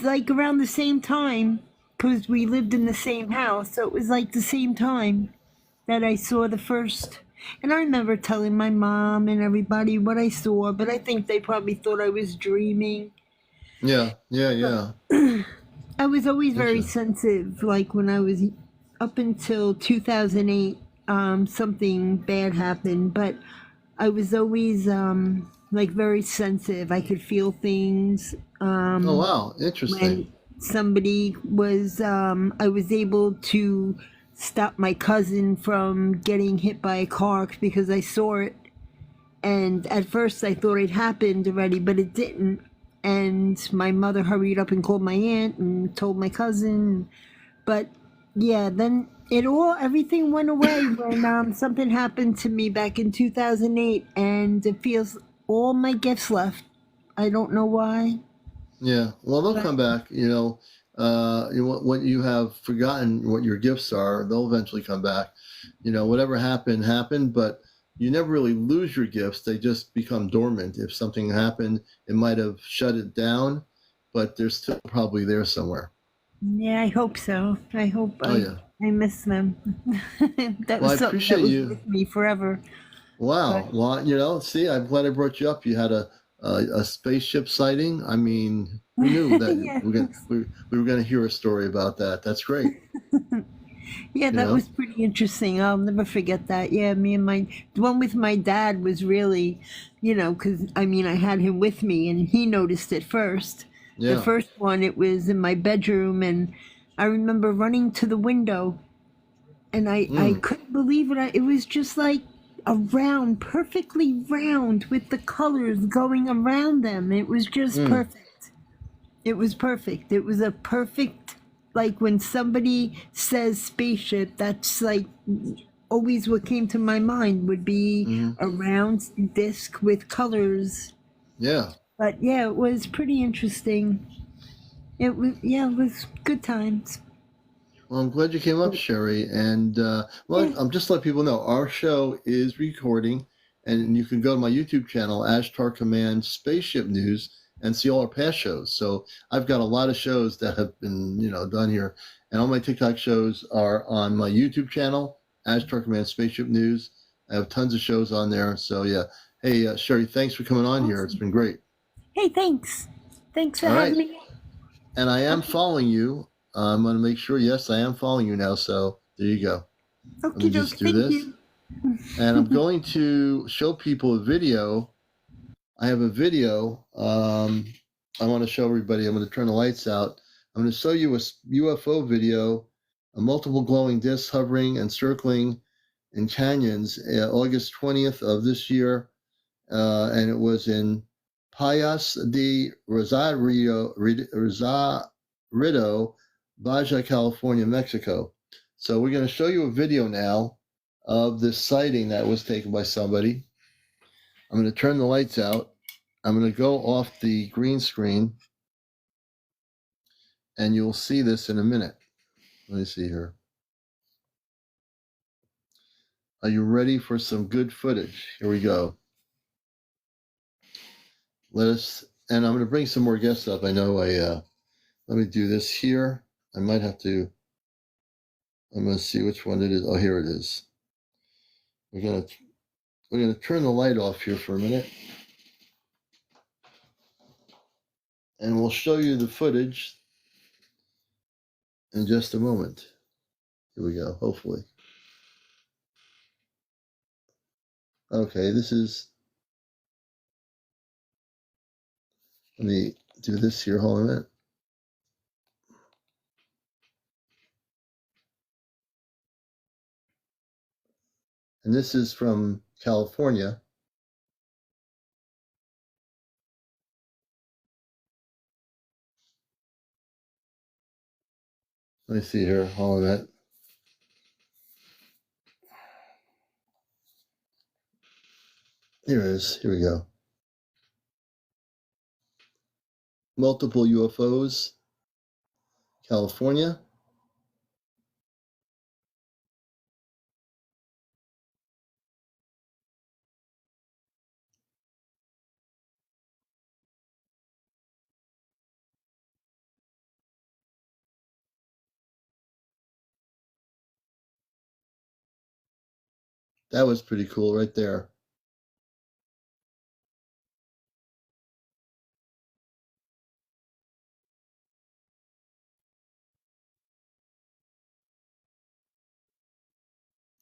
like around the same time, because we lived in the same house, so it was like the same time that I saw the first. And I remember telling my mom and everybody what I saw, but I think they probably thought I was dreaming. Yeah. I was always very sensitive, like when I was up until 2008, something bad happened, but I was always like very sensitive. I could feel things. Oh wow, interesting. When somebody was, I was able to stop my cousin from getting hit by a car because I saw it. And at first I thought it happened already, but it didn't. And my mother hurried up and called my aunt and told my cousin. But yeah, then everything went away when something happened to me back in 2008, and it feels all my gifts left. I don't know why. Yeah, well, they'll come back. When you have forgotten what your gifts are, they'll eventually come back. Whatever happened, but you never really lose your gifts. They just become dormant. If something happened, it might have shut it down, but they're still probably there somewhere. Yeah, I hope so. I hope I miss them. That was something that was with me forever. Wow. But, well, see, I'm glad I brought you up. You had a spaceship sighting. I mean, who knew that yeah. we were going to hear a story about that? That's great. Yeah, that was pretty interesting. I'll never forget that. Yeah, the one with my dad was really, because I had him with me, and he noticed it first. Yeah. The first one, it was in my bedroom, and I remember running to the window, and I couldn't believe it. It was just like perfectly round with the colors going around them. It was just perfect. It was perfect. It was a perfect, like when somebody says spaceship, that's like always what came to my mind would be a round disc with colors. Yeah. But yeah, it was pretty interesting. It was good times. Well, I'm glad you came up, Sherry. And Yeah. I'm just let people know our show is recording, and you can go to my YouTube channel, Ashtar Command Spaceship News, and see all our past shows. So I've got a lot of shows that have been, done here, and all my TikTok shows are on my YouTube channel, Ashtar Command Spaceship News. I have tons of shows on there. So yeah, hey Sherry, thanks for coming on here. It's Awesome. been great. Hey, thanks. Thanks for All right, having me. and I am Okay. following you. I'm going to make sure. Yes, I am following you now. So there you go. Let me Okie doke. just do Thank this. you. And I'm going to show people a video. I have a video I want to show everybody. I'm going to turn the lights out. I'm going to show you a UFO video, a multiple glowing discs hovering and circling in canyons, August 20th of this year. And it was in Payas de Rosarito, Baja California, Mexico. So we're going to show you a video now of this sighting that was taken by somebody. I'm going to turn the lights out. I'm going to go off the green screen, and you'll see this in a minute. Let me see here. Are you ready for some good footage? Here we go. And I'm going to bring some more guests up. I know let me do this here. I might have to, I'm going to see which one it is. Oh, here it is. We're going to turn the light off here for a minute. And we'll show you the footage in just a moment. Here we go, hopefully. Okay, let me do this here. Hold on a minute. And this is from California. Let me see here. Hold on a minute. Here it is. Here we go. Multiple UFOs, California. That was pretty cool right there.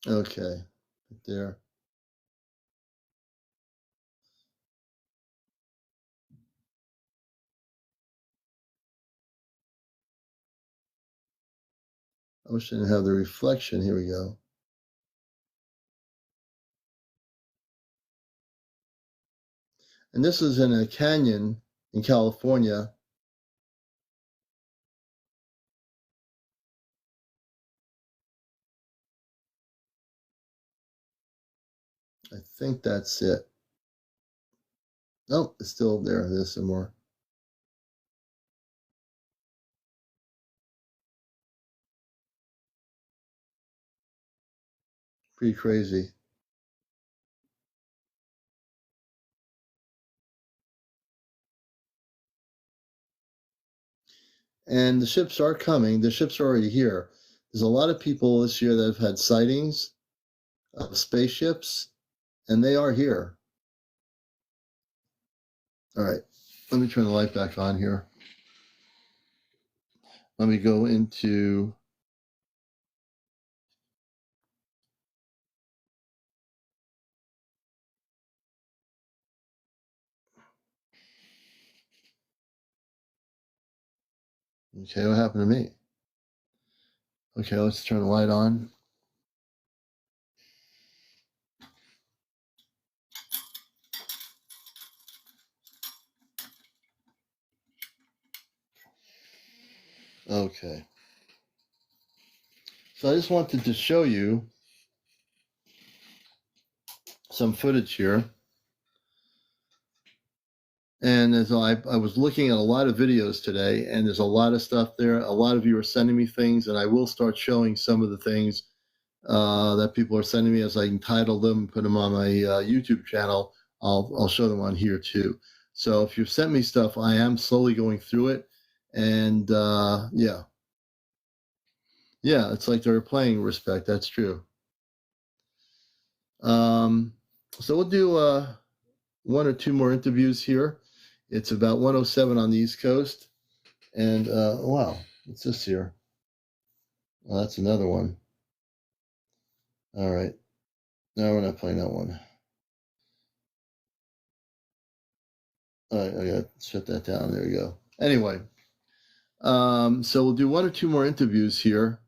Okay, right there. Ocean have the reflection. Here we go. And this is in a canyon in California. I think that's it. Nope, it's still there. There's some more. Pretty crazy. And the ships are coming. The ships are already here. There's a lot of people this year that have had sightings of spaceships, and they are here. All right, let me turn the light back on here. Let me go into okay, what happened to me? Okay, let's turn the light on. Okay. So I just wanted to show you some footage here. And as I was looking at a lot of videos today, and there's a lot of stuff there. A lot of you are sending me things, and I will start showing some of the things that people are sending me as I entitle them, put them on my YouTube channel. I'll show them on here too. So if you've sent me stuff, I am slowly going through it, and yeah, it's like they're playing respect. That's true. So we'll do one or two more interviews here. It's about 1:07 on the East Coast, and wow, what's this here? Oh, that's another one. All right, no, we're not playing that one. All right, I got to shut that down. There you go. Anyway, so we'll do one or two more interviews here.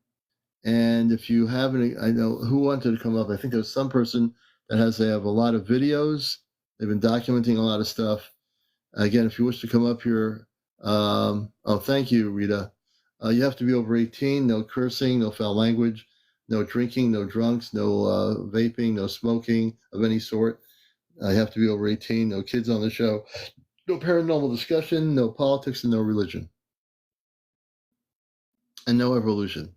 And if you have any, I know who wanted to come up. I think there's some person that they have a lot of videos. They've been documenting a lot of stuff. Again, if you wish to come up here, thank you, Rita. You have to be over 18, no cursing, no foul language, no drinking, no drunks, no vaping, no smoking of any sort. You have to be over 18, no kids on the show. No paranormal discussion, no politics, and no religion. And no evolution.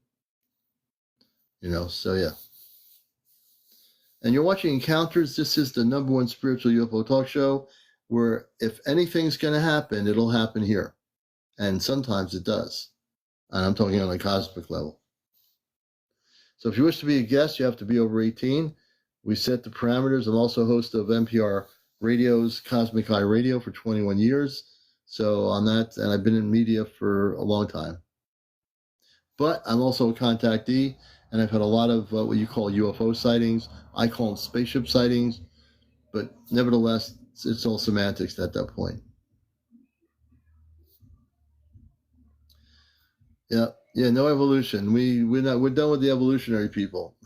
So yeah. And you're watching Encounters. This is the #1 spiritual UFO talk show where if anything's going to happen, it'll happen here. And sometimes it does. And I'm talking on a cosmic level. So if you wish to be a guest, you have to be over 18. We set the parameters. I'm also host of NPR Radio's Cosmic Eye Radio for 21 years. So on that, and I've been in media for a long time. But I'm also a contactee, and I've had a lot of what you call UFO sightings. I call them spaceship sightings, but nevertheless, it's all semantics at that point. Yeah, no evolution. We're done with the evolutionary people.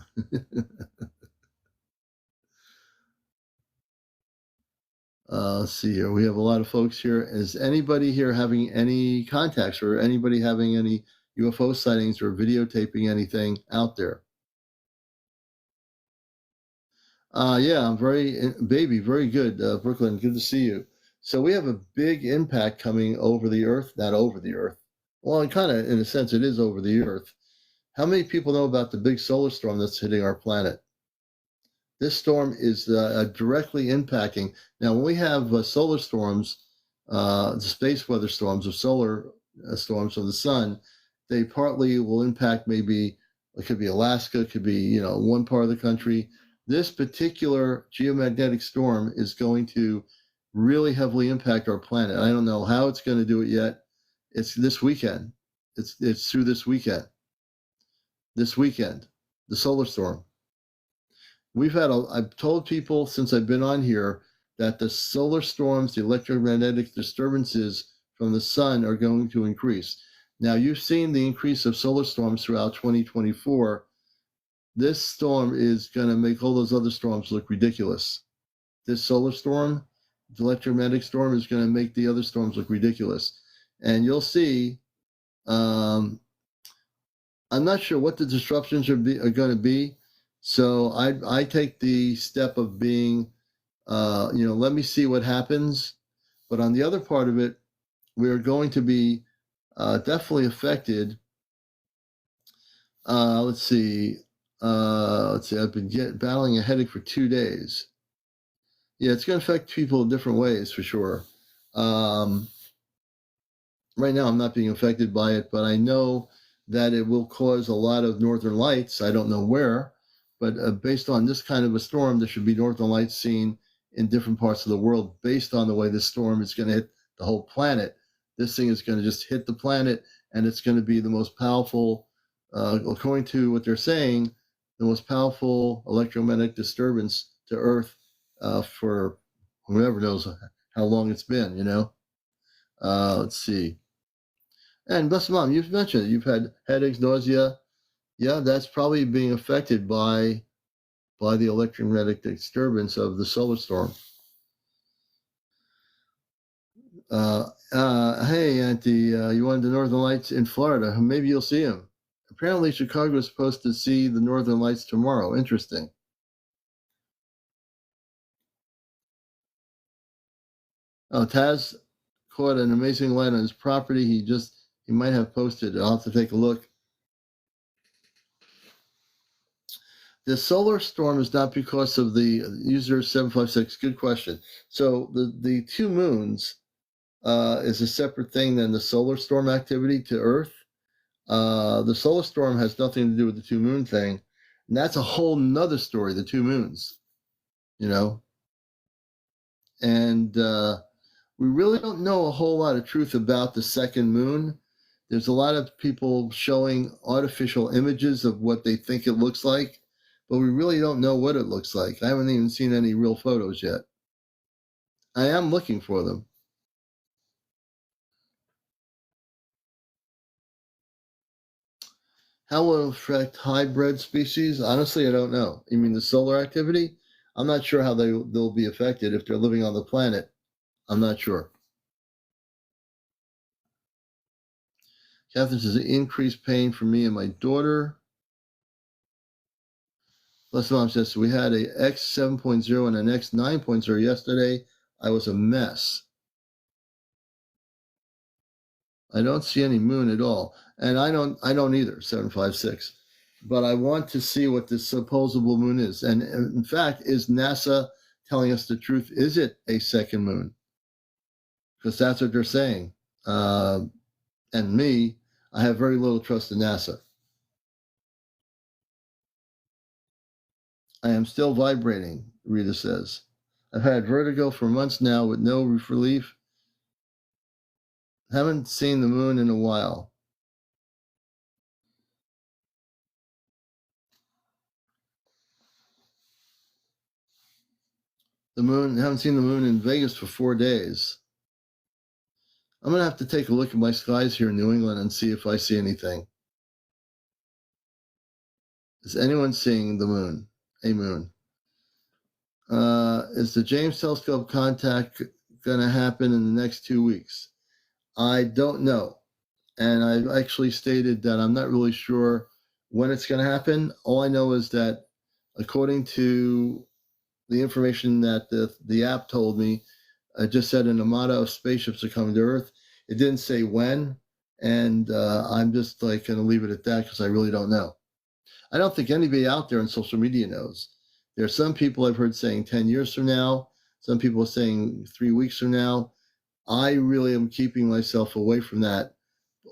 Let's see here. We have a lot of folks here. Is anybody here having any contacts or anybody having any UFO sightings or videotaping anything out there? Yeah, I'm very good. Brooklyn, good to see you. So we have a big impact coming over the Earth, not over the Earth. Well, and kind of, in a sense, it is over the Earth. How many people know about the big solar storm that's hitting our planet? This storm is directly impacting. Now, when we have solar storms, the space weather storms of solar storms from the sun, they partly will impact maybe, it could be Alaska, it could be, one part of the country. This particular geomagnetic storm is going to really heavily impact our planet. I don't know how it's going to do it yet. It's this weekend. It's through this weekend. This weekend, the solar storm. I've told people since I've been on here that the solar storms, the electromagnetic disturbances from the sun are going to increase. Now, you've seen the increase of solar storms throughout 2024. This storm is going to make all those other storms look ridiculous. This solar storm, the electromagnetic storm, is going to make the other storms look ridiculous. And you'll see, I'm not sure what the disruptions are going to be. So I take the step of being, let me see what happens. But on the other part of it, we're going to be definitely affected. Let's see. I've been battling a headache for 2 days. Yeah, it's going to affect people in different ways for sure. Right now, I'm not being affected by it, but I know that it will cause a lot of northern lights. I don't know where, but based on this kind of a storm, there should be northern lights seen in different parts of the world based on the way this storm is going to hit the whole planet. This thing is going to just hit the planet, and it's going to be the most powerful, according to what they're saying, the most powerful electromagnetic disturbance to Earth for whoever knows how long it's been, Let's see. And Blessed Mom, you've mentioned you've had headaches, nausea. Yeah, that's probably being affected by the electromagnetic disturbance of the solar storm. Hey, Auntie, you wanted the Northern Lights in Florida. Maybe you'll see them. Apparently, Chicago is supposed to see the Northern Lights tomorrow. Interesting. Oh, Taz, caught an amazing light on his property. He might have posted it. I'll have to take a look. The solar storm is not because of the user 756. Good question. So the two moons is a separate thing than the solar storm activity to Earth. The solar storm has nothing to do with the two moon thing. And that's a whole nother story, the two moons, you know. And we really don't know a whole lot of truth about the second moon. There's a lot of people showing artificial images of what they think it looks like, but we really don't know what it looks like. I haven't even seen any real photos yet. I am looking for them. How will it affect hybrid species? Honestly, I don't know. You mean the solar activity? I'm not sure how they'll be affected if they're living on the planet. I'm not sure. Catherine says, increased pain for me and my daughter. Plus, mom says, we had a X 7.0 and an X 9.0 yesterday. I was a mess. I don't see any moon at all. And I don't either, 756. But I want to see what this supposable moon is. And in fact, is NASA telling us the truth? Is it a second moon? Because that's what they're saying. And me, I have very little trust in NASA. I am still vibrating, Rita says. I've had vertigo for months now with no relief. Haven't seen the moon in a while. Haven't seen the moon in Vegas for 4 days. I'm going to have to take a look at my skies here in New England and see if I see anything. Is anyone seeing the moon? A moon. Is the James Telescope contact going to happen in the next 2 weeks? I don't know. And I've actually stated that I'm not really sure when it's going to happen. All I know is that according to the information that the app told me, it just said an armada of spaceships are coming to Earth. It didn't say when, and I'm just like going to leave it at that because I really don't know. I don't think anybody out there on social media knows. There are some people I've heard saying 10 years from now. Some people are saying 3 weeks from now. I really am keeping myself away from that.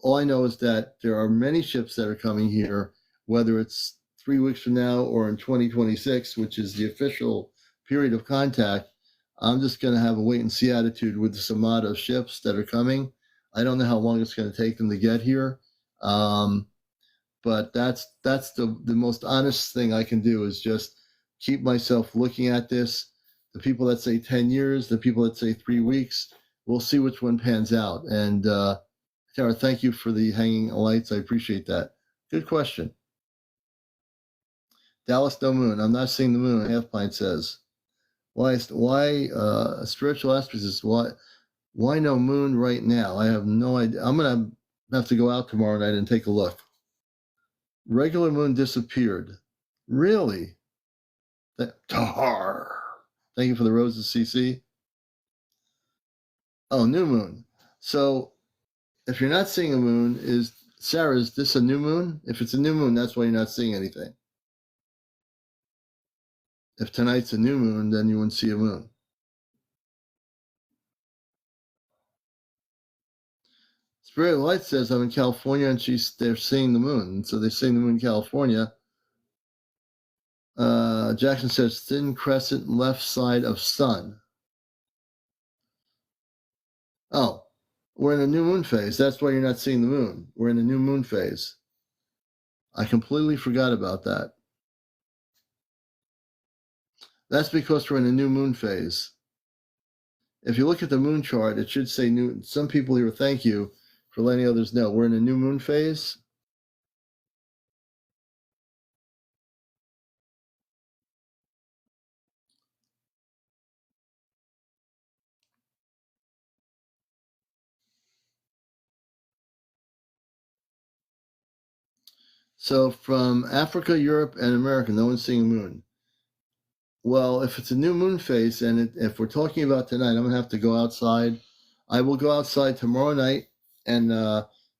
All I know is that there are many ships that are coming here, whether it's 3 weeks from now or in 2026, which is the official period of contact. I'm just going to have a wait and see attitude with this armada of ships that are coming. I don't know how long it's going to take them to get here. But that's the most honest thing I can do is just keep myself looking at this. The people that say 10 years, the people that say 3 weeks, we'll see which one pans out. And Tara, thank you for the hanging lights. I appreciate that. Good question. Dallas, no moon. I'm not seeing the moon, Half Pint says. Why spiritual aspects is why no moon right now? I have no idea. I'm going to have to go out tomorrow night and take a look. Regular moon disappeared. Really? Tar. Thank you for the roses, CC. Oh, new moon. So if you're not seeing a moon, Sarah, is this a new moon? If it's a new moon, that's why you're not seeing anything. If tonight's a new moon, then you wouldn't see a moon. Spirit Light says I'm in California and they're seeing the moon. So they're seeing the moon in California. Jackson says thin crescent left side of sun. Oh, we're in a new moon phase. That's why you're not seeing the moon. We're in a new moon phase. I completely forgot about that. That's because we're in a new moon phase. If you look at the moon chart, it should say new. Some people here, thank you for letting others know. We're in a new moon phase. So from Africa, Europe, and America, no one's seeing a moon. Well, if it's a new moon phase, and if we're talking about tonight, I'm going to have to go outside. I will go outside tomorrow night, and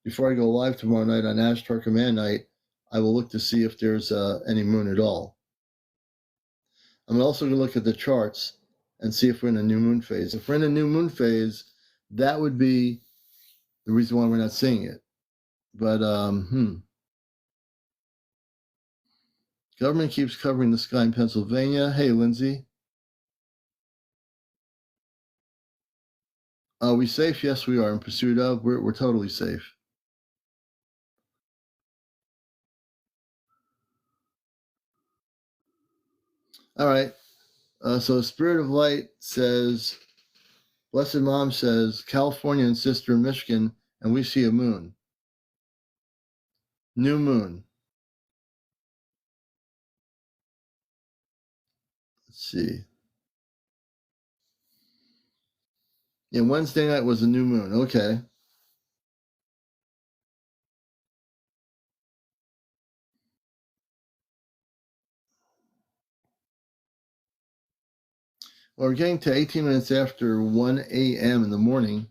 before I go live tomorrow night on Ashtar Command Night, I will look to see if there's any moon at all. I'm also going to look at the charts and see if we're in a new moon phase. If we're in a new moon phase, that would be the reason why we're not seeing it. But, Government keeps covering the sky in Pennsylvania. Hey, Lindsay. Are we safe? Yes, we are. In pursuit of, we're totally safe. All right. So Spirit of Light says, Blessed Mom says, California and Sister in Michigan, and we see a moon. New moon. Let's see. Yeah, Wednesday night was a new moon. Okay. Well, we're getting to 18 minutes after 1 a.m. in the morning.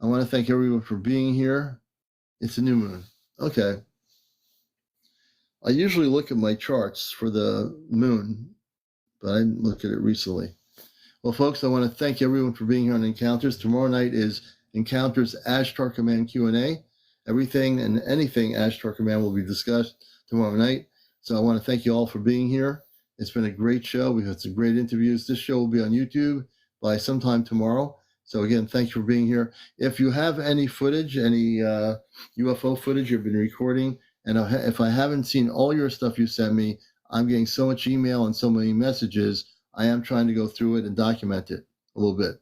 I want to thank everyone for being here. It's a new moon. Okay. I usually look at my charts for the moon, but I didn't look at it recently. Well, folks, I want to thank everyone for being here on Encounters. Tomorrow night is Encounters Ashtar Command Q&A. Everything and anything Ashtar Command will be discussed tomorrow night. So I want to thank you all for being here. It's been a great show. We've had some great interviews. This show will be on YouTube by sometime tomorrow. So again, thank you for being here. If you have any footage, any UFO footage you've been recording, and if I haven't seen all your stuff you sent me, I'm getting so much email and so many messages. I am trying to go through it and document it a little bit.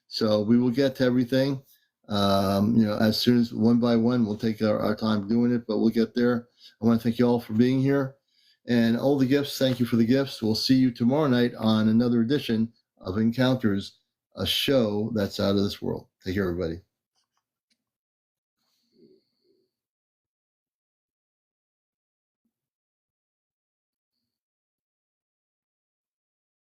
So we will get to everything. As soon as one by one, we'll take our time doing it, but we'll get there. I want to thank you all for being here. And all the gifts, thank you for the gifts. We'll see you tomorrow night on another edition of Encounters, a show that's out of this world. Take care, everybody.